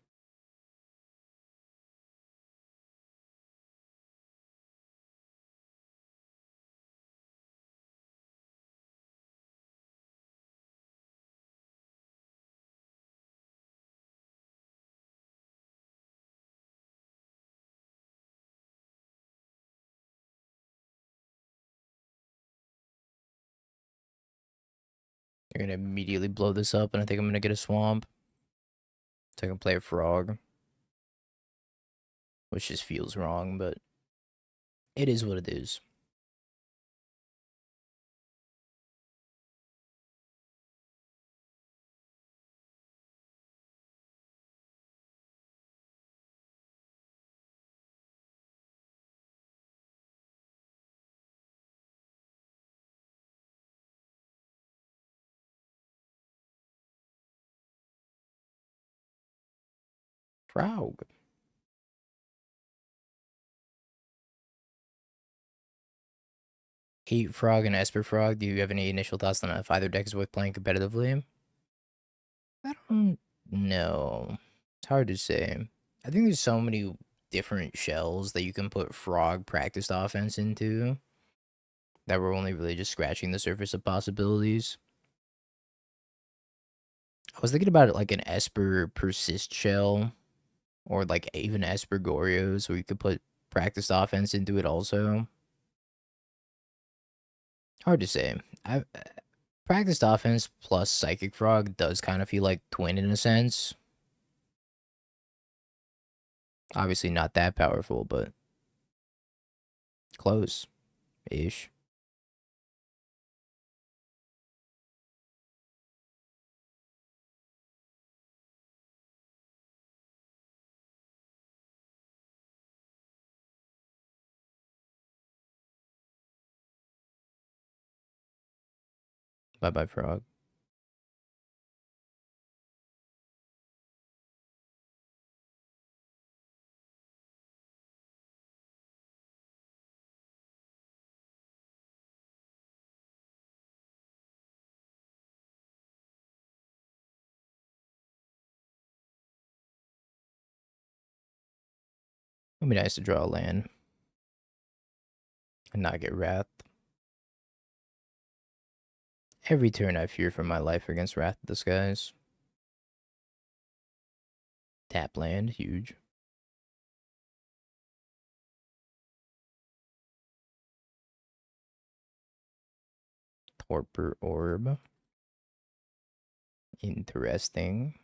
You're gonna immediately blow this up, and I think I'm gonna get a swamp. So I can play a frog. Which just feels wrong, but it is what it is. Frog. Heat Frog and Esper Frog, do you have any initial thoughts on if either deck is worth playing competitively? I don't know. It's hard to say. I think there's so many different shells that you can put Frog practiced offense into that we're only really just scratching the surface of possibilities. I was thinking about it like an Esper Persist shell or like even Esper Gorios where you could put practiced offense into it also. Hard to say. I practiced offense plus Psychic Frog does kind of feel like twin in a sense. Obviously not that powerful, but close-ish. Bye-bye, Frog. It'd be nice to draw a land and not get Wrath. Every turn I fear for my life against Wrath of the Skies. Tap land, huge. Torpor Orb. Interesting.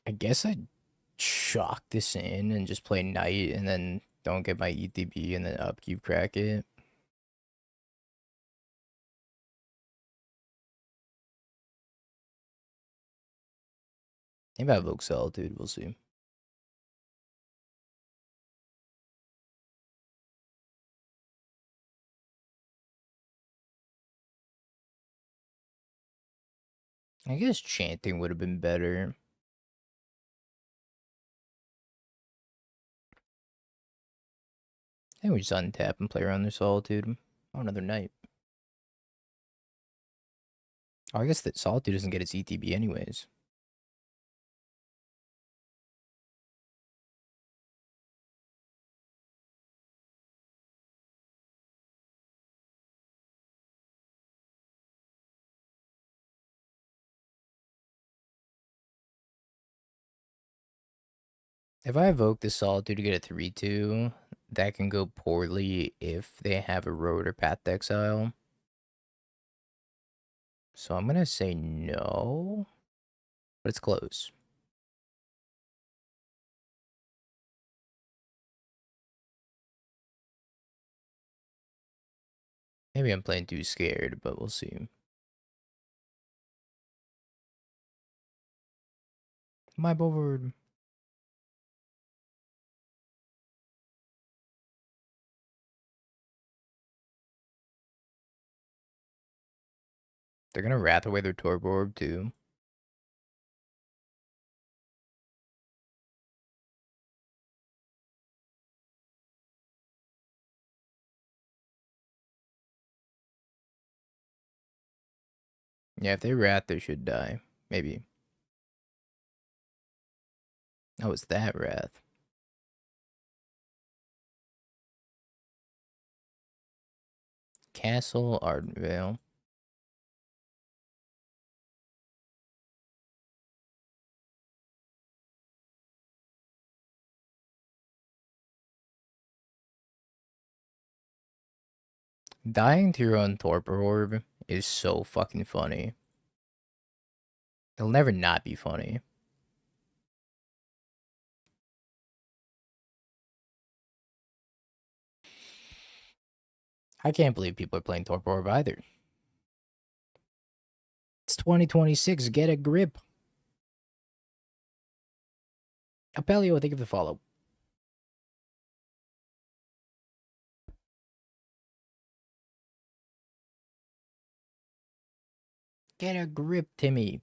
I guess I'd chalk this in and just play Knight and then don't get my ETB and then upkeep crack it. Maybe I Evoke Solitude, we'll see. I guess Chanting would have been better. I think we just untap and play around their Solitude. Oh, another Knight. Oh, I guess that Solitude doesn't get its ETB anyways. If I evoke the Solitude to get a 3-2, that can go poorly if they have a Road or Path to Exile. So I'm gonna say no, but it's close. Maybe I'm playing too scared, but we'll see. My board. They're gonna Wrath away their Torpor Orb too. Yeah, if they rat, they should die. Maybe. Oh, it's that wrath. Castle Ardenvale. Dying to your own torpor orb is so fucking funny. It'll never not be funny. I can't believe people are playing torpor orb either. It's 2026. Get a grip. Apelio, thank you for the follow. Get a grip, Timmy.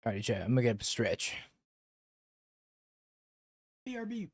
Alright, chat. I'm gonna get up a stretch. BRB.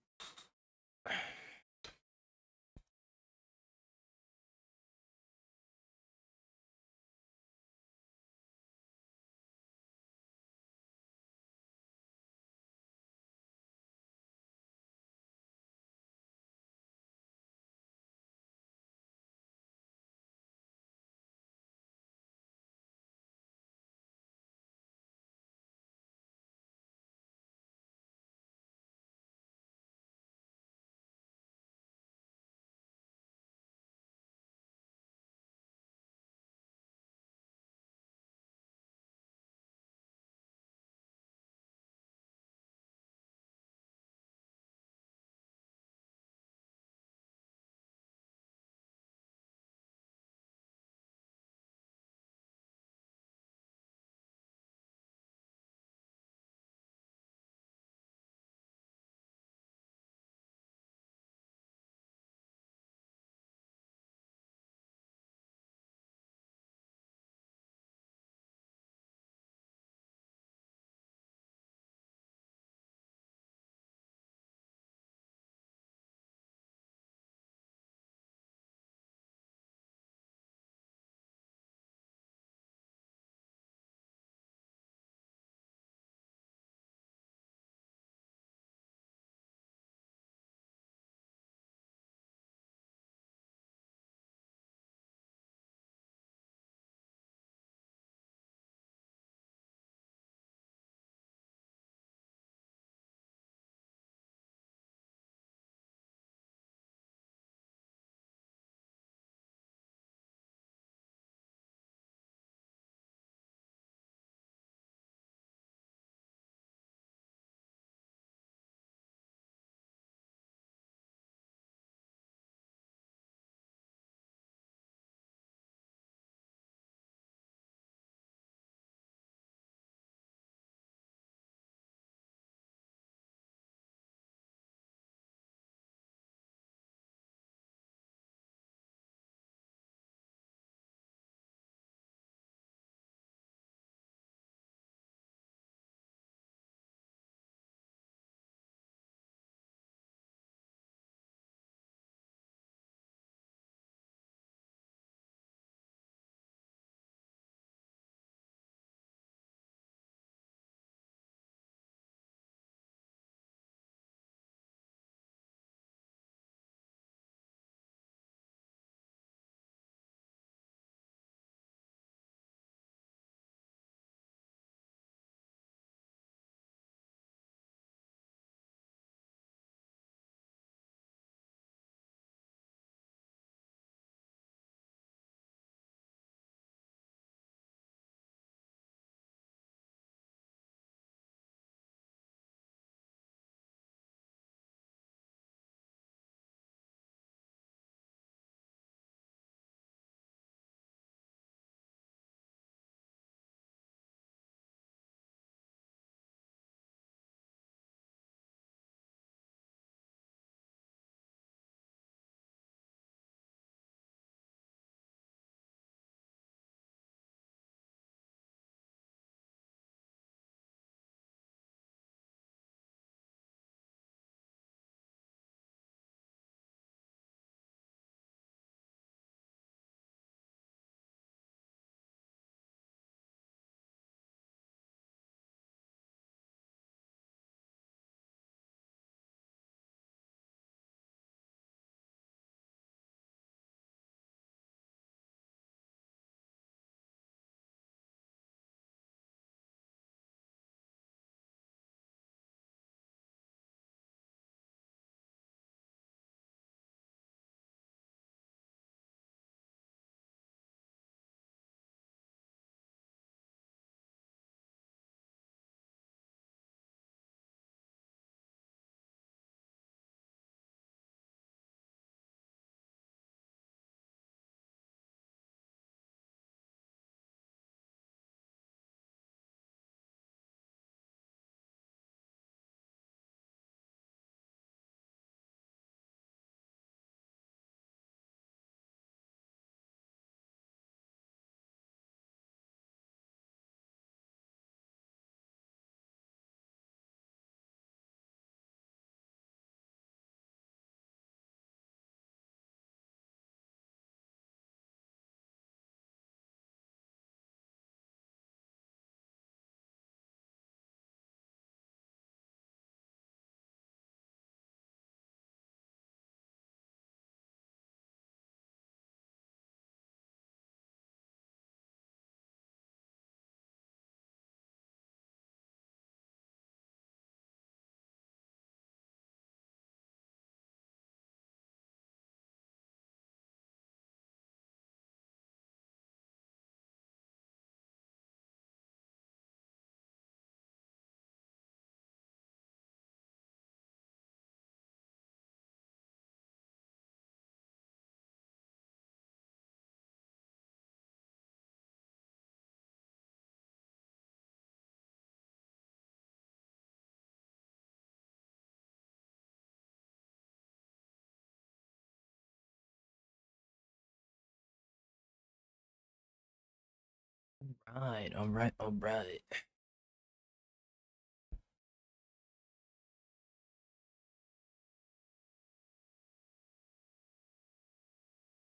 Alright, alright, alright.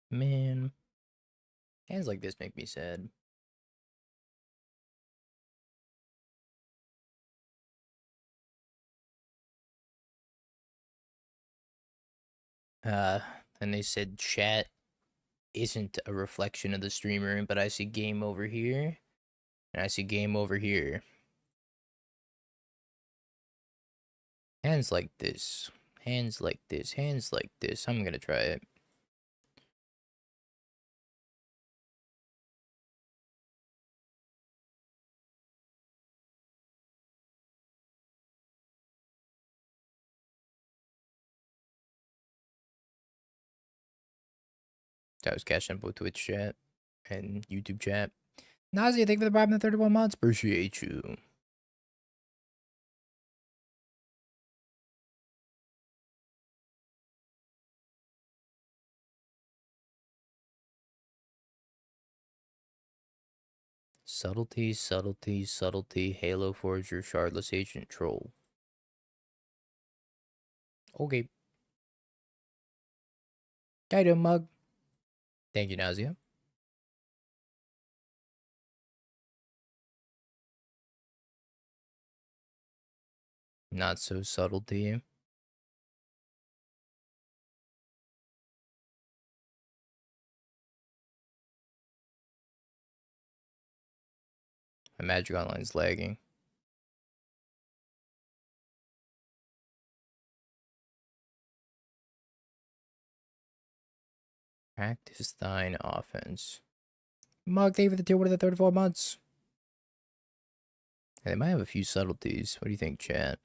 Man, hands like this make me sad. Uh, and they said chat isn't a reflection of the streamer, but I see game over here, and I see game over here. Hands like this. Hands like this. Hands like this. I'm gonna try it. That was catching up with Twitch chat and YouTube chat. Nazi, thank you for the bribe in the 31 months. Appreciate you. Subtlety, subtlety, subtlety, Halo Forger, Shardless Agent, Troll. Okay. Item mug. Thank you, Nazia. Not so subtlety. My Magic Online's lagging. Practice thine offense. Mug, thank you for the tier 1 of the 34 months. Hey, they might have a few subtleties. What do you think, chat?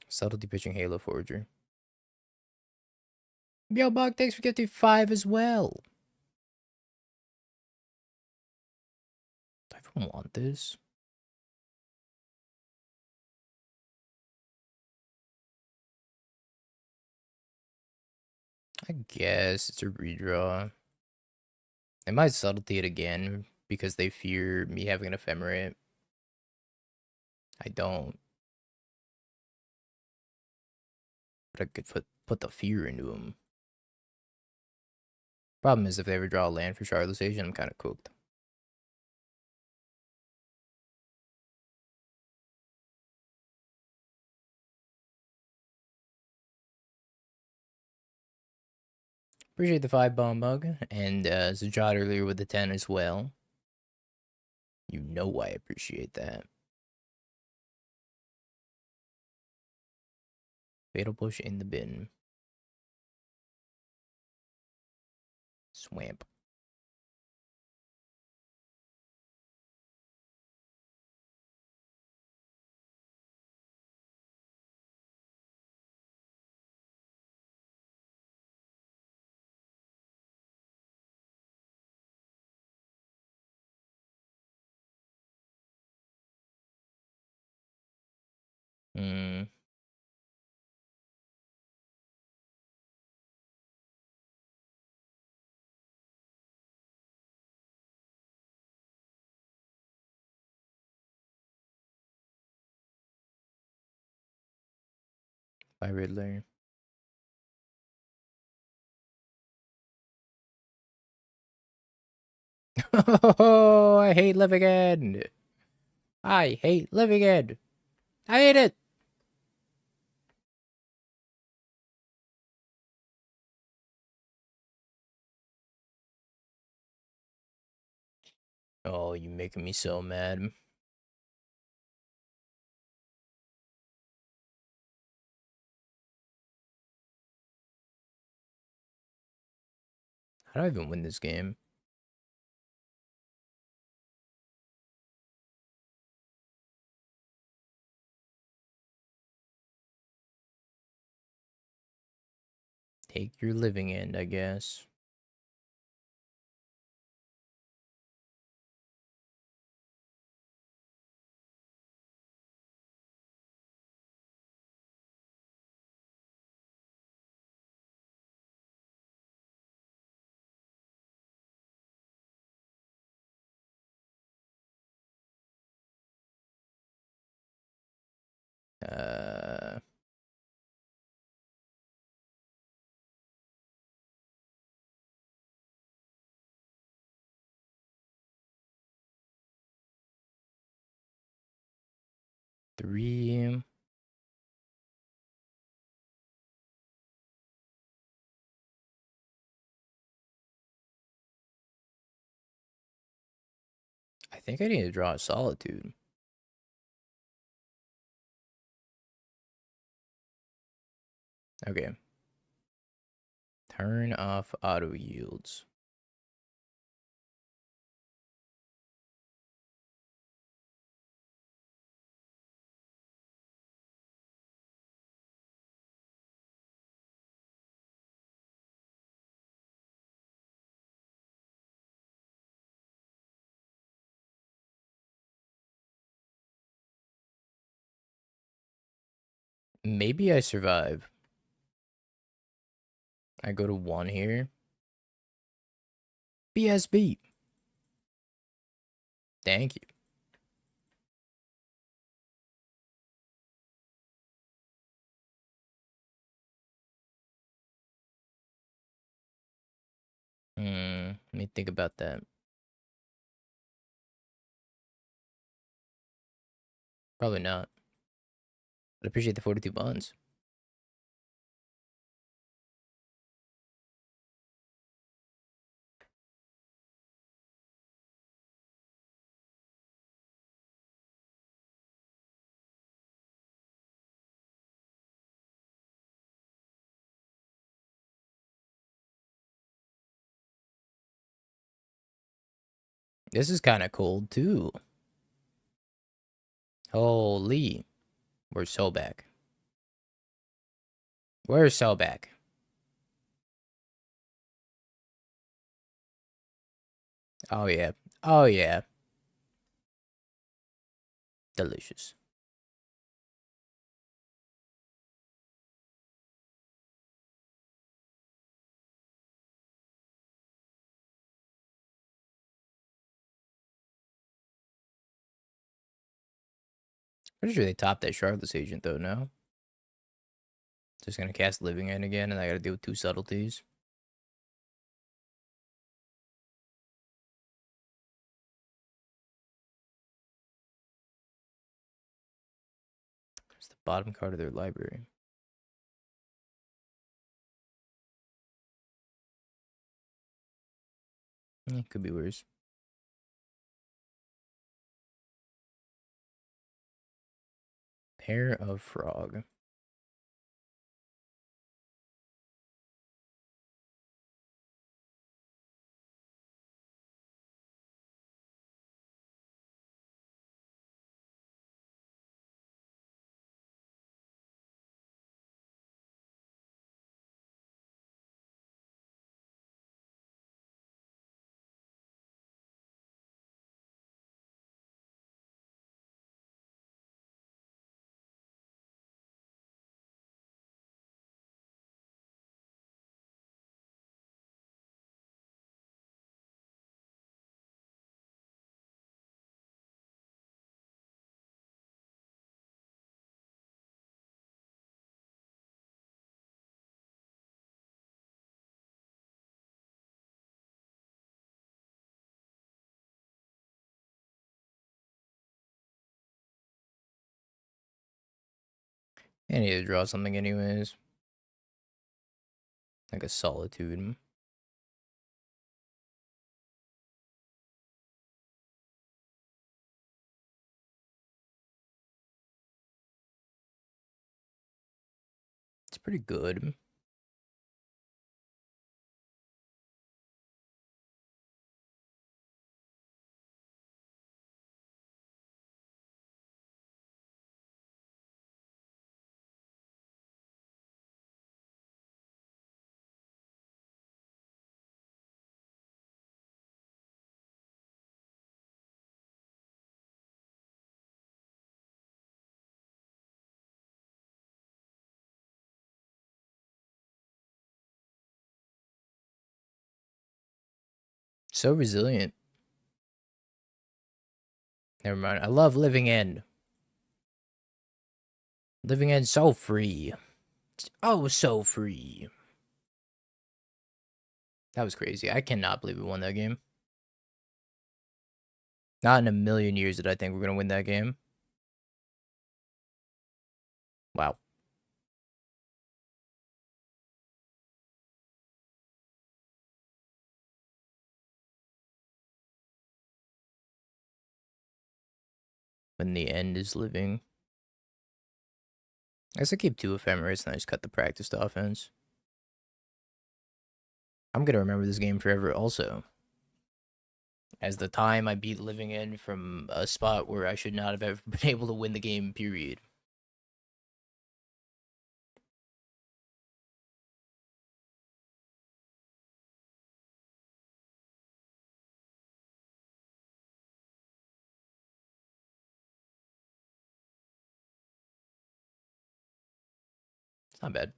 Subtlety pitching Halo Forger. Yo, Bug, thanks for getting 5 as well. Do I even want this? I guess it's a redraw. They might subtlety it again because they fear me having an ephemerate. I don't. But I could put the fear into them. Problem is, if they ever draw a land for Shardless Agent, I'm kind of cooked. Appreciate the 5 bomb bug, and Zajad earlier with the 10 as well. You know I appreciate that. Fatal Push in the bin. Swamp. Hmm. By Riddler. Oh, I hate living end. I hate living end. I hate it. Oh, you making me so mad. How do I even win this game? Take your living end, I guess. Uh, three. I think I need to draw a Solitude. Okay. Turn off auto yields. Maybe I survive. I go to 1 here. BSB. Thank you. Let me think about that. Probably not. But I appreciate the 42 bonds. This is kind of cold, too. Holy. We're so back. We're so back. Oh, yeah. Oh, yeah. Delicious. Pretty sure they topped that Shardless Agent, though, no? Just gonna cast Living End again, and I gotta deal with 2 subtleties. It's the bottom card of their library. It could be worse. Pair of Frog. I need to draw something anyways. Like a Solitude. It's pretty good. So resilient. Never mind. I love Living End. Living End so free. Oh, so free. That was crazy. I cannot believe we won that game. Not in a million years did I think we're going to win that game. Wow. When the end is living. I guess I keep 2 ephemeras and I just cut the practiced offense. I'm going to remember this game forever also. As the time I beat Living End from a spot where I should not have ever been able to win the game, period. It's not bad.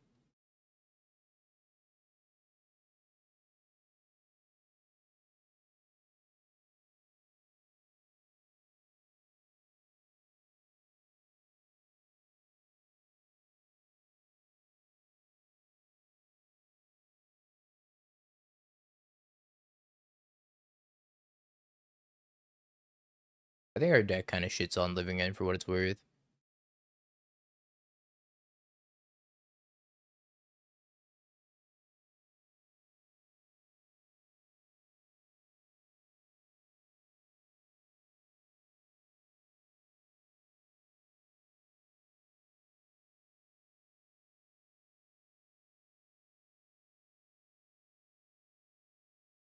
I think our deck kind of shits on Living End for what it's worth.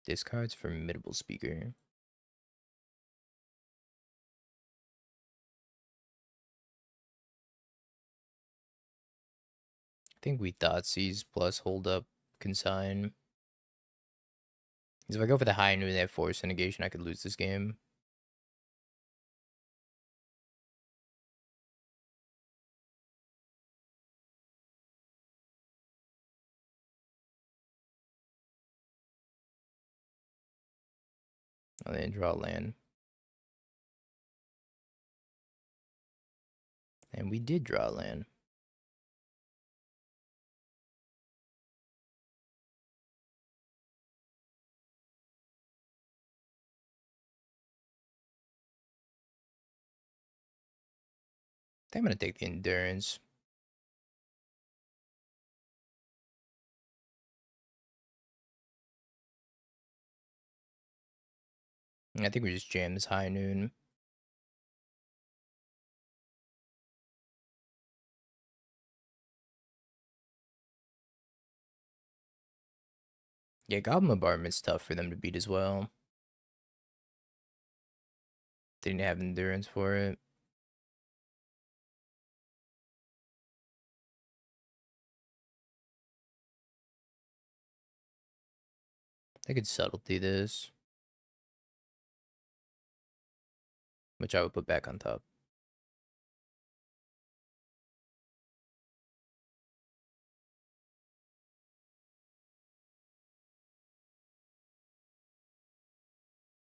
Discards Formidable Speaker. I think we Thoughtseize plus hold up consign. Because if I go for the high noon and they have force negation, I could lose this game. And then draw land. And we did draw land. I think I'm going to take the Endurance. I think we just jam this high noon. Yeah, Goblin Bombardment's tough for them to beat as well. Didn't have Endurance for it. They could Subtlety this. Which I would put back on top.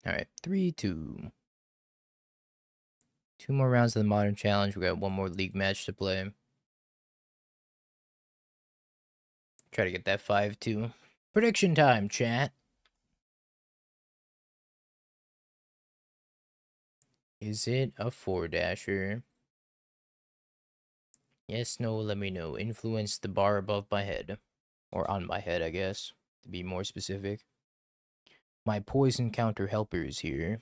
Alright, 3-2. 2 more rounds of the Modern Challenge. We got 1 more league match to play. Try to get that 5-2. Prediction time, chat. Is it a 4-dasher? Yes, no, let me know. Influence the bar above my head. Or on my head, I guess, to be more specific. My poison counter helper is here.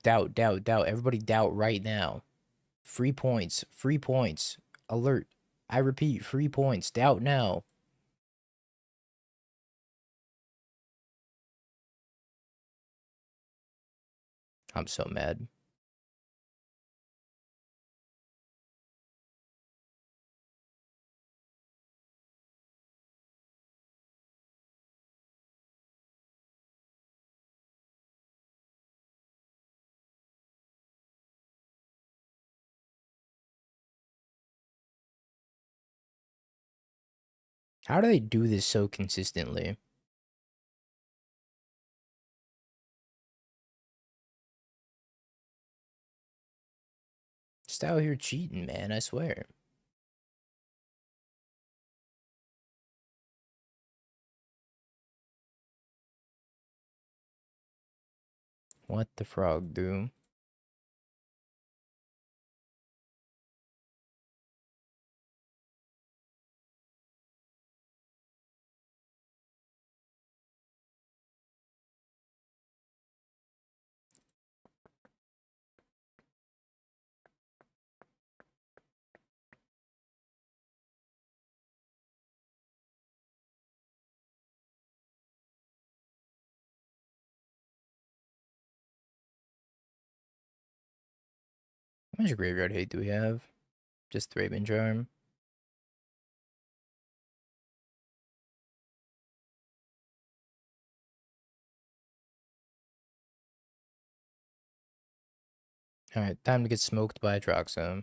Doubt, doubt, doubt. Everybody doubt right now. Free points. Free points. Alert. I repeat, free points. Doubt now. I'm so mad. How do they do this so consistently? Just out here cheating, man, I swear. What the frog do? How much graveyard hate do we have? Just Thraben Charm. Alright, time to get smoked by a Troxome.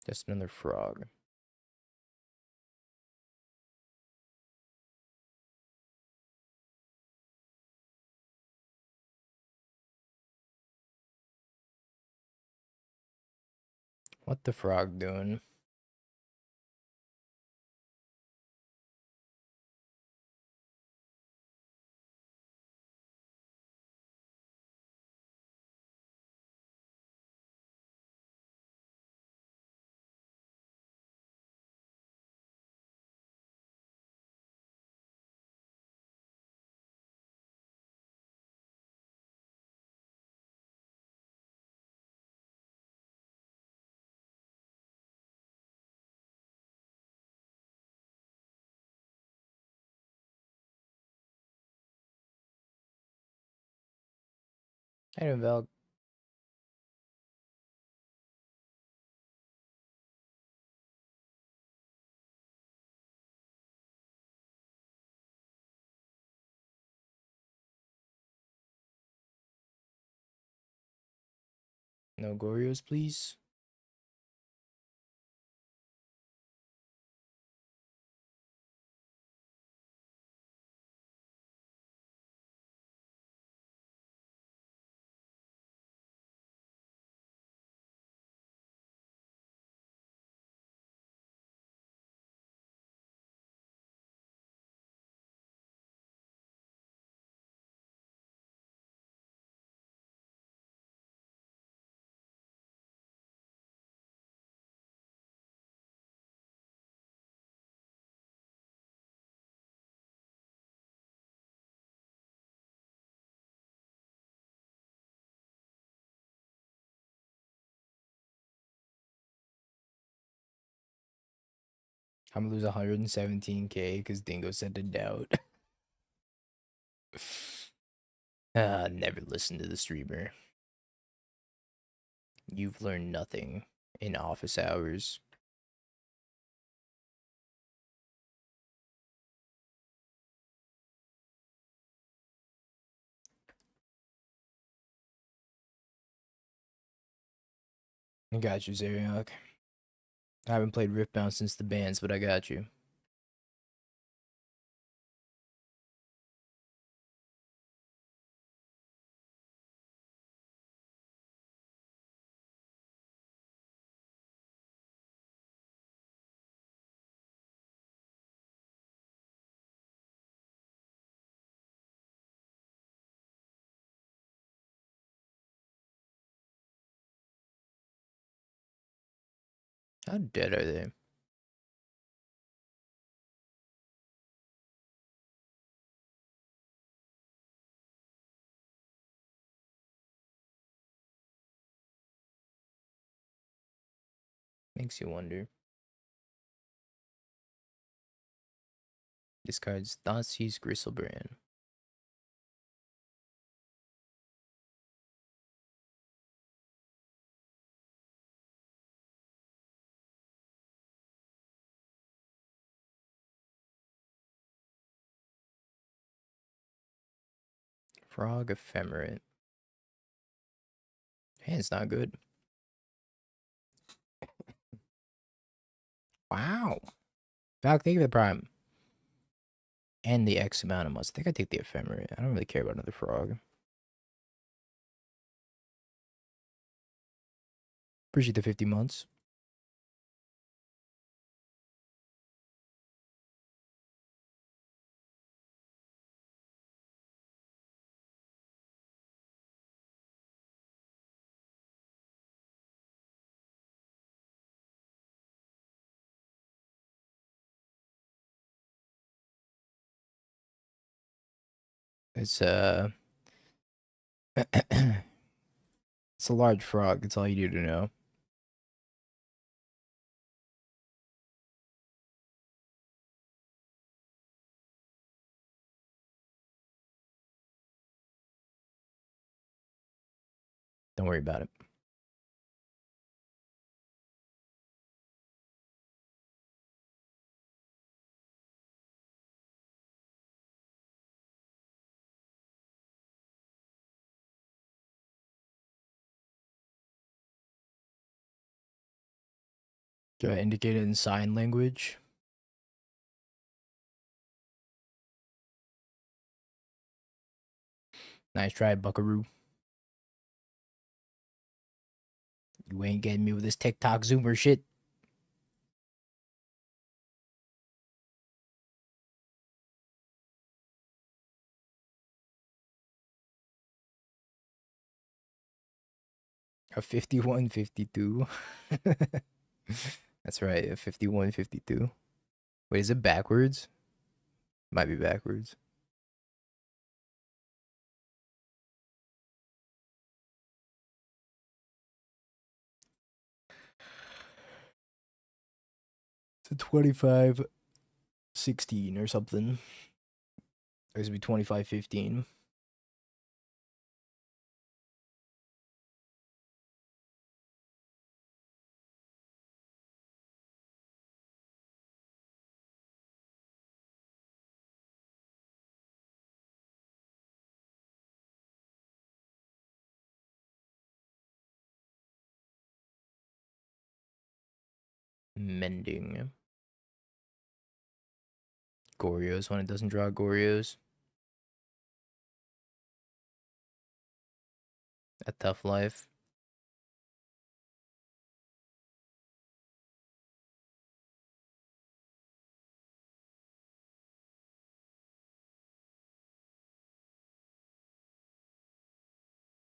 Just another frog. What the frog doing? I don't know. No Gorios, please. I'm gonna lose 117k because Dingo sent a doubt. Never listen to the streamer. You've learned nothing in office hours. I got you, Zeriok. I haven't played Riftbound since the bans, but I got you. How dead are they? Makes you wonder. Discards Thoughtseize Gristlebrand. Frog Ephemerate. Man, it's not good. Wow. Val, thank you for the prime. And the X amount of months. I think I take the ephemerate. I don't really care about another frog. Appreciate the 50 months. It's it's a large frog. That's all you need to know. Don't worry about it. Do I indicate it in sign language? Nice try, buckaroo. You ain't getting me with this TikTok zoomer shit. A 51-52. That's right, a 51-52. Wait, is it backwards? Might be backwards. It's a 25-16 or something. It used to be 25-15. Mending. Gorios when it doesn't draw Gorios. A tough life.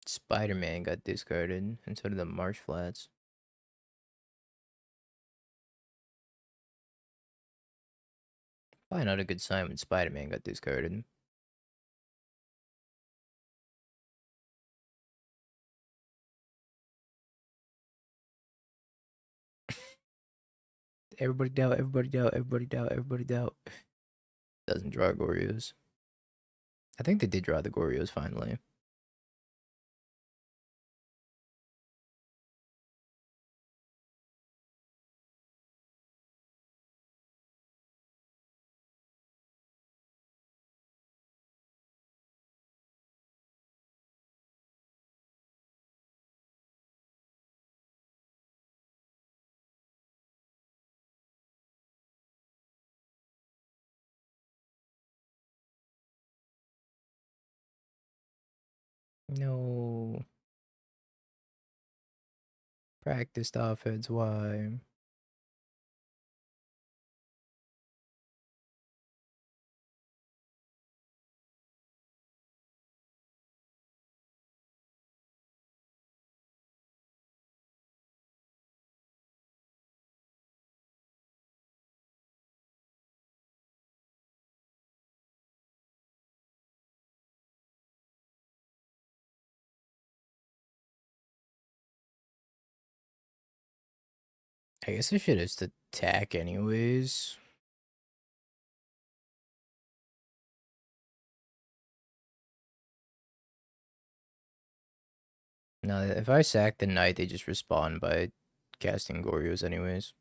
Spider-Man got discarded, and so did the Marsh Flats. Probably not a good sign when Spider-Man got discarded. Everybody doubt, everybody doubt, everybody doubt, everybody doubt. Doesn't draw Gorios. I think they did draw the Gorios finally. No. Practiced offense, why? I guess this shit is to attack anyways. No, if I sack the knight, they just respawn by casting Gorios anyways.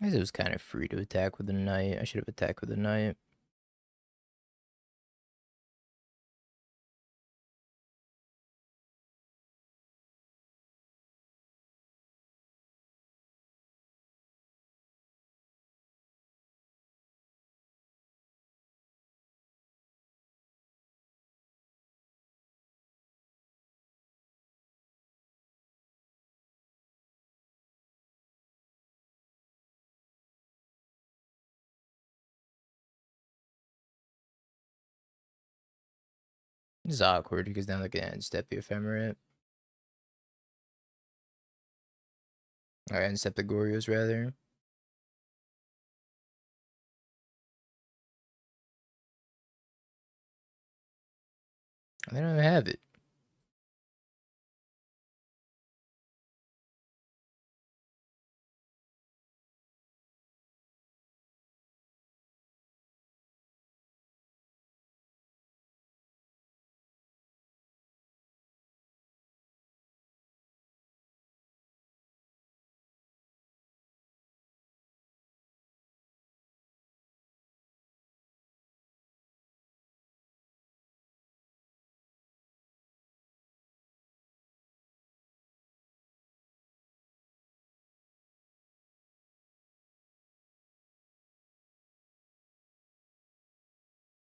I guess it was kind of free to attack with the knight. I should have attacked with the knight. It's awkward because now they can end step the ephemerate. Or end step the Gorios, rather. They don't even have it.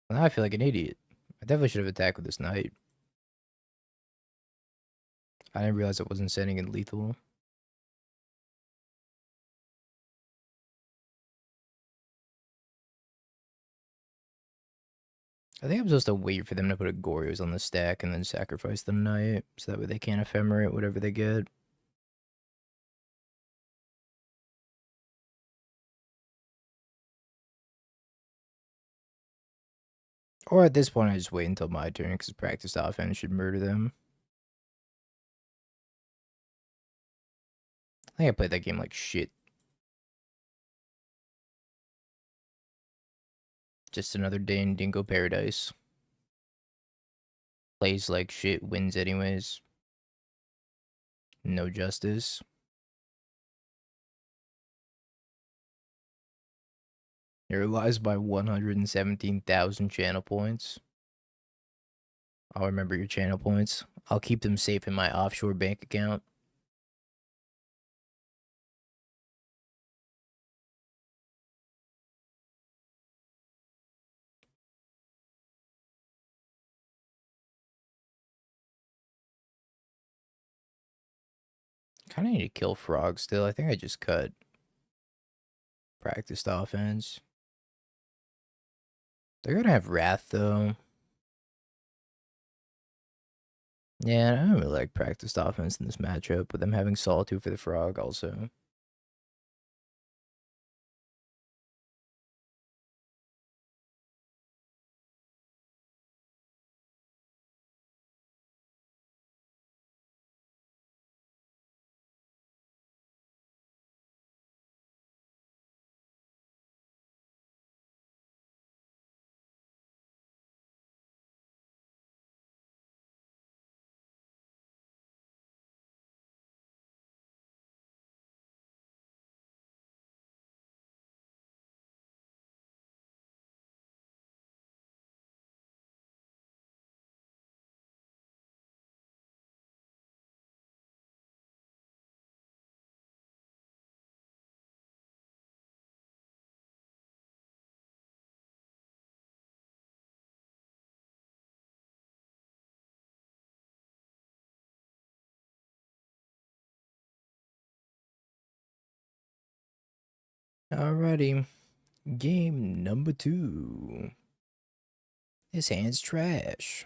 Now I feel like an idiot. I definitely should have attacked with this knight. I didn't realize I wasn't sending in lethal. I think I'm supposed to wait for them to put a Gorios on the stack and then sacrifice the knight, so that way they can't ephemerate whatever they get. Or at this point, I just wait until my turn, because practice offense should murder them. I think I played that game like shit. Just another day in Dingo Paradise. Plays like shit, wins anyways. No justice. It relies by 117,000 channel points. I'll remember your channel points. I'll keep them safe in my offshore bank account. Kind of need to kill Frog still. I think I just cut practiced offense. They're gonna have Wrath though. Yeah, I don't really like practiced offense in this matchup, with them having Solitude for the Frog also. Alrighty. Game number 2. His hand's trash.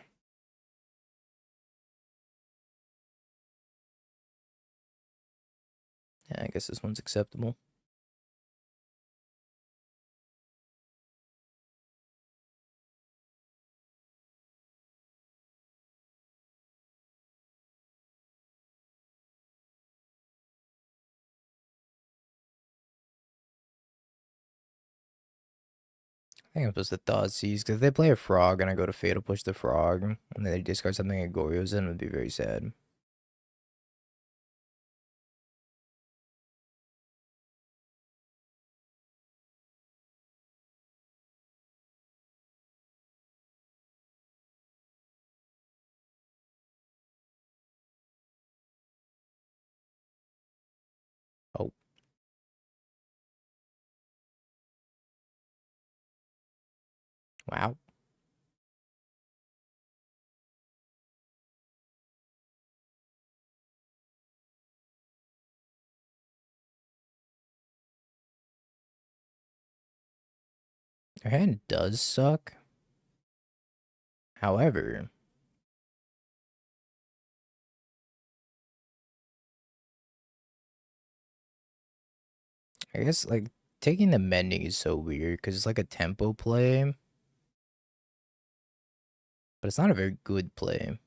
Yeah, I guess this one's acceptable. I think I'm supposed to Thought Seize, because if they play a Frog and I go to Fatal Push the Frog, and then they discard something at Goryo's, then it would be very sad. Oh. Wow. Her hand does suck. However, I guess like taking the mending is so weird because it's like a tempo play, but it's not a very good play.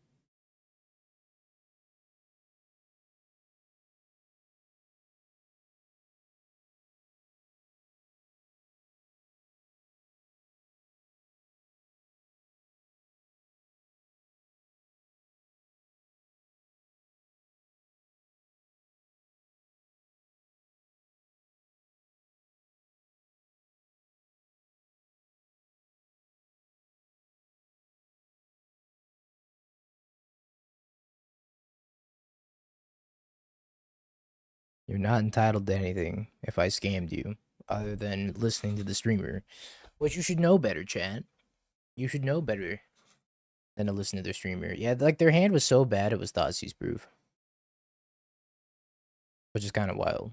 You're not entitled to anything if I scammed you, other than listening to the streamer, which you should know better, chat. You should know better than to listen to the streamer. Yeah, like their hand was so bad it was Thoughtseize proof, which is kind of wild.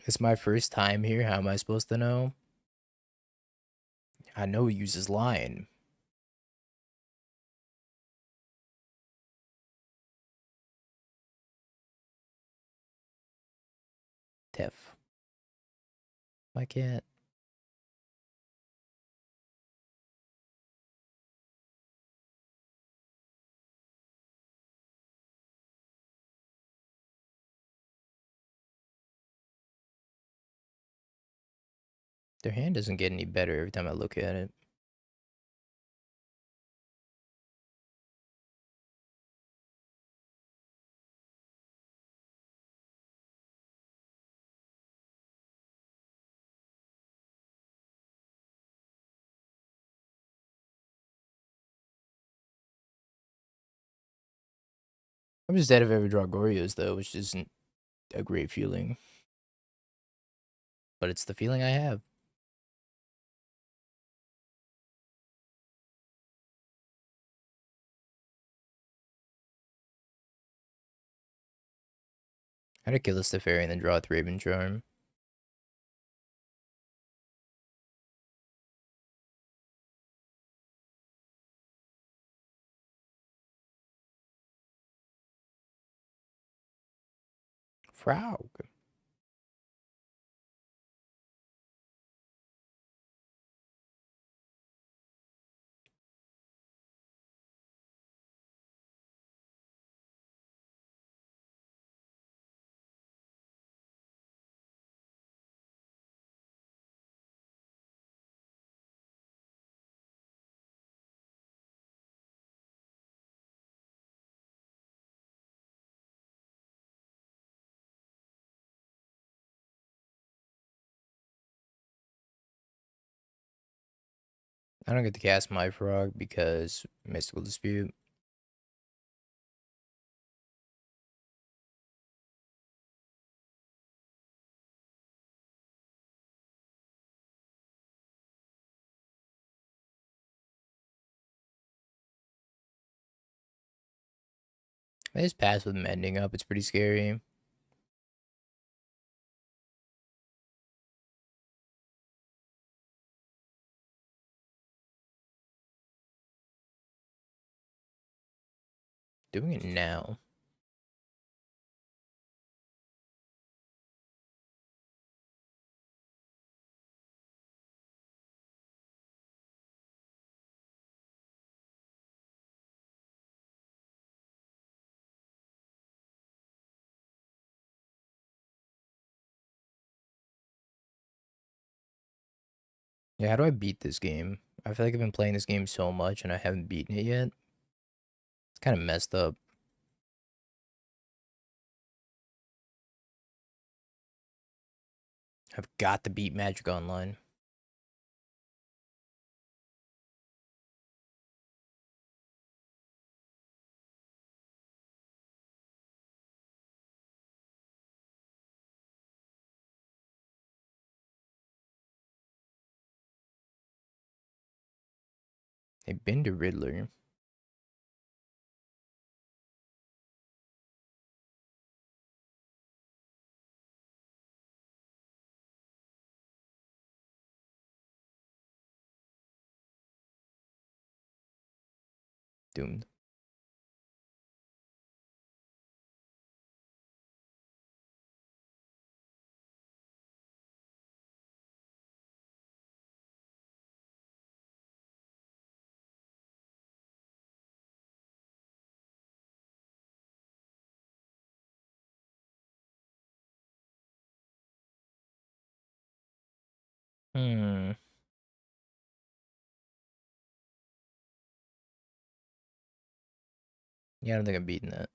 It's my first time here. How am I supposed to know? I know he uses Lion. Tef. My cat. Their hand doesn't get any better every time I look at it. I'm just dead if I ever draw Gorios though, which isn't a great feeling. But it's the feeling I have. I'd to kill this Teferi and then draw with Raven Charm. Frog. I don't get to cast my frog because Mystical Dispute. I just pass with Mending up. It's pretty scary. Doing it now. Yeah, how do I beat this game? I feel like I've been playing this game so much and I haven't beaten it yet. It's kind of messed up. I've got to beat Magic Online. They've been to Riddler. Doomed. Hmm. Yeah, I don't think I'm beating that.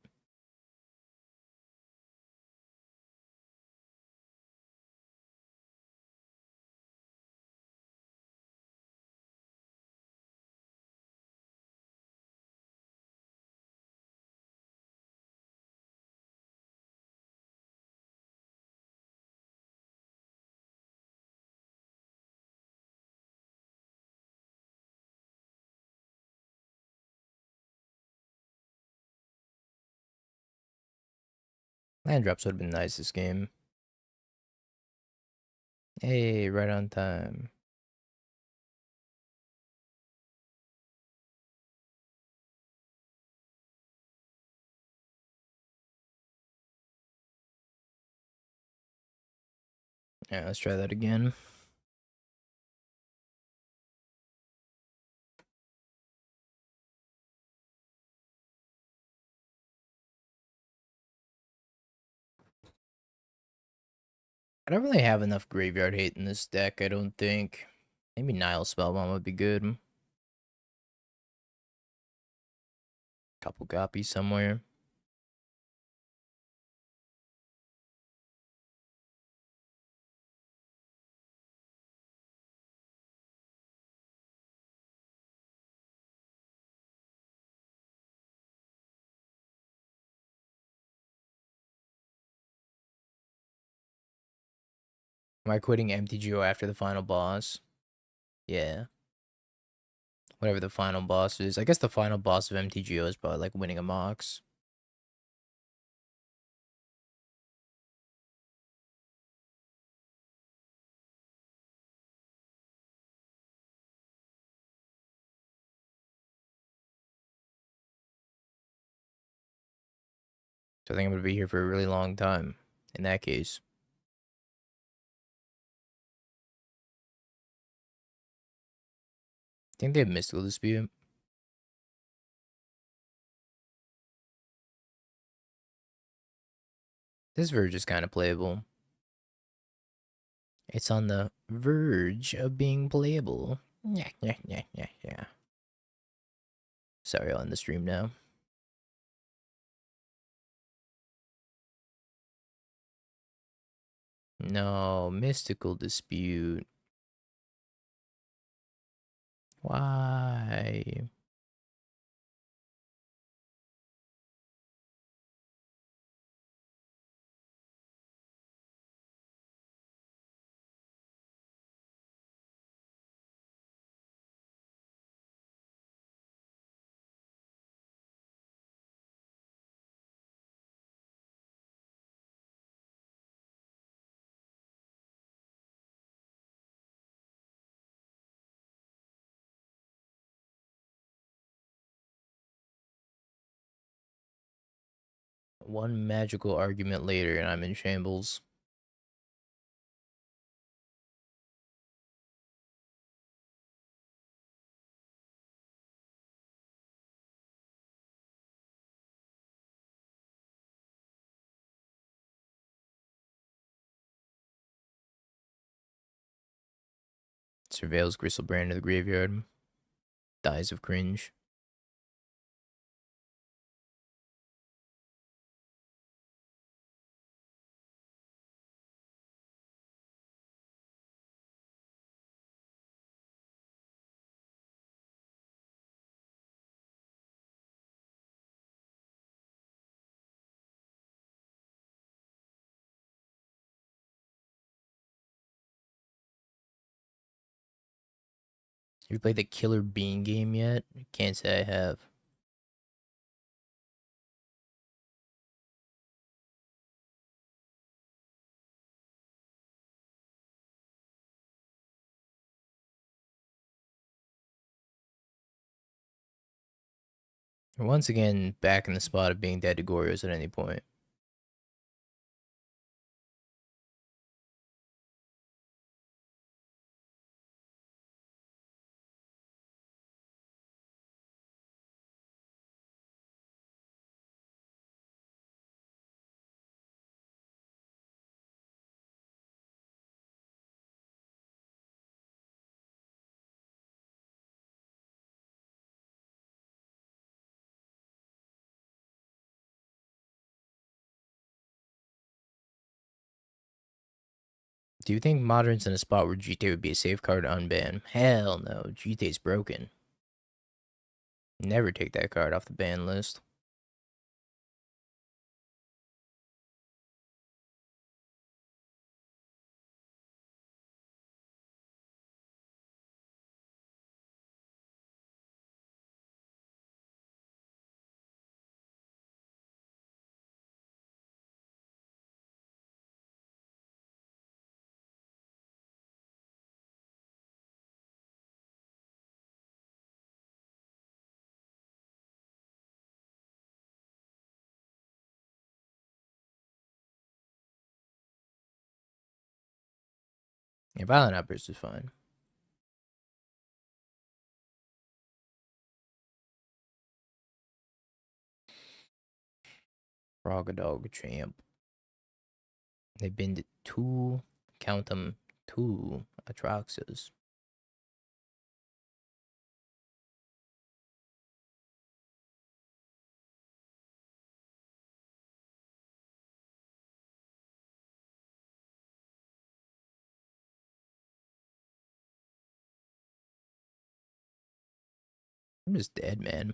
Land drops would have been nice this game. Hey, right on time. Yeah, let's try that again. I don't really have enough graveyard hate in this deck, I don't think. Maybe Nile Spellbomb would be good. Couple copies somewhere. Am I quitting MTGO after the final boss? Yeah. Whatever the final boss is. I guess the final boss of MTGO is probably like winning a Mox. So I think I'm gonna be here for a really long time. In that case. I think they have Mystical Dispute. This Verge is kind of playable. It's on the verge of being playable. Yeah. Sorry, I'll end the stream now. No, Mystical Dispute. Why? One magical argument later, and I'm in shambles. Surveils Gristlebrand to the graveyard. Dies of cringe. You played the Killer Bean game yet? Can't say I have. Once again, back in the spot of being dead to Goryo's at any point. Do you think Modern's in a spot where GTA would be a safe card to unban? Hell no, GTA's broken. Never take that card off the ban list. Yeah, Violent Outburst is fine. Dog champ. They've been to 2, count them, 2 Atraxas. I'm just dead, man.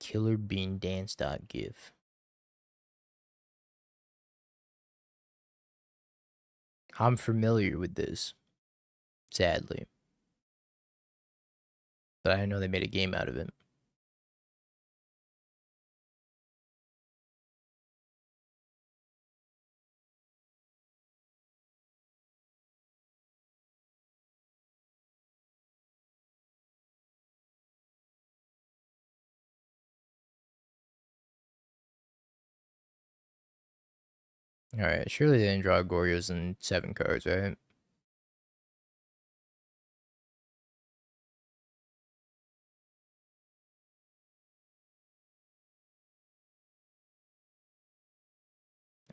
Killer Bean Dance.gif. I'm familiar with this, sadly. But I know they made a game out of it. Alright, surely they didn't draw Goryo's in 7 cards, right?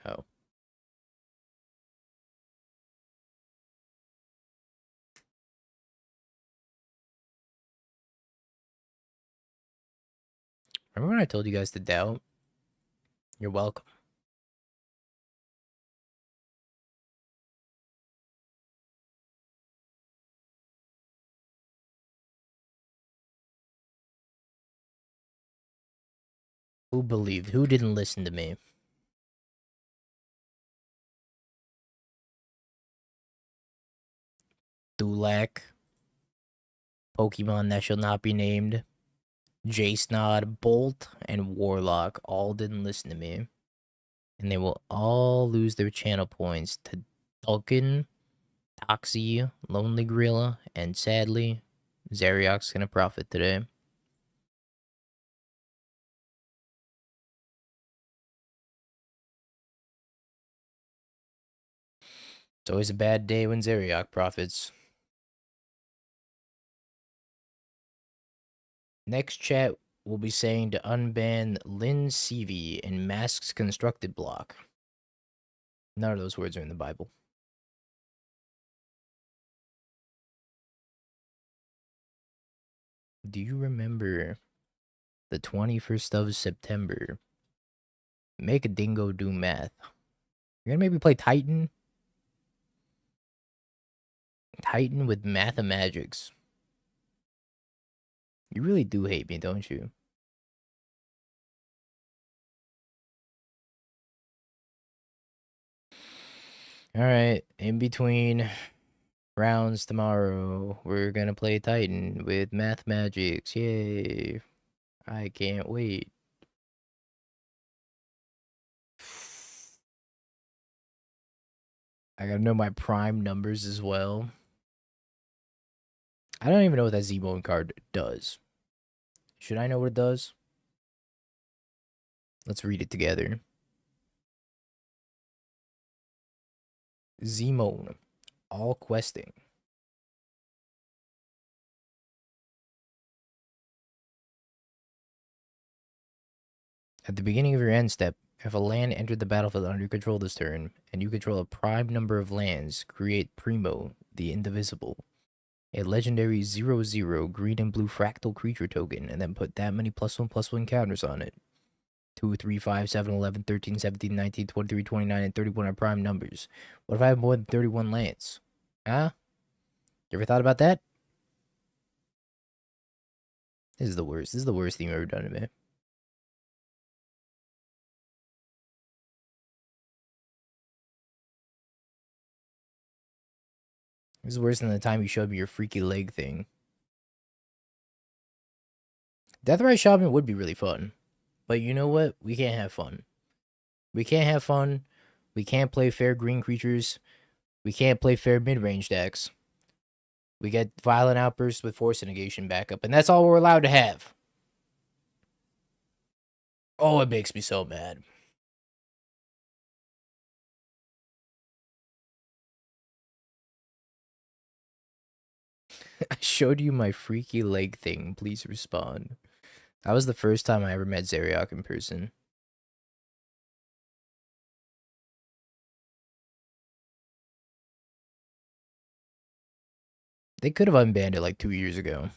Oh. Remember when I told you guys to doubt? You're welcome. Who believed? Who didn't listen to me? Dulac. Pokemon that shall not be named. J-Snod, Bolt, and Warlock all didn't listen to me. And they will all lose their channel points to Vulcan, Toxie, Lonely Gorilla, and sadly, Zeriok's gonna profit today. It's always a bad day when Zeriok profits. Next chat, we'll be saying to unban Lin CV in Masks Constructed block. None of those words are in the Bible. Do you remember the 21st of September? Make a dingo do math. You're gonna maybe play Titan? Titan with Mathemagics. You really do hate me, don't you? Alright, in between rounds tomorrow, we're gonna play Titan with Math Magics. Yay. I can't wait. I gotta know my prime numbers as well. I don't even know what that Z-Bone card does. Should I know what it does? Let's read it together. Z-Moan. All questing. At the beginning of your end step, if a land entered the battlefield under your control this turn, and you control a prime number of lands, create Primo, the Indivisible, a legendary 0/0 green and blue fractal creature token, and then put that many +1/+1 counters on it. 2, 3, 5, 7, 11, 13, 17, 19, 23, 29, and 31 are prime numbers. What if I have more than 31 lands? Huh? You ever thought about that? This is the worst. This is the worst thing you've ever done to me. This is worse than the time you showed me your freaky leg thing. Deathrise Shaman would be really fun. But you know what? We can't have fun. We can't have fun. We can't play fair green creatures. We can't play fair mid-range decks. We get Violent Outbursts with Force Negation backup, and that's all we're allowed to have. Oh, it makes me so mad. I showed you my freaky leg thing. Please respond. That was the first time I ever met Zeriok in person. They could have unbanned it like 2 years ago.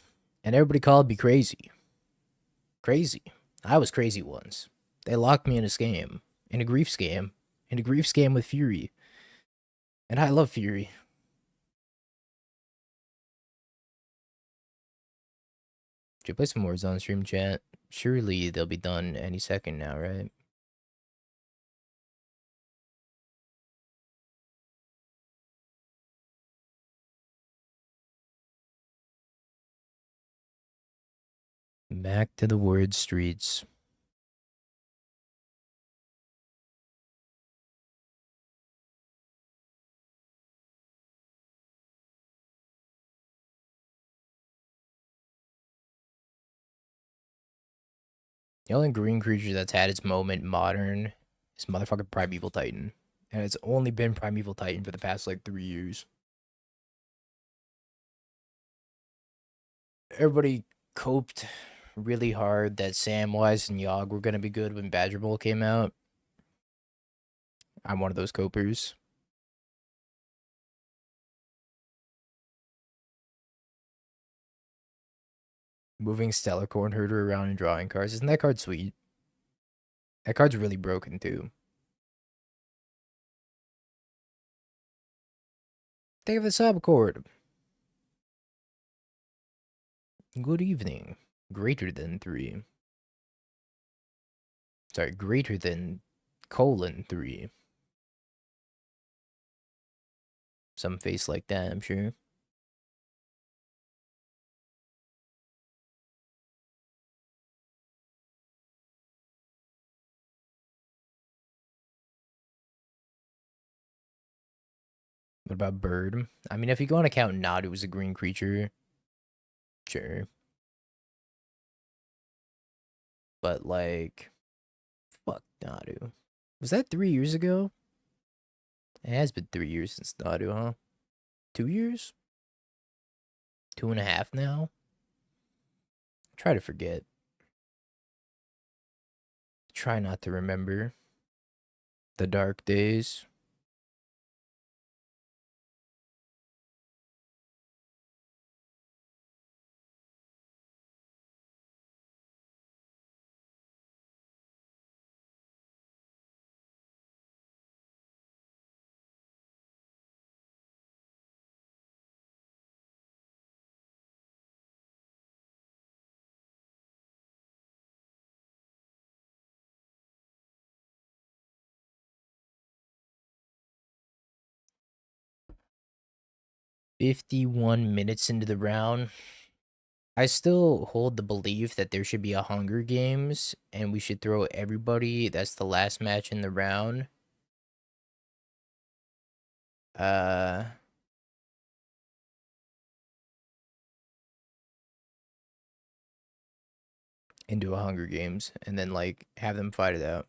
And everybody called me crazy. Crazy. I was crazy once. They locked me in a scam. In a grief scam. In a grief scam with Fury. And I love Fury. Should play some words on stream chat. Surely they'll be done any second now, right? Back to the word streets. The only green creature that's had its moment modern is motherfucking Primeval Titan. And it's only been Primeval Titan for the past like 3 years. Everybody coped really hard that Samwise and Yogg were gonna be good when Badger Bowl came out. I'm one of those copers. Moving Stellar Corn Herder around and drawing cards. Isn't that card sweet? That card's really broken too. Think of the subcord. Good evening. Greater than 3. Sorry, greater than :3. Some face like that, I'm sure. What about Bird? I mean, if you go on account Nadu was a green creature, sure. But like, fuck Nadu. Was that 3 years ago? It has been 3 years since Nadu, huh? 2 years? 2.5 now? Try to forget. Try not to remember. The dark days. 51 minutes into the round. I still hold the belief that there should be a Hunger Games, and we should throw everybody that's the last match in the round. Uh, into a Hunger Games, and then like have them fight it out.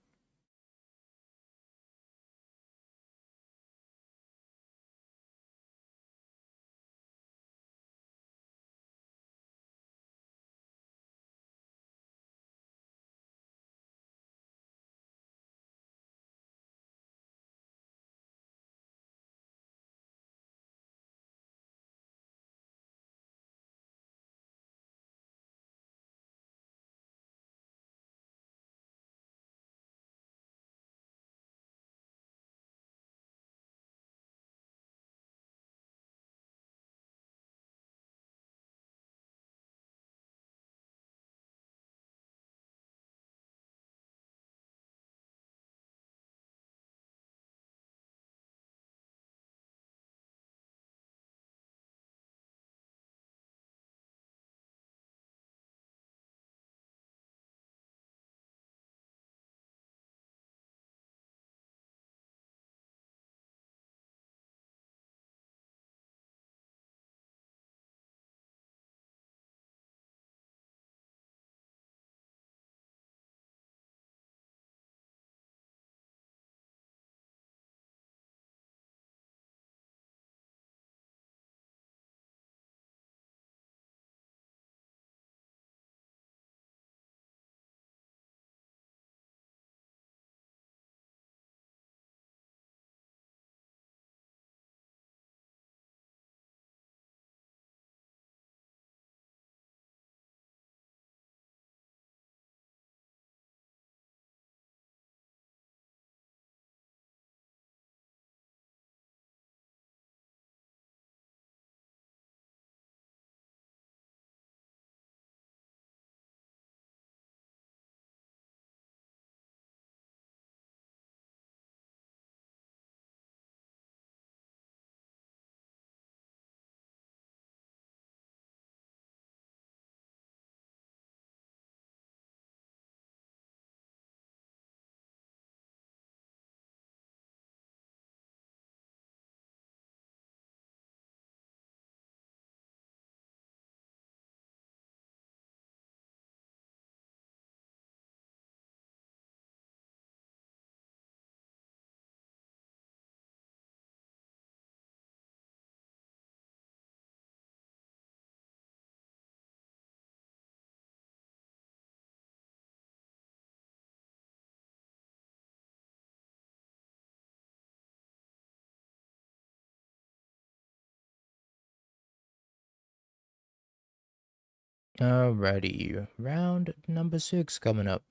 Alrighty, round number 6 coming up.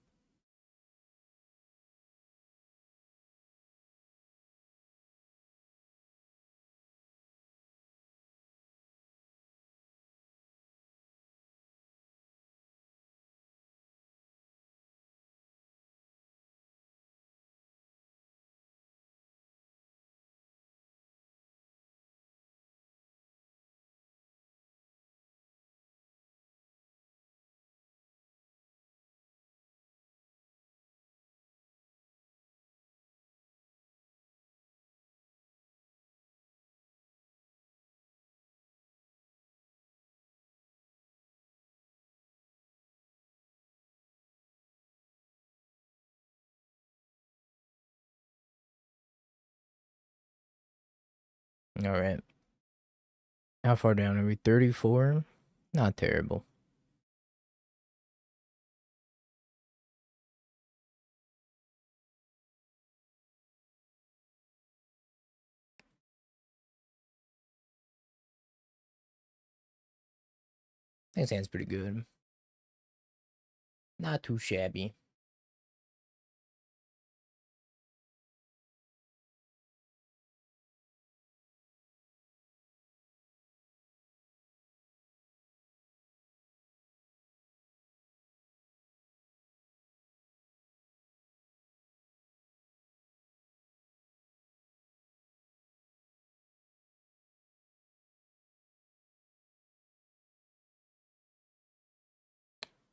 Alright. How far down are we? 34? Not terrible. That sounds pretty good. Not too shabby.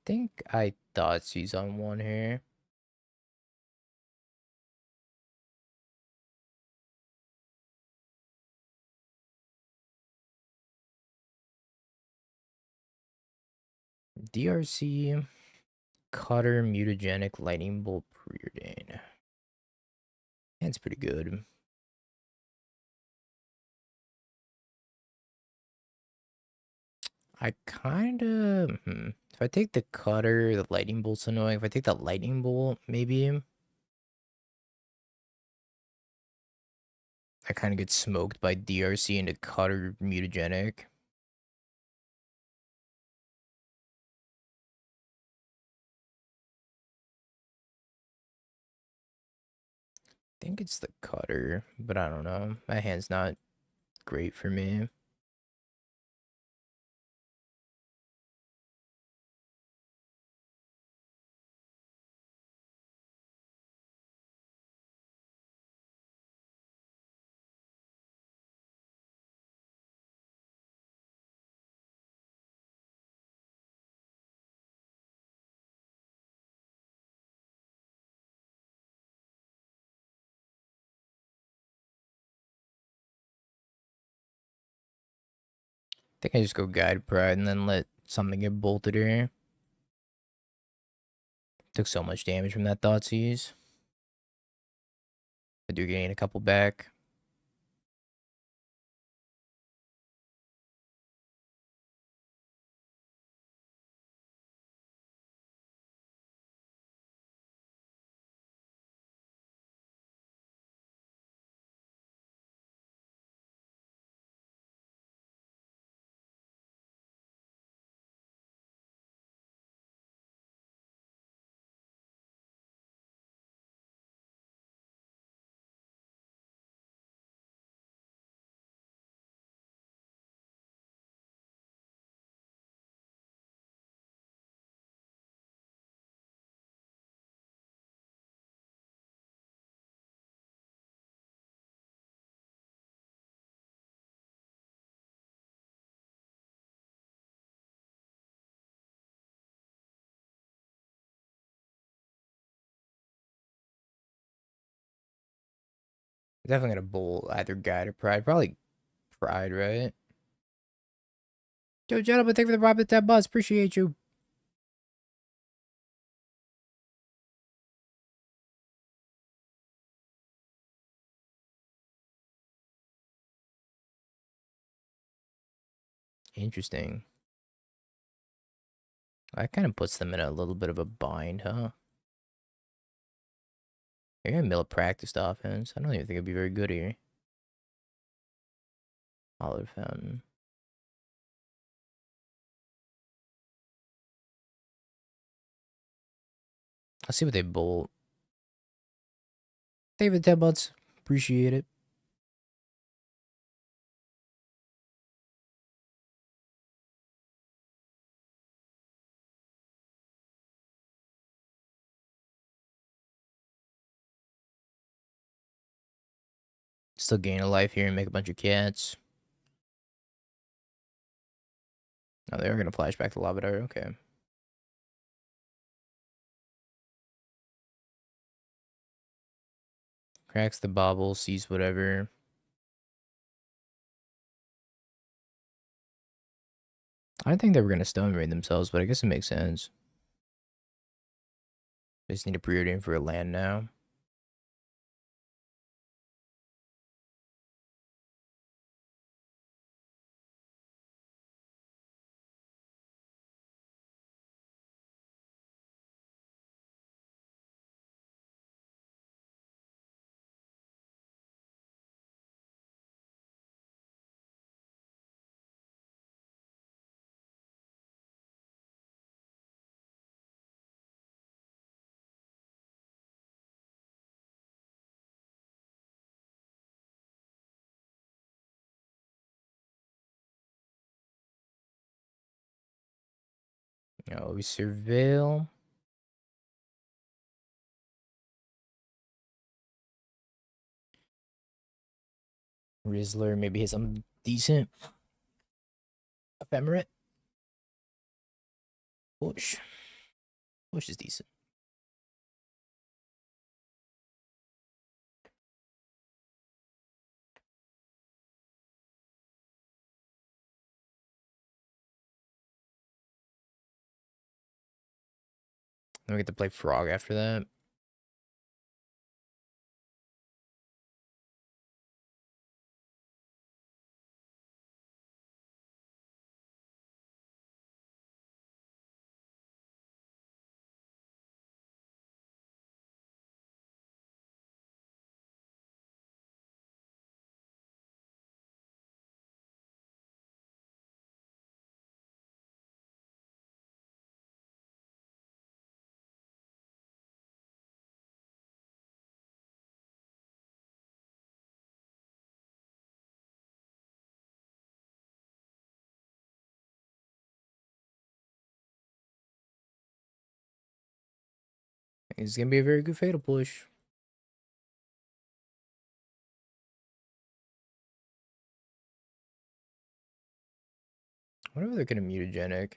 think I thought she's on one here. DRC, Cutter, Mutagenic, Lightning Bolt, Preordain. That's pretty good. I kind of... If I take the Cutter, the Lightning Bolt's annoying. If I take the Lightning Bolt, maybe... I kind of get smoked by DRC into Cutter, Mutagenic. I think it's the Cutter, but I don't know. My hand's not great for me. I think I just go Guide Pride and then let something get bolted here. Took so much damage from that Thoughtseize. I do gain a couple back. Definitely gonna bolt either Guide or Pride. Probably Pride, right? Yo, gentlemen, thank you for the prop at 10 bucks. Appreciate you. Interesting. That kind of puts them in a little bit of a bind, huh? They're gonna mill a practiced offense. I don't even think it'd be very good here. Olive Fountain. I'll see what they bolt. Thank you for the 10 bucks. Appreciate it. Still gain a life here and make a bunch of cats. Oh, they are gonna flash back to Lava Dart. Okay. Cracks the bauble, sees whatever. I didn't think they were gonna stone raid themselves, but I guess it makes sense. They just need a preordain for a land now. Oh, we surveil. Rizzler maybe hit some decent. Ephemerate. Push. Which is decent. Then we get to play Frog after that. It's gonna be a very good fatal push. What if they're gonna mutagenic?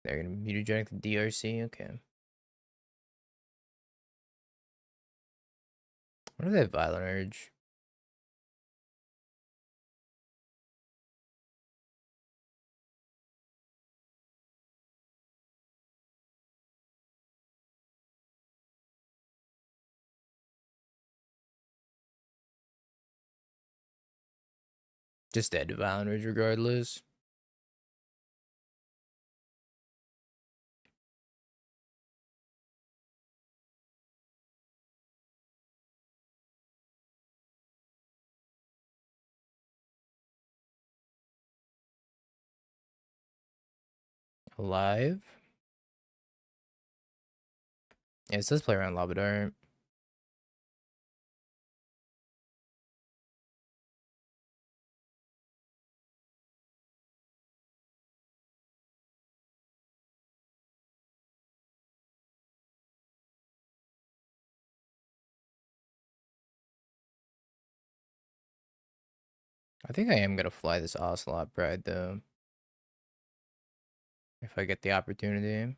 They're gonna mutagenic the DRC. Okay. What if they have Violent Urge? Just dead to Violent Urge regardless. Alive. Yeah, it says play around Lava Dart. I think I am gonna fly this Ocelot Pride though. If I get the opportunity.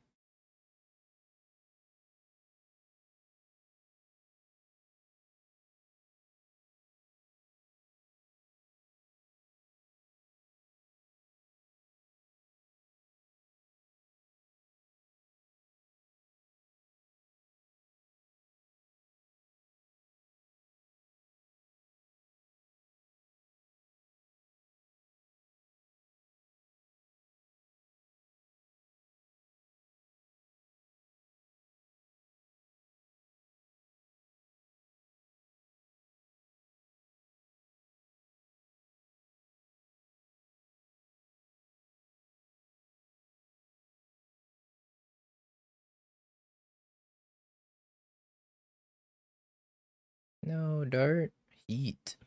No, Dart. Heat.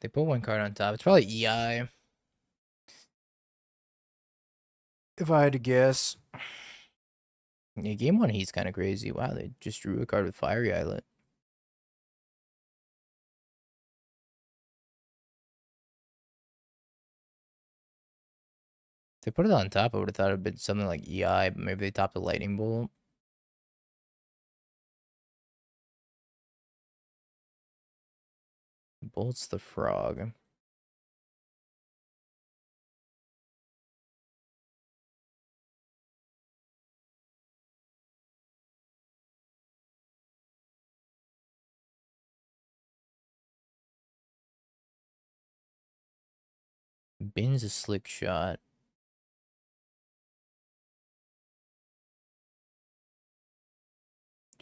They put one card on top. It's probably EI. If I had to guess. Yeah, game one he's kind of crazy. Wow, they just drew a card with Fiery Islet. If they put it on top, I would have thought it'd been something like EI, but maybe they topped the Lightning Bolt. Bolt's the Frog. Bin's a slick shot.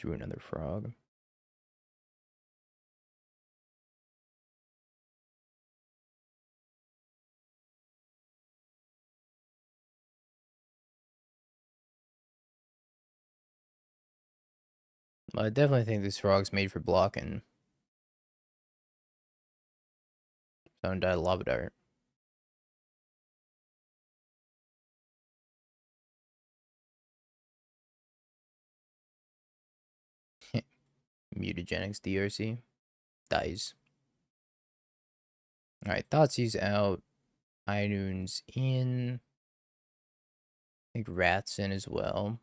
Drew another frog. I definitely think this frog's made for blocking. Don't die lava dart. Mutagenics DRC. Dies. Alright, Thoughtseize out. Inune's in. I think Rat's in as well.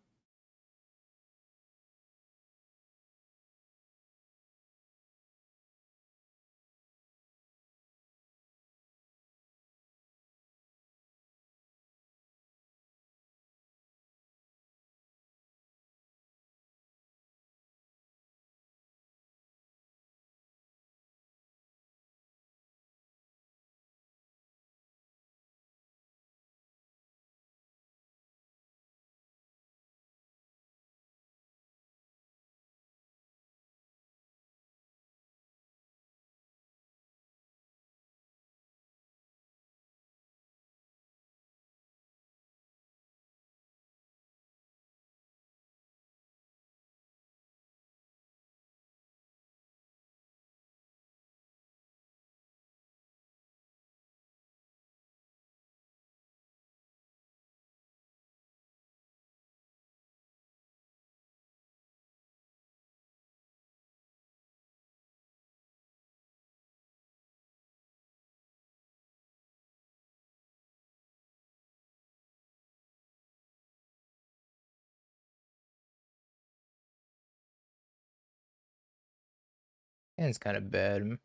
And it's kind of bad.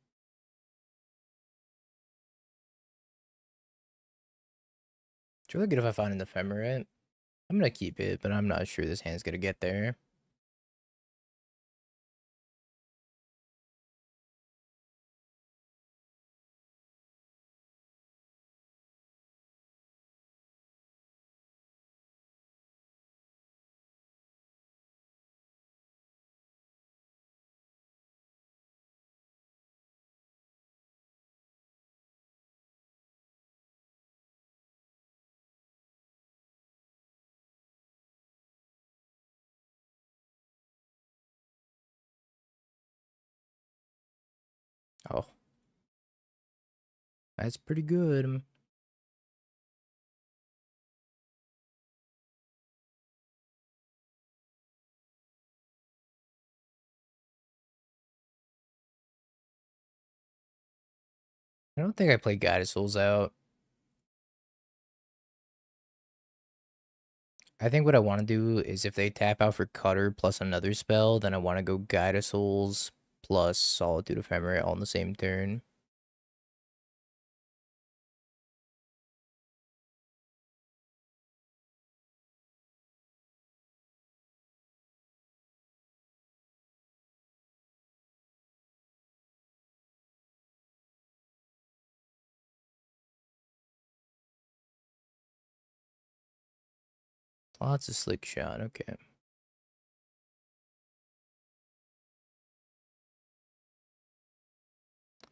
It's really good if I find an ephemerate. I'm gonna keep it, but I'm not sure this hand's gonna get there. Oh, that's pretty good. I don't think I played Guided Souls out. I think what I want to do is if they tap out for Cutter plus another spell, then I want to go Guided Souls plus Solitude Ephemerate all in the same turn. Lots of Slick Shot, okay.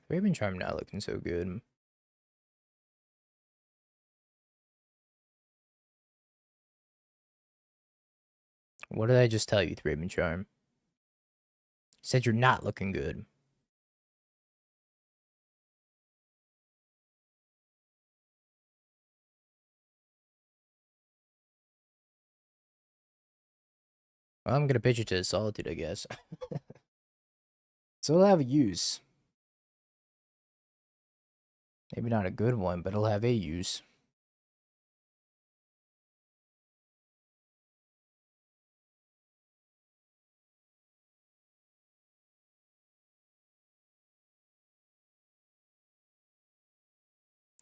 Raven Charm not looking so good. What did I just tell you, Raven Charm? Said you're not looking good. Well, I'm gonna pitch it to Solitude, I guess. So it'll have a use. Maybe not a good one, but it'll have a use.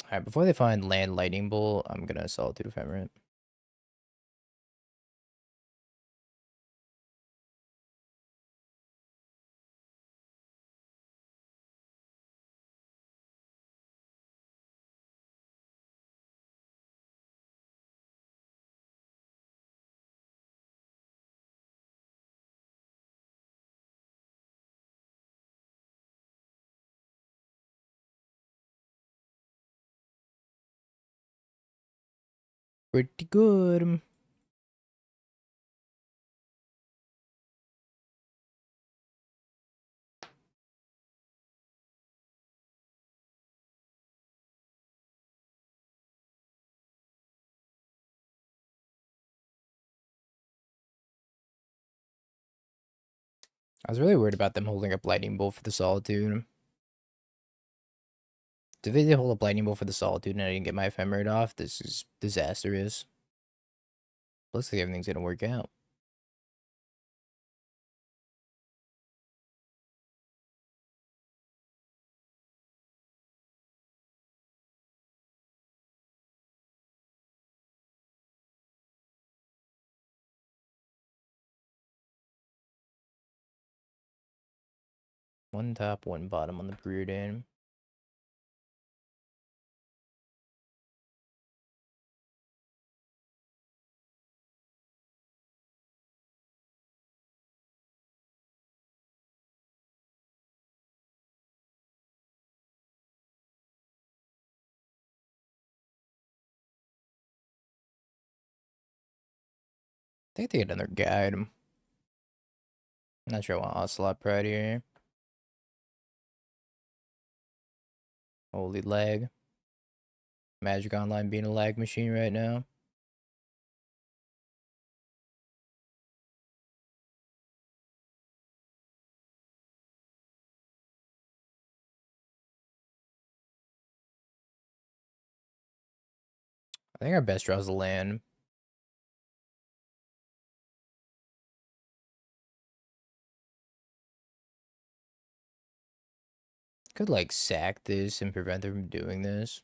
Alright, before they find land Lightning Bolt, I'm gonna Solitude Ephemerate. Pretty good. I was really worried about them holding up Lightning Bolt for the Solitude. If they did hold up Lightning Bolt for the Solitude and I didn't get my Ephemerate off, this is disastrous. Looks like everything's gonna work out. One top, one bottom on the Preordain. I think they get another guide. I'm not sure I want Ocelot Pride here. Holy lag. Magic Online being a lag machine right now. I think our best draw is the land. Could like sack this and prevent them from doing this.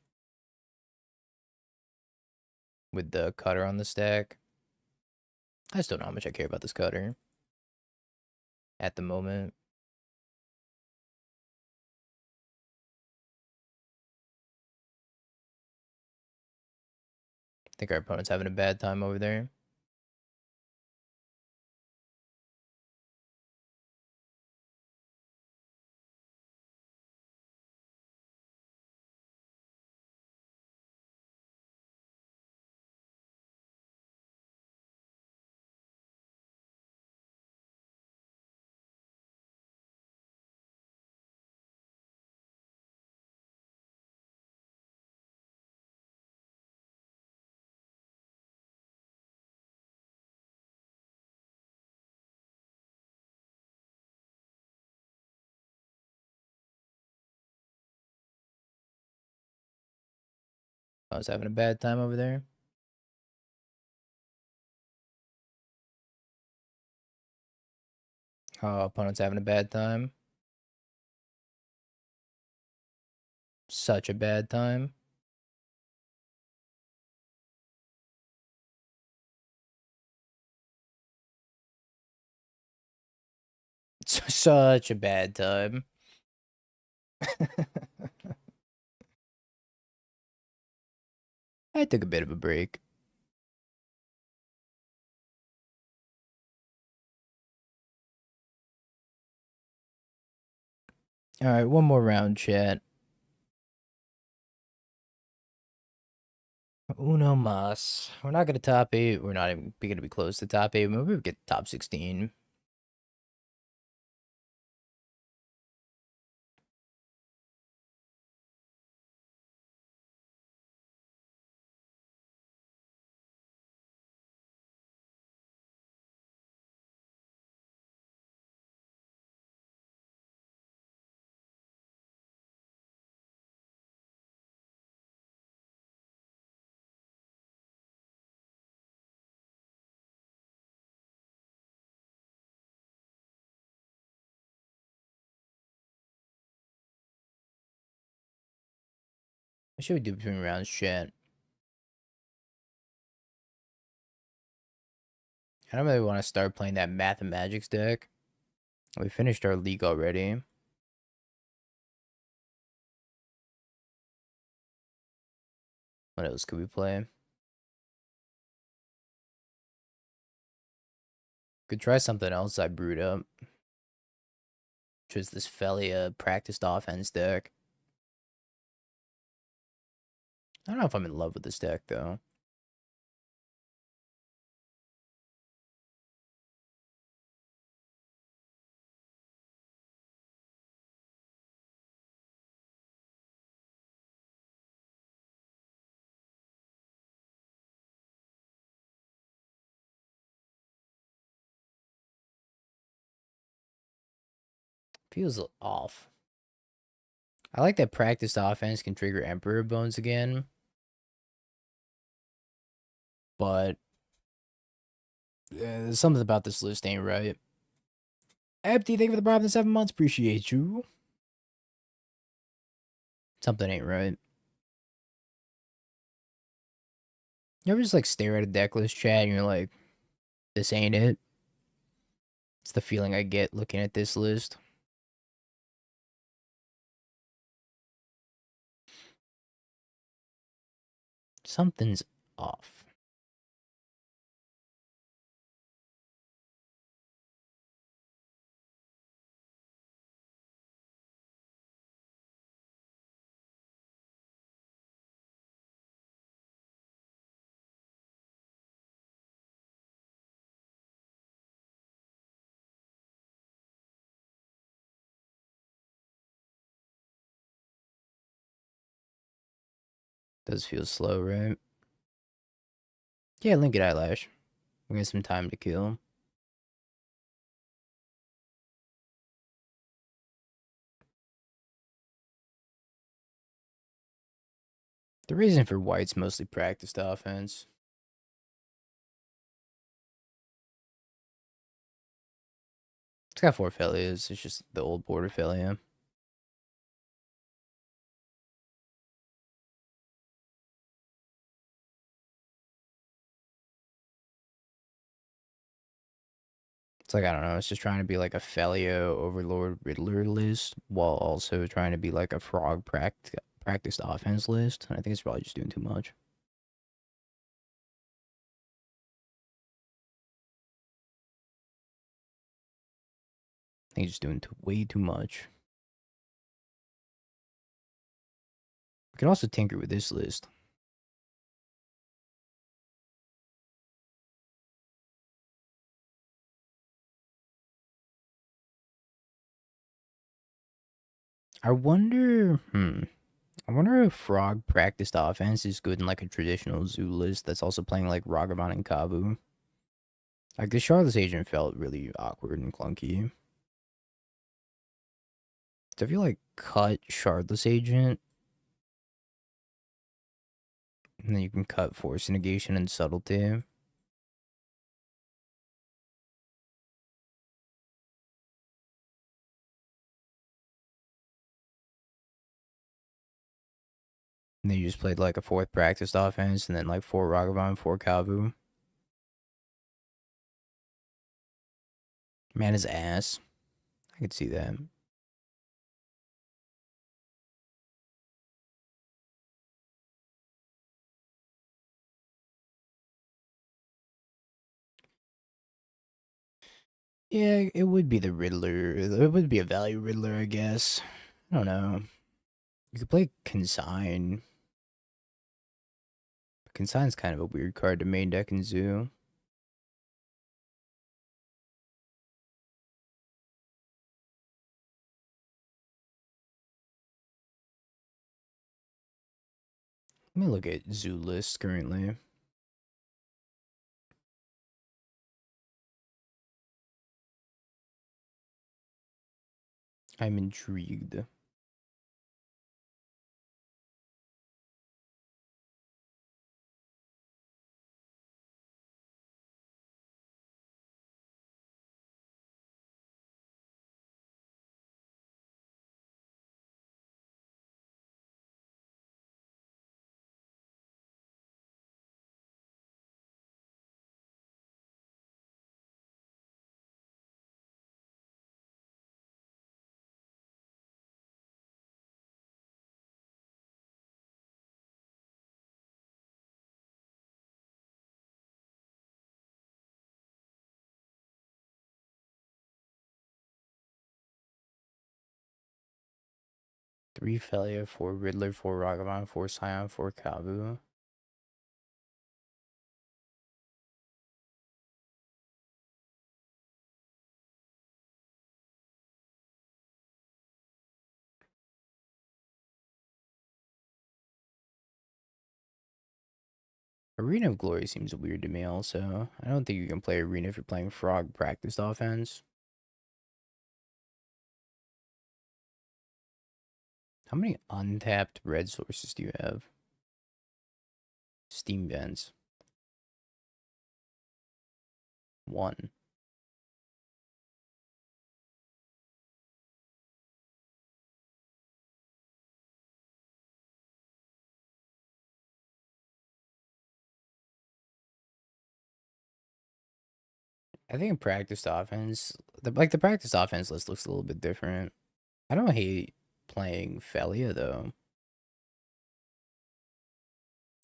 With the cutter on the stack. I just don't know how much I care about this cutter. At the moment. I think our opponent's having a bad time over there. I was having a bad time over there. Opponent's having a bad time. Such a bad time. Such a bad time. I took a bit of a break. Alright, one more round, chat. Uno mas. We're not gonna top 8. We're not even gonna be close to top 8. Maybe we'll get top 16. What should we do between rounds, chat? I don't really want to start playing that Mathemagics deck. We finished our league already. What else could we play? Could try something else I brewed up. Which is this Felia practiced offense deck. I don't know if I'm in love with this deck, though. Feels off. I like that practiced offense can trigger Emperor Bones again. But something about this list ain't right. Empty, thank you for the bribe in 7 months. Appreciate you. Something ain't right. You ever just like stare at a deck list chat and you're like, this ain't it? It's the feeling I get looking at this list. Something's off. Does feel slow, right? Yeah, Linked Eyelash. We got some time to kill. The reason for White's mostly practiced offense. It's got 4 failures. It's just the old border failure. It's like, I don't know, it's just trying to be like a Felio Overlord Riddler list while also trying to be like a Frog practiced offense list. I think it's probably just doing too much. I think it's just doing way too much. We can also tinker with this list. I wonder if Frog practiced offense is good in like a traditional zoo list that's also playing like Ragavan and Kabu. Like the Shardless Agent felt really awkward and clunky. So if you like cut Shardless Agent, and then you can cut Force Negation and Subtlety. And then you just played like a 4th practiced offense and then like 4 Ragavan, 4 Kabu. Man is ass. I could see that. Yeah, it would be the Riddler. It would be a value Riddler, I guess. I don't know. You could play Consign. Consign's kind of a weird card to main deck in Zoo. Let me look at Zoo lists currently. I'm intrigued. Three Felia, 4 Riddler, 4 Ragavan, 4 Scion, 4 Kabu. Arena of Glory seems weird to me also. I don't think you can play Arena if you're playing Frog practiced offense. How many untapped red sources do you have? Steam vents. One. I think practiced offense, the practice offense list looks a little bit different. I don't hate playing Felia though.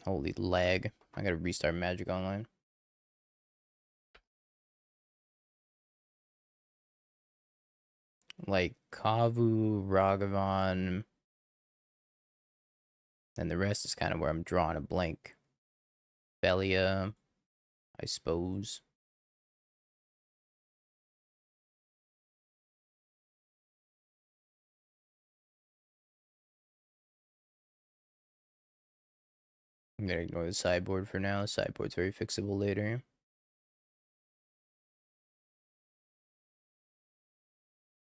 Holy lag. I gotta restart Magic Online. Like Kavu, Ragavan, and the rest is kind of where I'm drawing a blank. Felia, I suppose. I'm gonna ignore the sideboard for now. Sideboard's very fixable later.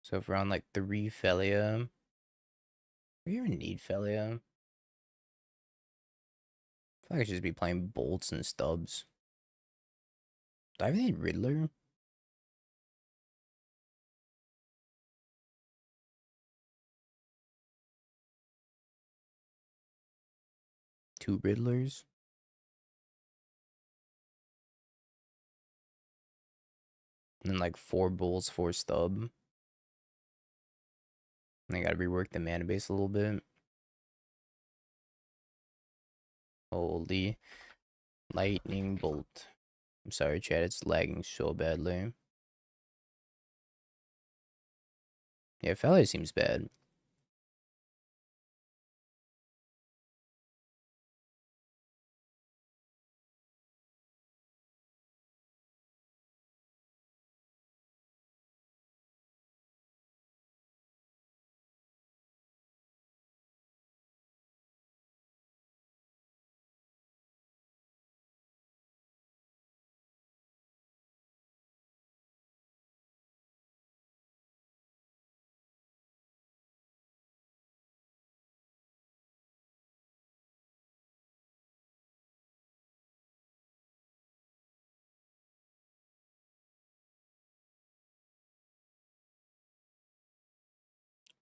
So if we're on like 3 Felia, we even need Felia. I feel like I should just be playing bolts and stubs. Do I even need Riddler? Two Riddlers? And then like 4 bolts, 4 stub. And I gotta rework the mana base a little bit. Holy lightning bolt. I'm sorry, chat, it's lagging so badly. Yeah, Felia seems bad.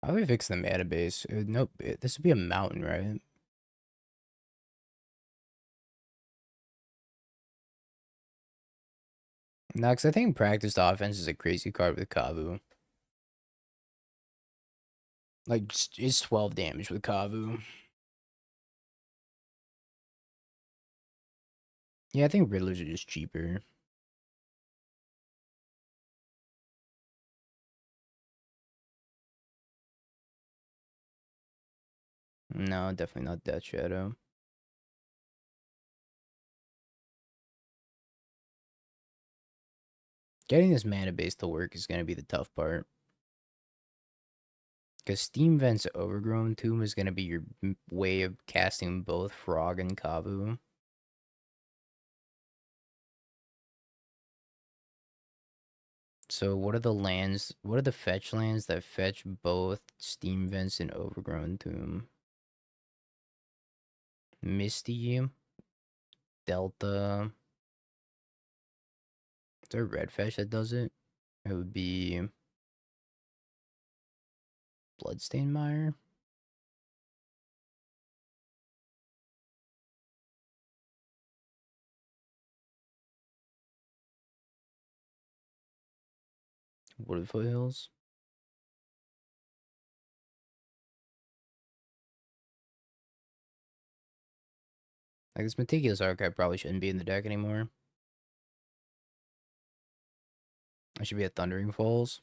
How do we fix the mana base? Nope, this would be a mountain, right? No, because I think practiced offense is a crazy card with Kavu. Like, it's 12 damage with Kavu. Yeah, I think Riddlers are just cheaper. No, definitely not Death Shadow. Getting this mana base to work is going to be the tough part. Because Steam Vent's Overgrown Tomb is going to be your way of casting both Frog and Kavu. So what are the lands, what are the fetch lands that fetch both Steam Vents and Overgrown Tomb? Misty, Delta. Is there a red fetch that does it? It would be Bloodstained Mire. Wooded Foothills. Like, this Meticulous Archive probably shouldn't be in the deck anymore. I should be at Thundering Falls.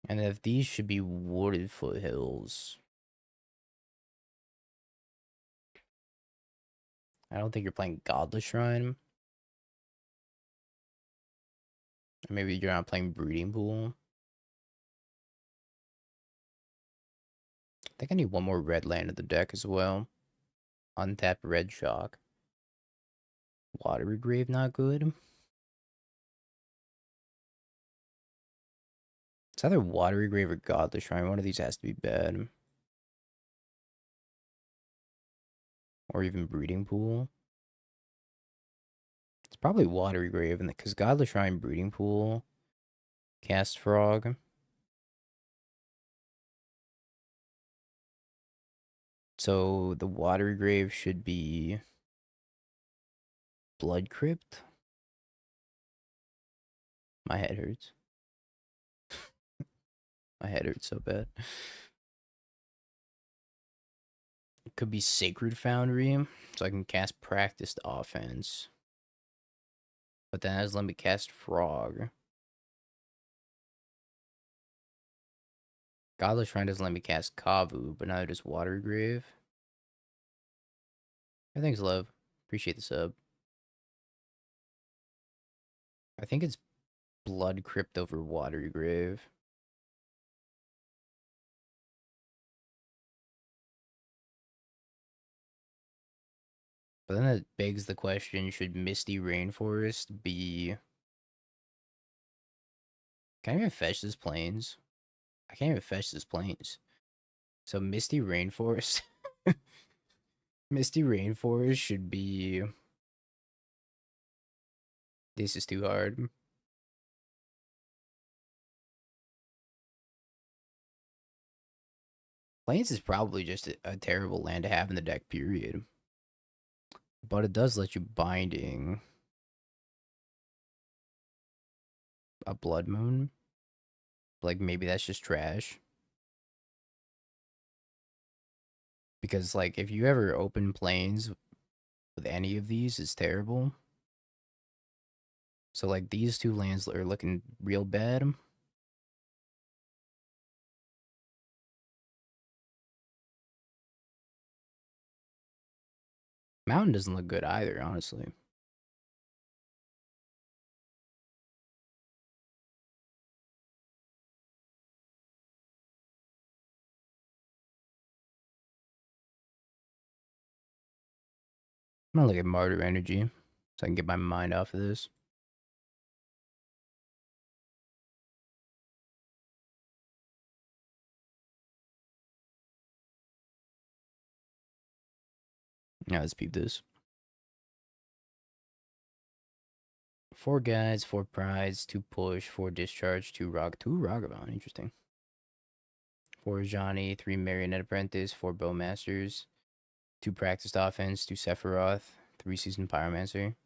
And if these should be Wooded Foothills. I don't think you're playing Godless Shrine. Or maybe you're not playing Breeding Pool. I think I need one more red land in the deck as well. Untapped red shock. Watery Grave not good. It's either Watery Grave or Godless Shrine. One of these has to be bad. Or even Breeding Pool. It's probably Watery Grave, because Godless Shrine, Breeding Pool, Cast Frog. So the Watery Grave should be Blood Crypt. My head hurts. My head hurts so bad. It could be Sacred Foundry, so I can cast Practiced Offense. But then has let me cast Frog. Godless Shrine doesn't let me cast Kavu, but neither does Watery Grave. Thanks, love. Appreciate the sub. I think it's Blood Crypt over Watery Grave. But then that begs the question, should Misty Rainforest be... Can I even fetch this Plains? I can't even fetch this Plains. So Misty Rainforest... Misty Rainforest should be... This is too hard. Plains is probably just a terrible land to have in the deck, period. But it does let you Binding a Blood Moon. Like, maybe that's just trash. Because, like, if you ever open Plains with any of these, it's terrible. So, like, these two lands are looking real bad. Mountain doesn't look good either, honestly. I'm gonna look at Martyr Energy so I can get my mind off of this. Yeah, let's peep this. 4 guides, 4 prides, 2 push, 4 discharge, 2 Ragavan. Interesting. 4 Johnny, 3 Marionette Apprentice, 4 Bowmasters, 2 Practiced Offense, 2 Sephiroth, 3 Seasoned Pyromancer.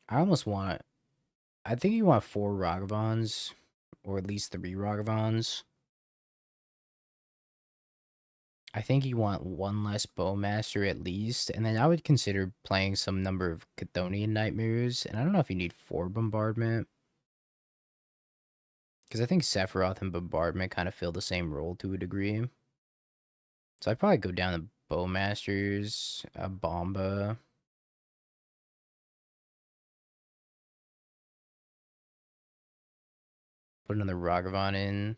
I almost want... I think you want 4 Ragavans, or at least 3 Ragavans. I think you want 1 less Bowmaster at least, and then I would consider playing some number of Chthonian Nightmares, and I don't know if you need 4 Bombardment. Because I think Sephiroth and Bombardment kind of fill the same role to a degree. So I'd probably go down to Bowmasters, a Bomba. Put another Ragavan in.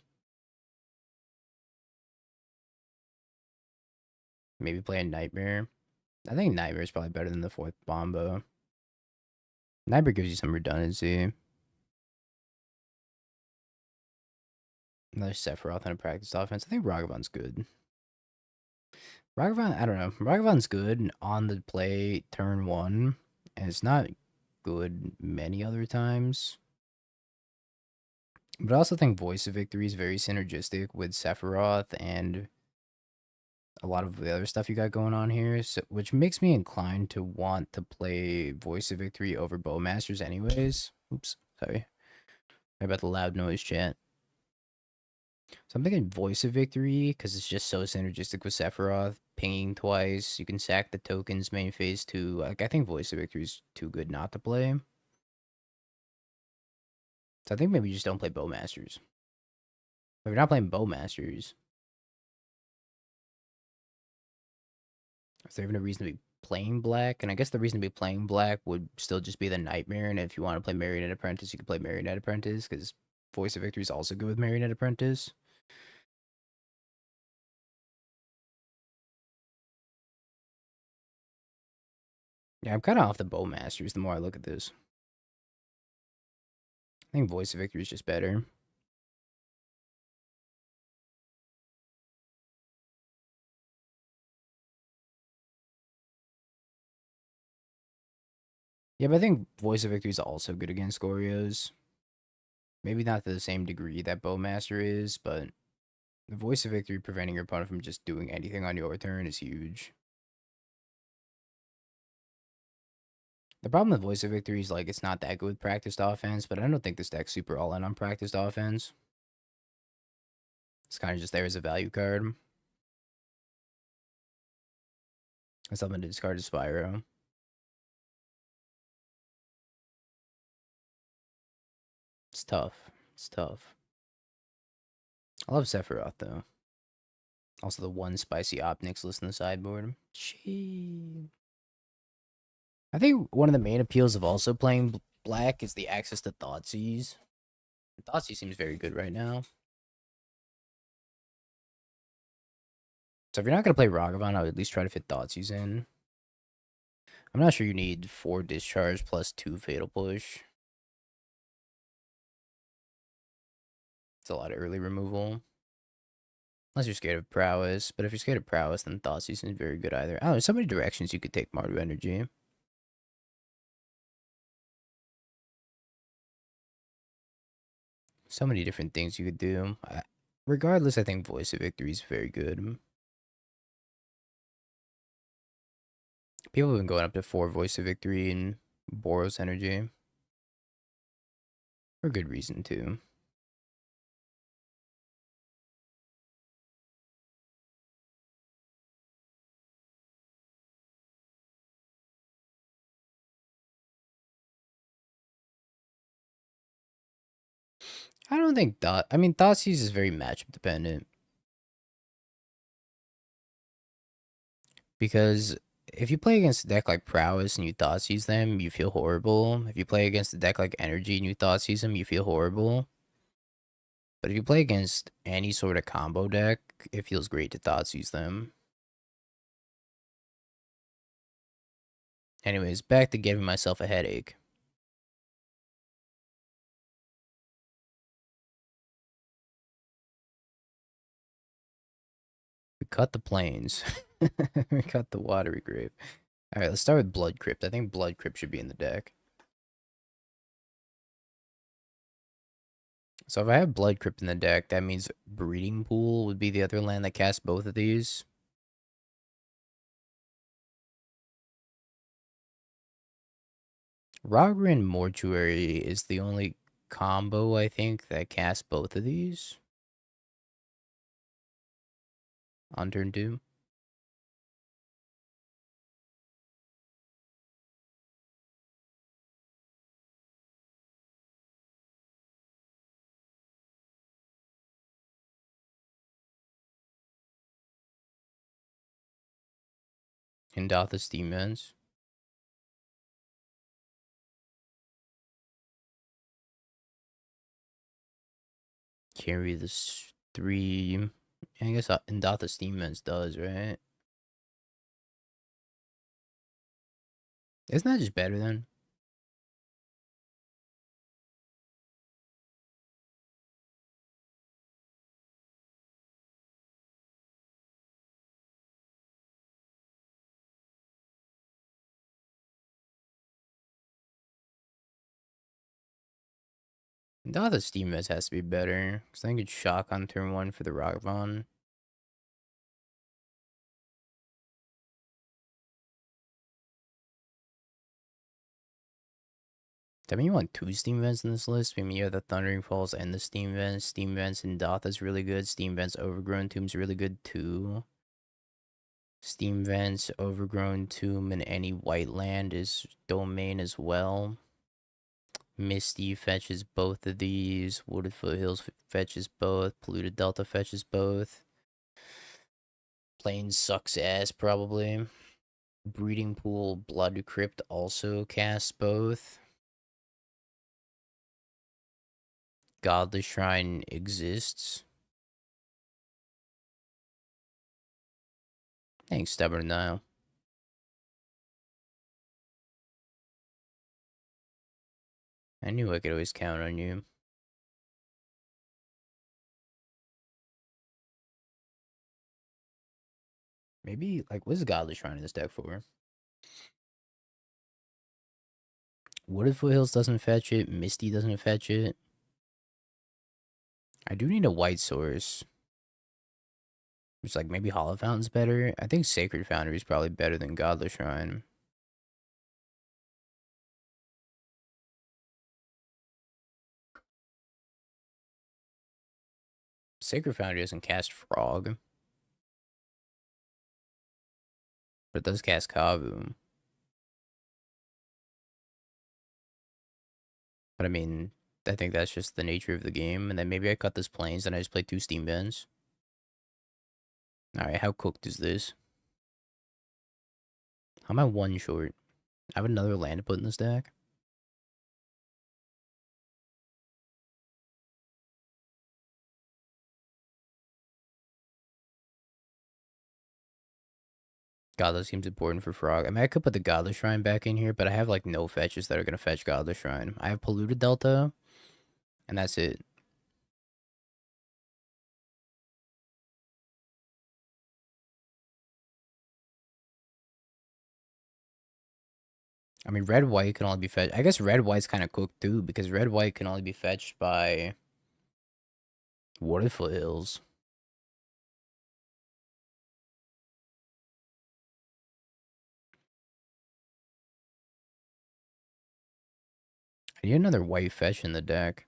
Maybe play a Nightmare. I think Nightmare is probably better than the 4th Bomba. Nightmare gives you some redundancy. Another Sephiroth and a Practiced Offense. I think Ragavan's good. Ragavan, I don't know. Ragavan's good on the play turn 1, and it's not good many other times. But I also think Voice of Victory is very synergistic with Sephiroth and a lot of the other stuff you got going on here, so, which makes me inclined to want to play Voice of Victory over Bowmasters anyways. Oops, sorry. Sorry about the loud noise, chat. So I'm thinking Voice of Victory, because it's just so synergistic with Sephiroth. Pinging twice, you can sack the tokens main phase 2. Like, I think Voice of Victory is too good not to play. So I think maybe you just don't play Bowmasters. But if you're not playing Bowmasters, is there even a reason to be playing black? And I guess the reason to be playing black would still just be the Nightmare. And if you want to play Marionette Apprentice, you can play Marionette Apprentice because Voice of Victory is also good with Marionette Apprentice. Yeah, I'm kind of off the Bowmasters the more I look at this. I think Voice of Victory is just better. Yeah, but I think Voice of Victory is also good against Gorios. Maybe not to the same degree that Bowmaster is, but the Voice of Victory preventing your opponent from just doing anything on your turn is huge. The problem with Voice of Victory is, like, it's not that good with practiced offense, but I don't think this deck's super all-in on practiced offense. It's kind of just there as a value card. And something to discard as Spyro. It's tough. It's tough. I love Sephiroth, though. Also, the one spicy Opnics list in the sideboard. Gee. I think one of the main appeals of also playing black is the access to Thoughtseize. Thoughtseize seems very good right now. So if you're not going to play Ragavan, I would at least try to fit Thoughtseize in. I'm not sure you need 4 Discharge plus 2 Fatal Push. It's a lot of early removal. Unless you're scared of Prowess. But if you're scared of Prowess, then Thoughtseize isn't very good either. I don't know, there's so many directions you could take Mardu Energy. So many different things you could do. Regardless, I think Voice of Victory is very good. People have been going up to 4 Voice of Victory and Boros Energy. For good reason, too. I don't think Thoughtseize is very matchup dependent. Because if you play against a deck like Prowess and you Thoughtseize them, you feel horrible. If you play against a deck like Energy and you Thoughtseize them, you feel horrible. But if you play against any sort of combo deck, it feels great to Thoughtseize them. Anyways, back to giving myself a headache. We cut the plains. We cut the watery grave. Alright, let's start with Blood Crypt. I think Blood Crypt should be in the deck. So if I have Blood Crypt in the deck, that means Breeding Pool would be the other land that casts both of these. Rogrin Mortuary is the only combo, I think, that casts both of these on turn 2. Hindatha Steam Vents. Carry this 3. I guess Hindatha Steam Vents does, right? Isn't that just better then? Hindatha Steam Vents has to be better, because I think it's shock on turn 1 for the Ragavan. I mean, you want 2 Steam Vents in this list. I mean, you have the Thundering Falls and the Steam Vents. Steam Vents and Datha's really good. Steam Vents Overgrown Tomb's really good too. Steam Vents Overgrown Tomb and any white land is domain as well. Misty fetches both of these. Wooded Foothills fetches both. Polluted Delta fetches both. Plains sucks ass, probably. Breeding Pool, Blood Crypt also casts both. Godless Shrine exists. Thanks, Stubborn Nile. I knew I could always count on you. Maybe, like, what is Godless Shrine in this deck for? Wooded Foothills doesn't fetch it. Misty doesn't fetch it. I do need a white source. Which, like, maybe Hollow Fountain's better. I think Sacred Foundry is probably better than Godless Shrine. Sacred Foundry doesn't cast Frog. But it does cast Kavu. But I mean, I think that's just the nature of the game. And then maybe I cut this Plains and I just play 2 Steam Bends. Alright, how cooked is this? How am I 1 short? I have another land to put in this deck. Godless seems important for Frog. I mean, I could put the Godless Shrine back in here, but I have, like, no fetches that are going to fetch Godless Shrine. I have Polluted Delta, and that's it. I mean, Red-White can only be fetched. I guess Red-White's kind of cooked, too, because Red-White can only be fetched by Wooded Foothills. I need another white fetch in the deck.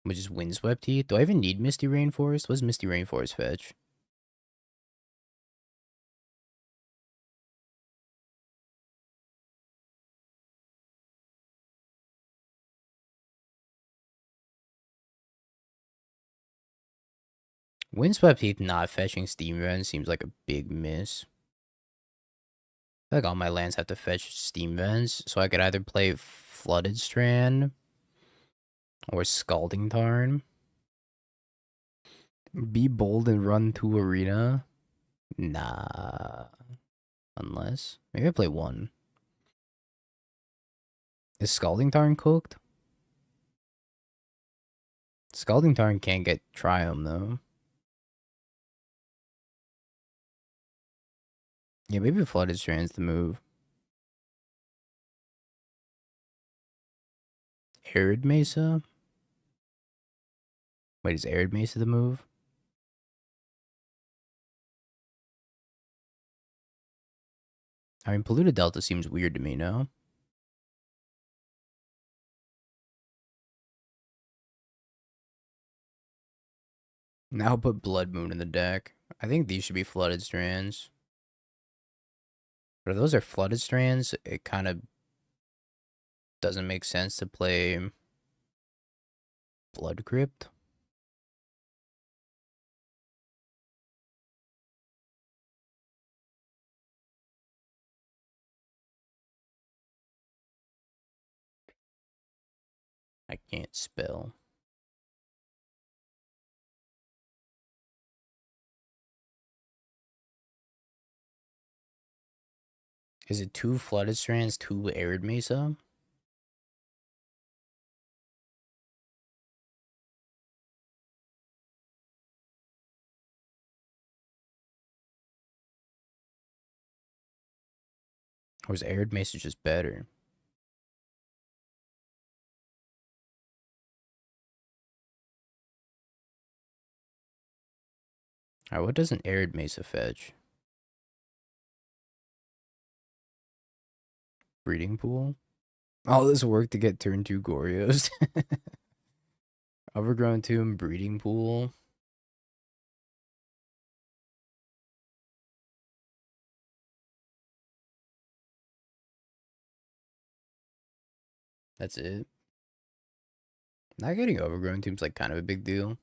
Which is Windswept Heath. Do I even need Misty Rainforest? What does Misty Rainforest fetch? Windswept Heath not fetching Steam Vents seems like a big miss. I feel like all my lands have to fetch Steam Vents, so I could either play Flooded Strand or Scalding Tarn. Be bold and run to Arena. Nah. Unless. Maybe I play 1. Is Scalding Tarn cooked? Scalding Tarn can't get Triumph, though. Yeah, maybe Flooded Strand's the move. Arid Mesa? Wait, is Arid Mesa the move? I mean, Polluted Delta seems weird to me, no? Now put Blood Moon in the deck. I think these should be Flooded Strands. But if those are Flooded Strands, it kind of doesn't make sense to play Blood Crypt. I can't spell. Is it 2 Flooded Strands, 2 Arid Mesa? Or is Arid Mesa just better? Alright, what does an Arid Mesa fetch? Breeding Pool? All this work to get turn 2 Gorios. Overgrown Tomb, Breeding Pool. That's it. Not getting overgrown seems like kind of a big deal.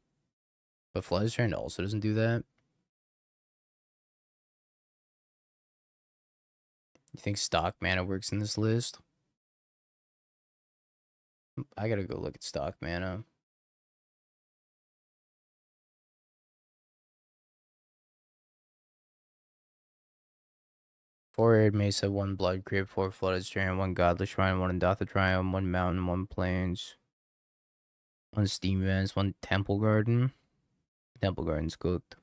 But Flood's Trend also doesn't do that. You think stock mana works in this list? I gotta go look at stock mana. Four Arid Mesa, one Blood Crypt, four Flooded Strand, one Godless Shrine, one Endotha Triumph, one Mountain, one Plains, one Steam Vents, one Temple Garden. Temple Garden's cooked.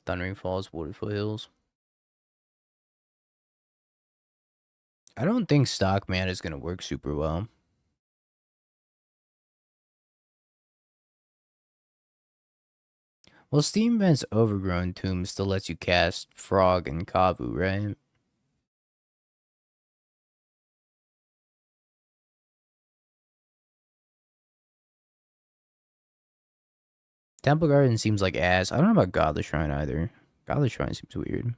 Thundering Falls, Waterfall Hills. I don't think stock mana is gonna work super well. Well, Steam Vent's Overgrown Tomb still lets you cast Frog and Kavu, right? Temple Garden seems like ass. I don't know about Godless Shrine either. Godless Shrine seems weird.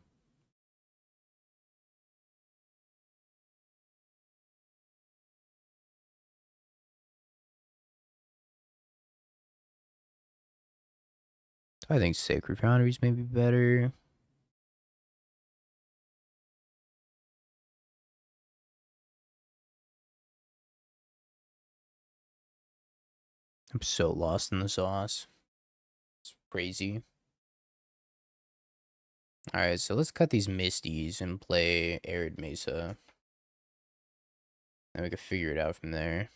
I think Sacred Foundries may be better. I'm so lost in the sauce. It's crazy. Alright, so let's cut these Misties and play Arid Mesa. And we can figure it out from there.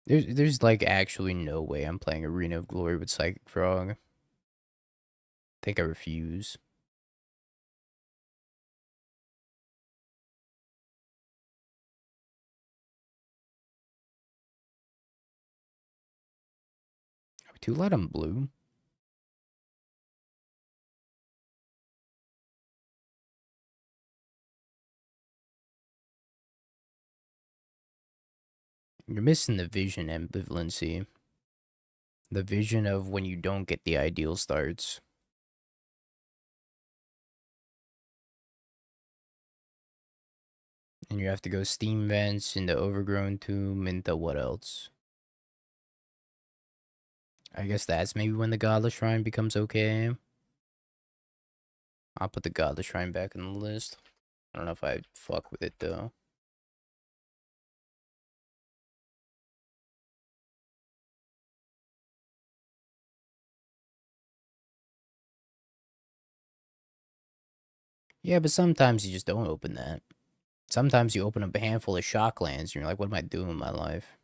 There's like actually no way I'm playing Arena of Glory with Psychic Frog. I think I refuse. Are we too light on blue? You're missing the vision ambivalency. The vision of when you don't get the ideal starts. And you have to go Steam Vents into Overgrown Tomb into what else? I guess that's maybe when the Godless Shrine becomes okay. I'll put the Godless Shrine back in the list. I don't know if I fuck with it though. Yeah, but sometimes you just don't open that. Sometimes you open up a handful of shock lands and you're like, what am I doing in my life?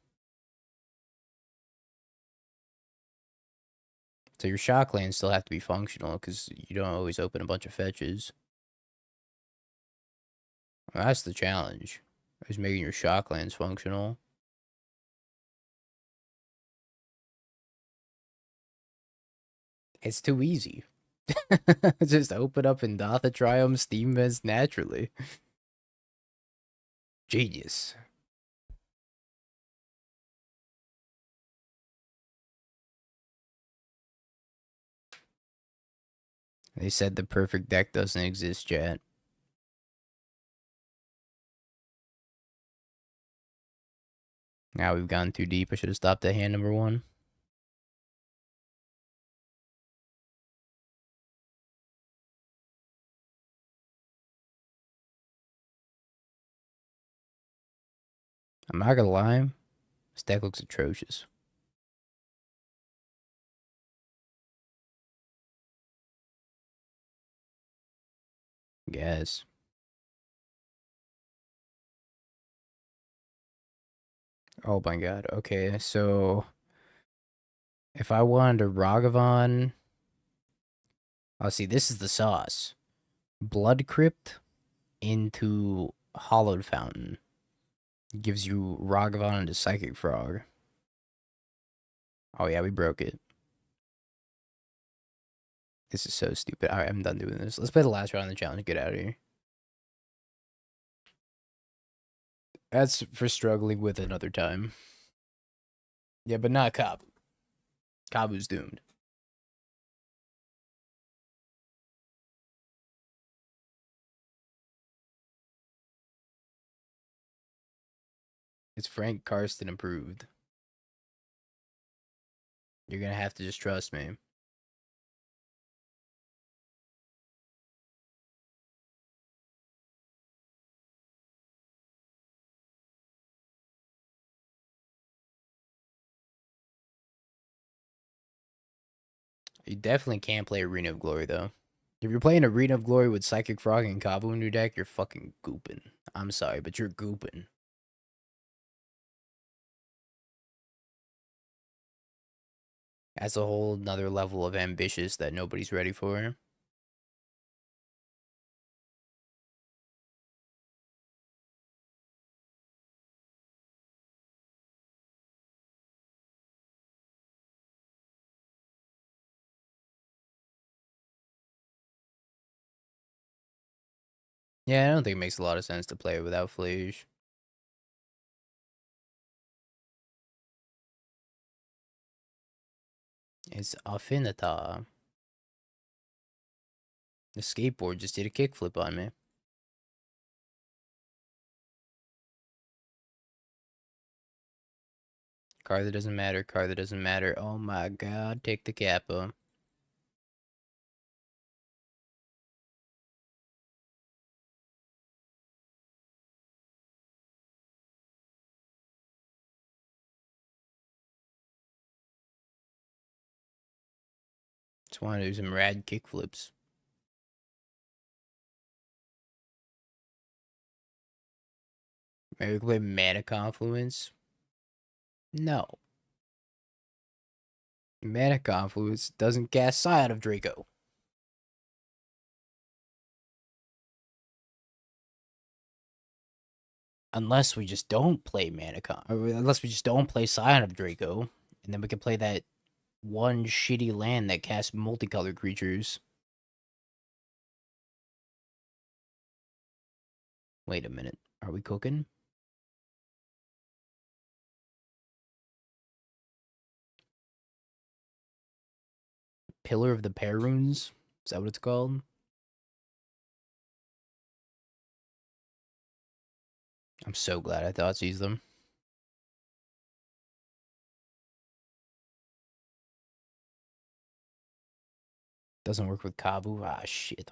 So your shock lands still have to be functional because you don't always open a bunch of fetches. Well, that's the challenge. Is making your shock lands functional. It's too easy. Just open up Endotha Triumph Steam Vents naturally. Genius. They said the perfect deck doesn't exist, chat. Now we've gone too deep. I should have stopped at hand number one. I'm not gonna lie. This deck looks atrocious. Guess. Oh my god. Okay, so if I wanted a Ragavan, I'll see. This is the sauce. Blood Crypt into Hollowed Fountain gives you Ragavan into Psychic Frog. Oh yeah, we broke it. This is so stupid. Alright, I'm done doing this. Let's play the last round of the challenge. Get out of here. That's for struggling with another time. Yeah, but not Cop. Kabu's doomed. It's Frank Karsten approved. You're gonna have to just trust me. You definitely can't play Arena of Glory, though. If you're playing Arena of Glory with Psychic Frog and Kabu in your deck, you're fucking gooping. I'm sorry, but you're gooping. That's a whole nother level of ambitious that nobody's ready for. Yeah, I don't think it makes a lot of sense to play it without Flash. It's Affinita. The skateboard just did a kickflip on me. Card that doesn't matter, card that doesn't matter. Oh my god, take the Kappa. Just want to do some rad kickflips. Maybe we can play Mana Confluence? No. Mana Confluence doesn't cast Scion of Draco. Unless we just don't play unless we just don't play Scion of Draco, and then we can play that one shitty land that casts multicolored creatures. Wait a minute. Are we cooking? Pillar of the Perunes? Is that what it's called? I'm so glad I thought sees them. Doesn't work with Kabu. Ah, shit.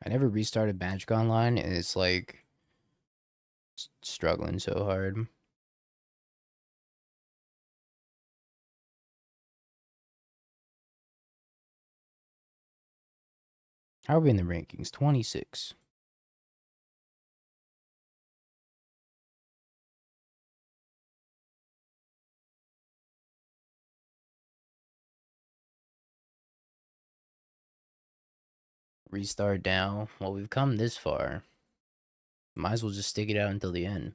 I never restarted Magic Online, and it's like struggling so hard. How are we in the rankings? 26. Restart now. Well, we've come this far. Might as well just stick it out until the end.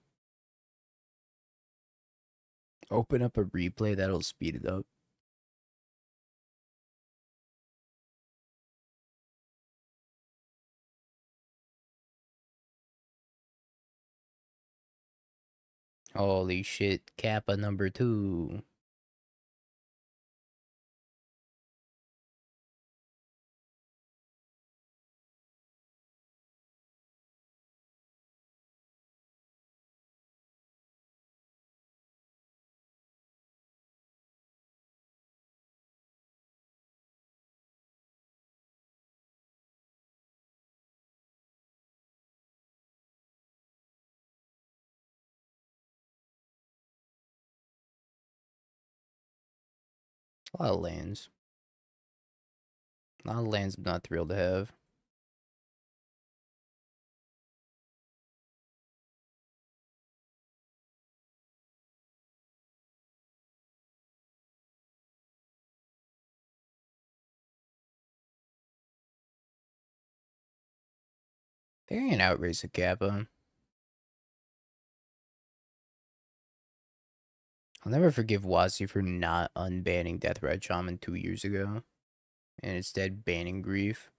Open up a replay, that'll speed it up. Holy shit, Kappa number 2. A lot of lands. A lot of lands I'm not thrilled to have. They ain't outrace a Kappa. I'll never forgive Wasi for not unbanning Death Red Shaman 2 years ago. And instead banning Grief.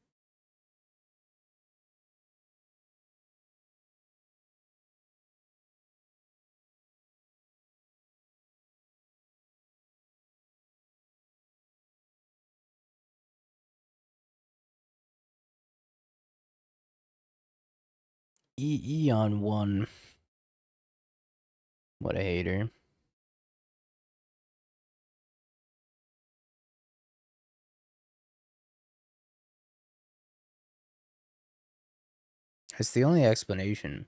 Eon won. What a hater. That's the only explanation.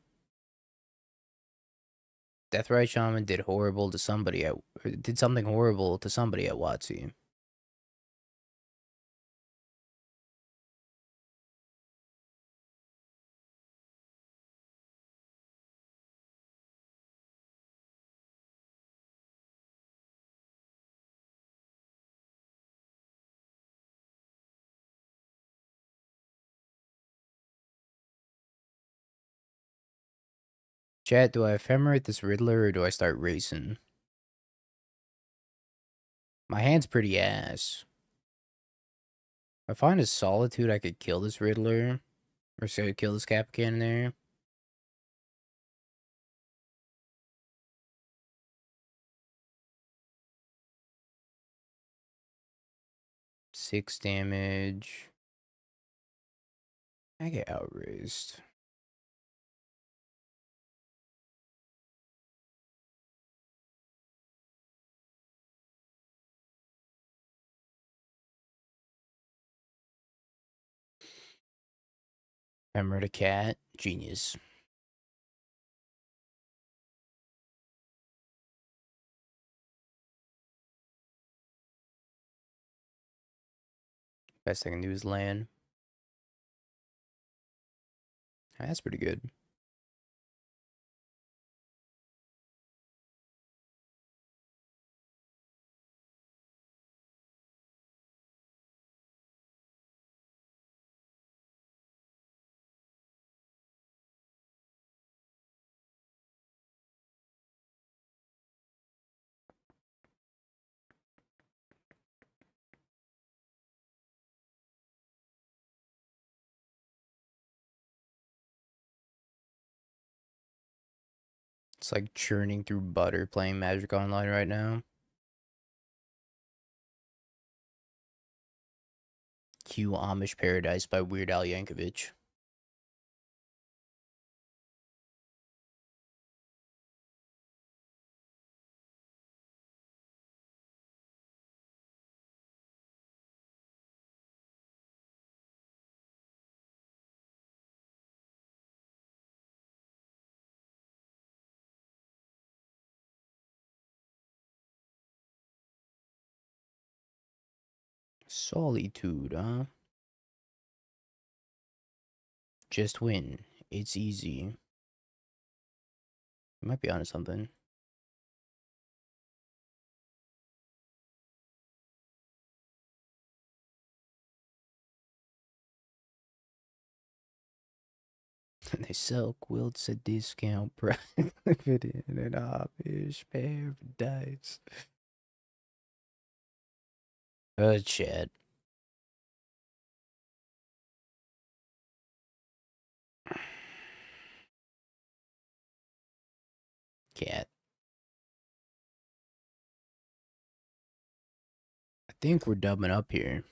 Deathrite Shaman did horrible to somebody at did something horrible to somebody at WotC. 'Chat, do I ephemerate this Riddler or do I start racing? My hand's pretty ass. If I find a Solitude, I could kill this Riddler. Or say kill this Capican there. Six damage. I get outraised. Ephemerate a cat. Genius. Best I can do is land. That's pretty good. It's like churning through butter playing Magic Online right now. Cue Amish Paradise by Weird Al Yankovic. Solitude, huh? Just win. It's easy. You might be onto something. They sell quilts at discount price. Living in an Amish paradise. Chat. Cat. I think we're dubbing up here.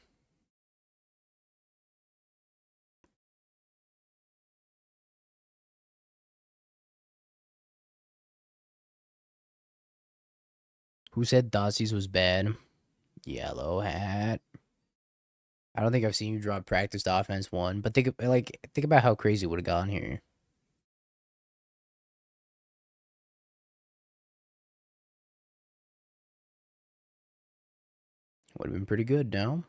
Who said Dossies was bad? Yellow hat. I don't think I've seen you drop practiced offense one, but think about how crazy it would have gone here. Would have been pretty good, no?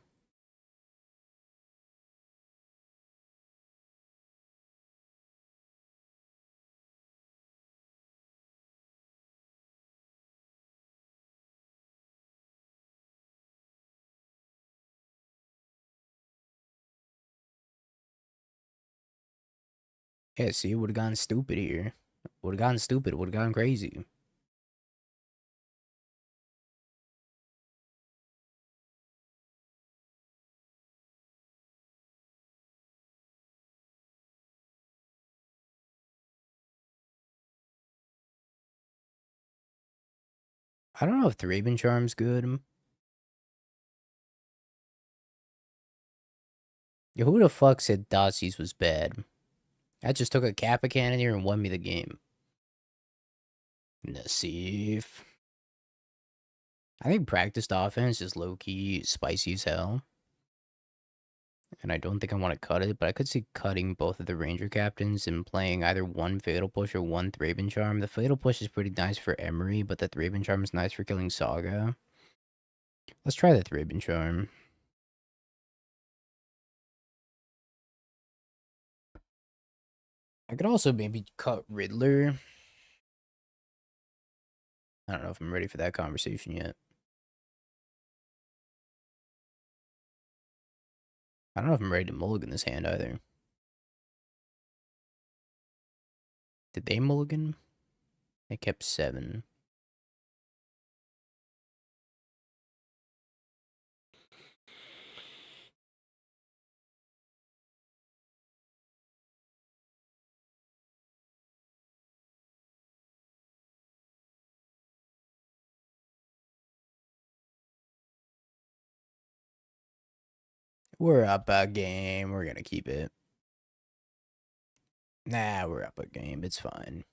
Yeah, see, it would have gone stupid here. Would have gone stupid. Would have gone crazy. I don't know if the Raven Charm's good. Yeah, who the fuck said Dossies was bad? That just took a Kappa Cannoneer and won me the game. Nassif. I think practiced offense is low-key spicy as hell. And I don't think I want to cut it, but I could see cutting both of the Ranger Captains and playing either one Fatal Push or one Thraben Charm. The Fatal Push is pretty nice for Emery, but the Thraben Charm is nice for killing Saga. Let's try the Thraben Charm. I could also maybe cut Riddler. I don't know if I'm ready for that conversation yet. I don't know if I'm ready to mulligan this hand either. Did they mulligan? They kept 7. We're up a game. We're gonna keep it. Nah, we're up a game. It's fine.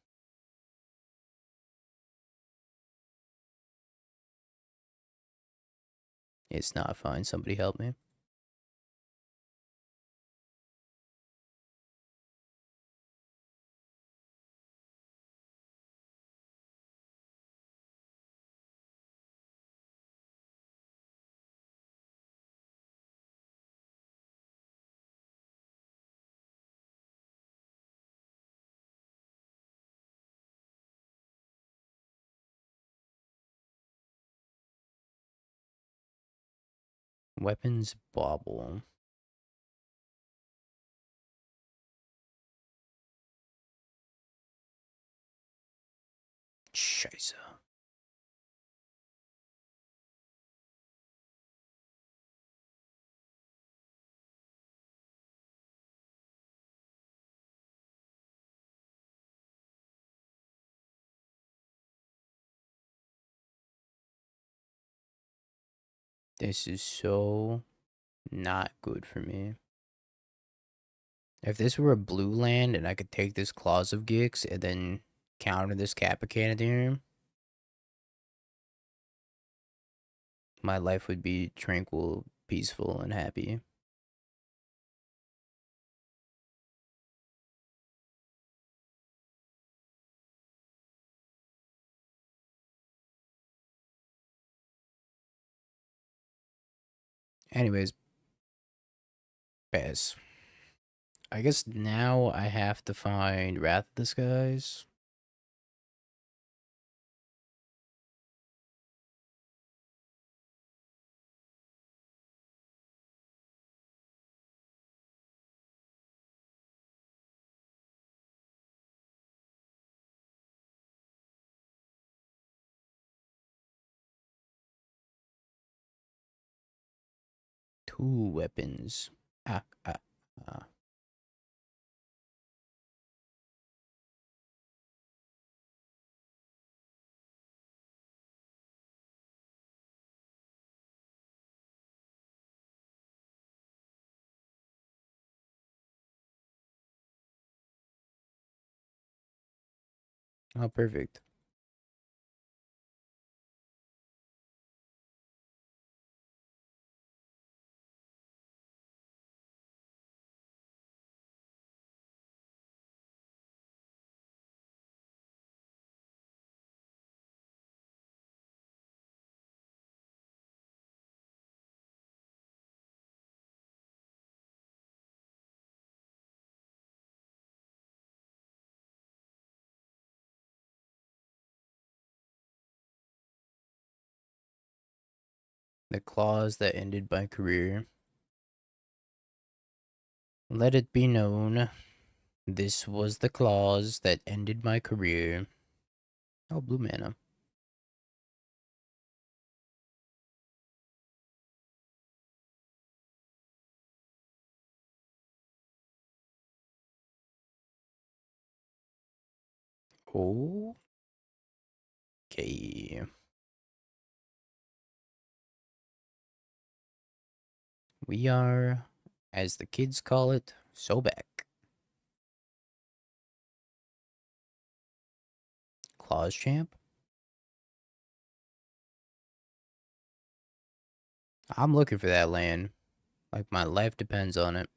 It's not fine. Somebody help me. Weapons bobble. Scheiße. This is so not good for me. If this were a blue land and I could take this Claws of Gix and then counter this Kappa Cannoneer, my life would be tranquil, peaceful, and happy. Anyways, Bez. I guess now I have to find Wrath of the Skies. Two weapons. Ah, ah, ah. Oh, perfect. The clause that ended my career. Let it be known, this was the clause that ended my career. Oh, blue mana. Oh. Okay. We are, as the kids call it, so back. Claws champ? I'm looking for that land. Like, my life depends on it.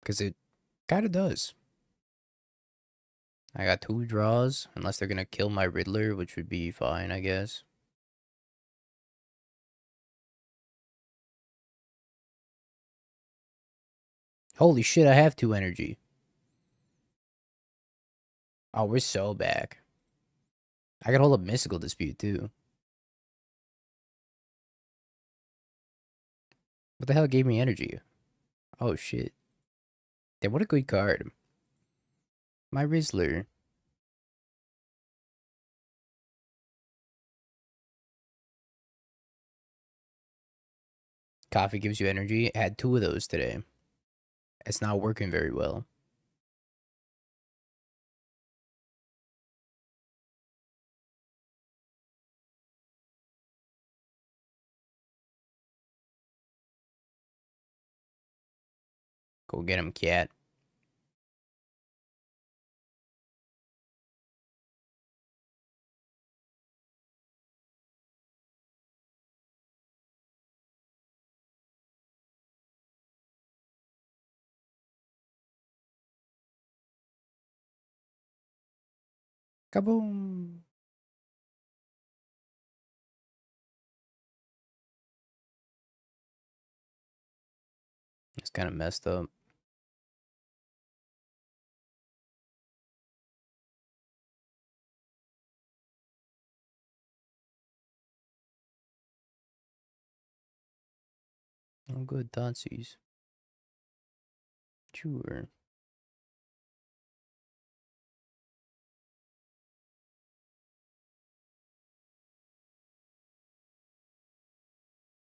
Because it kind of does. I got 2 draws, unless they're going to kill my Riddler, which would be fine, I guess. Holy shit, I have 2 energy. Oh, we're so back. I got hold of Mystical Dispute, too. What the hell gave me energy? Oh, shit. Damn, what a good card. My Rizzler. Coffee gives you energy. I had 2 of those today. It's not working very well. Go get him, cat. Kaboom! It's kind of messed up. Oh, good. Thoughtseize. Sure.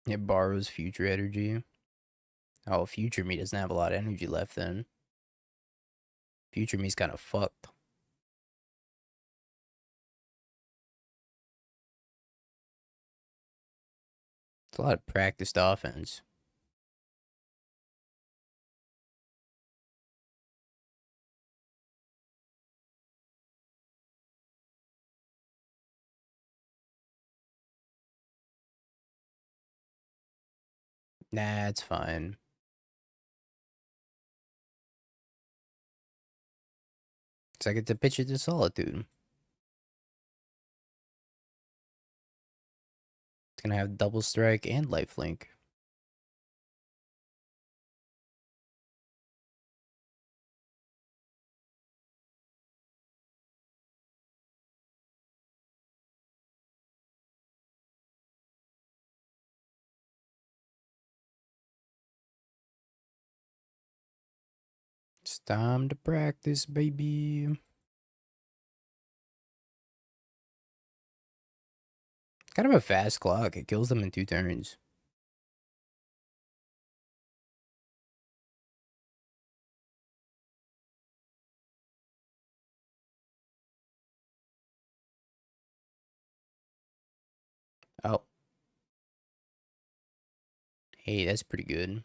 It borrows future energy. Oh, future me doesn't have a lot of energy left then. Future me's kind of fucked. It's a lot of practiced offense. Nah, it's fine. It's like it's a pitch to Solitude. It's gonna have double strike and lifelink. It's time to practice, baby. It's kind of a fast clock. It kills them in 2 turns. Oh. Hey, that's pretty good.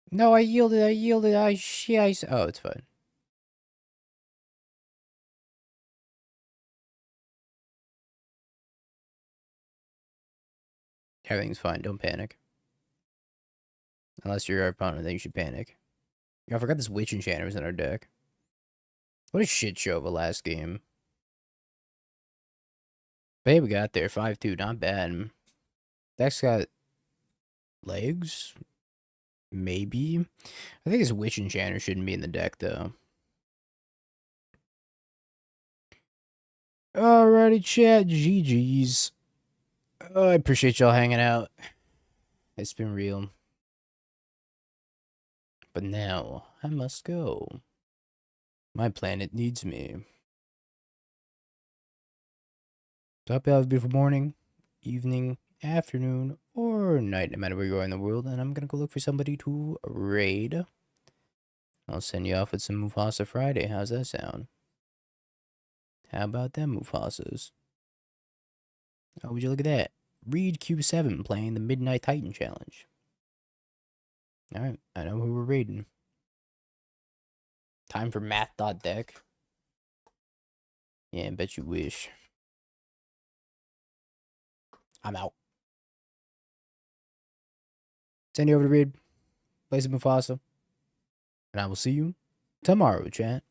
No, I yielded, oh, it's fine. Everything's fine, don't panic. Unless you're our opponent, then you should panic. Yeah, I forgot this Witch Enchanter was in our deck. What a shit show of a last game. But hey, we got there, 5-2, not bad. Deck's got legs? Maybe? I think this Witch Enchanter shouldn't be in the deck, though. Alrighty, chat, GG's. Oh, I appreciate y'all hanging out. It's been real. But now, I must go. My planet needs me. So I hope you have a beautiful morning, evening, afternoon, or night, no matter where you are in the world. And I'm gonna go look for somebody to raid. I'll send you off with some Mufasa Friday. How's that sound? How about them Mufasas? Oh, would you look at that? Reed Q7 playing the Midnight Titan Challenge. Alright, I know who we're raiding. Time for math.deck. Yeah, bet you wish. I'm out. Send you over to Reed. Play some Mufasa. And I will see you tomorrow, chat.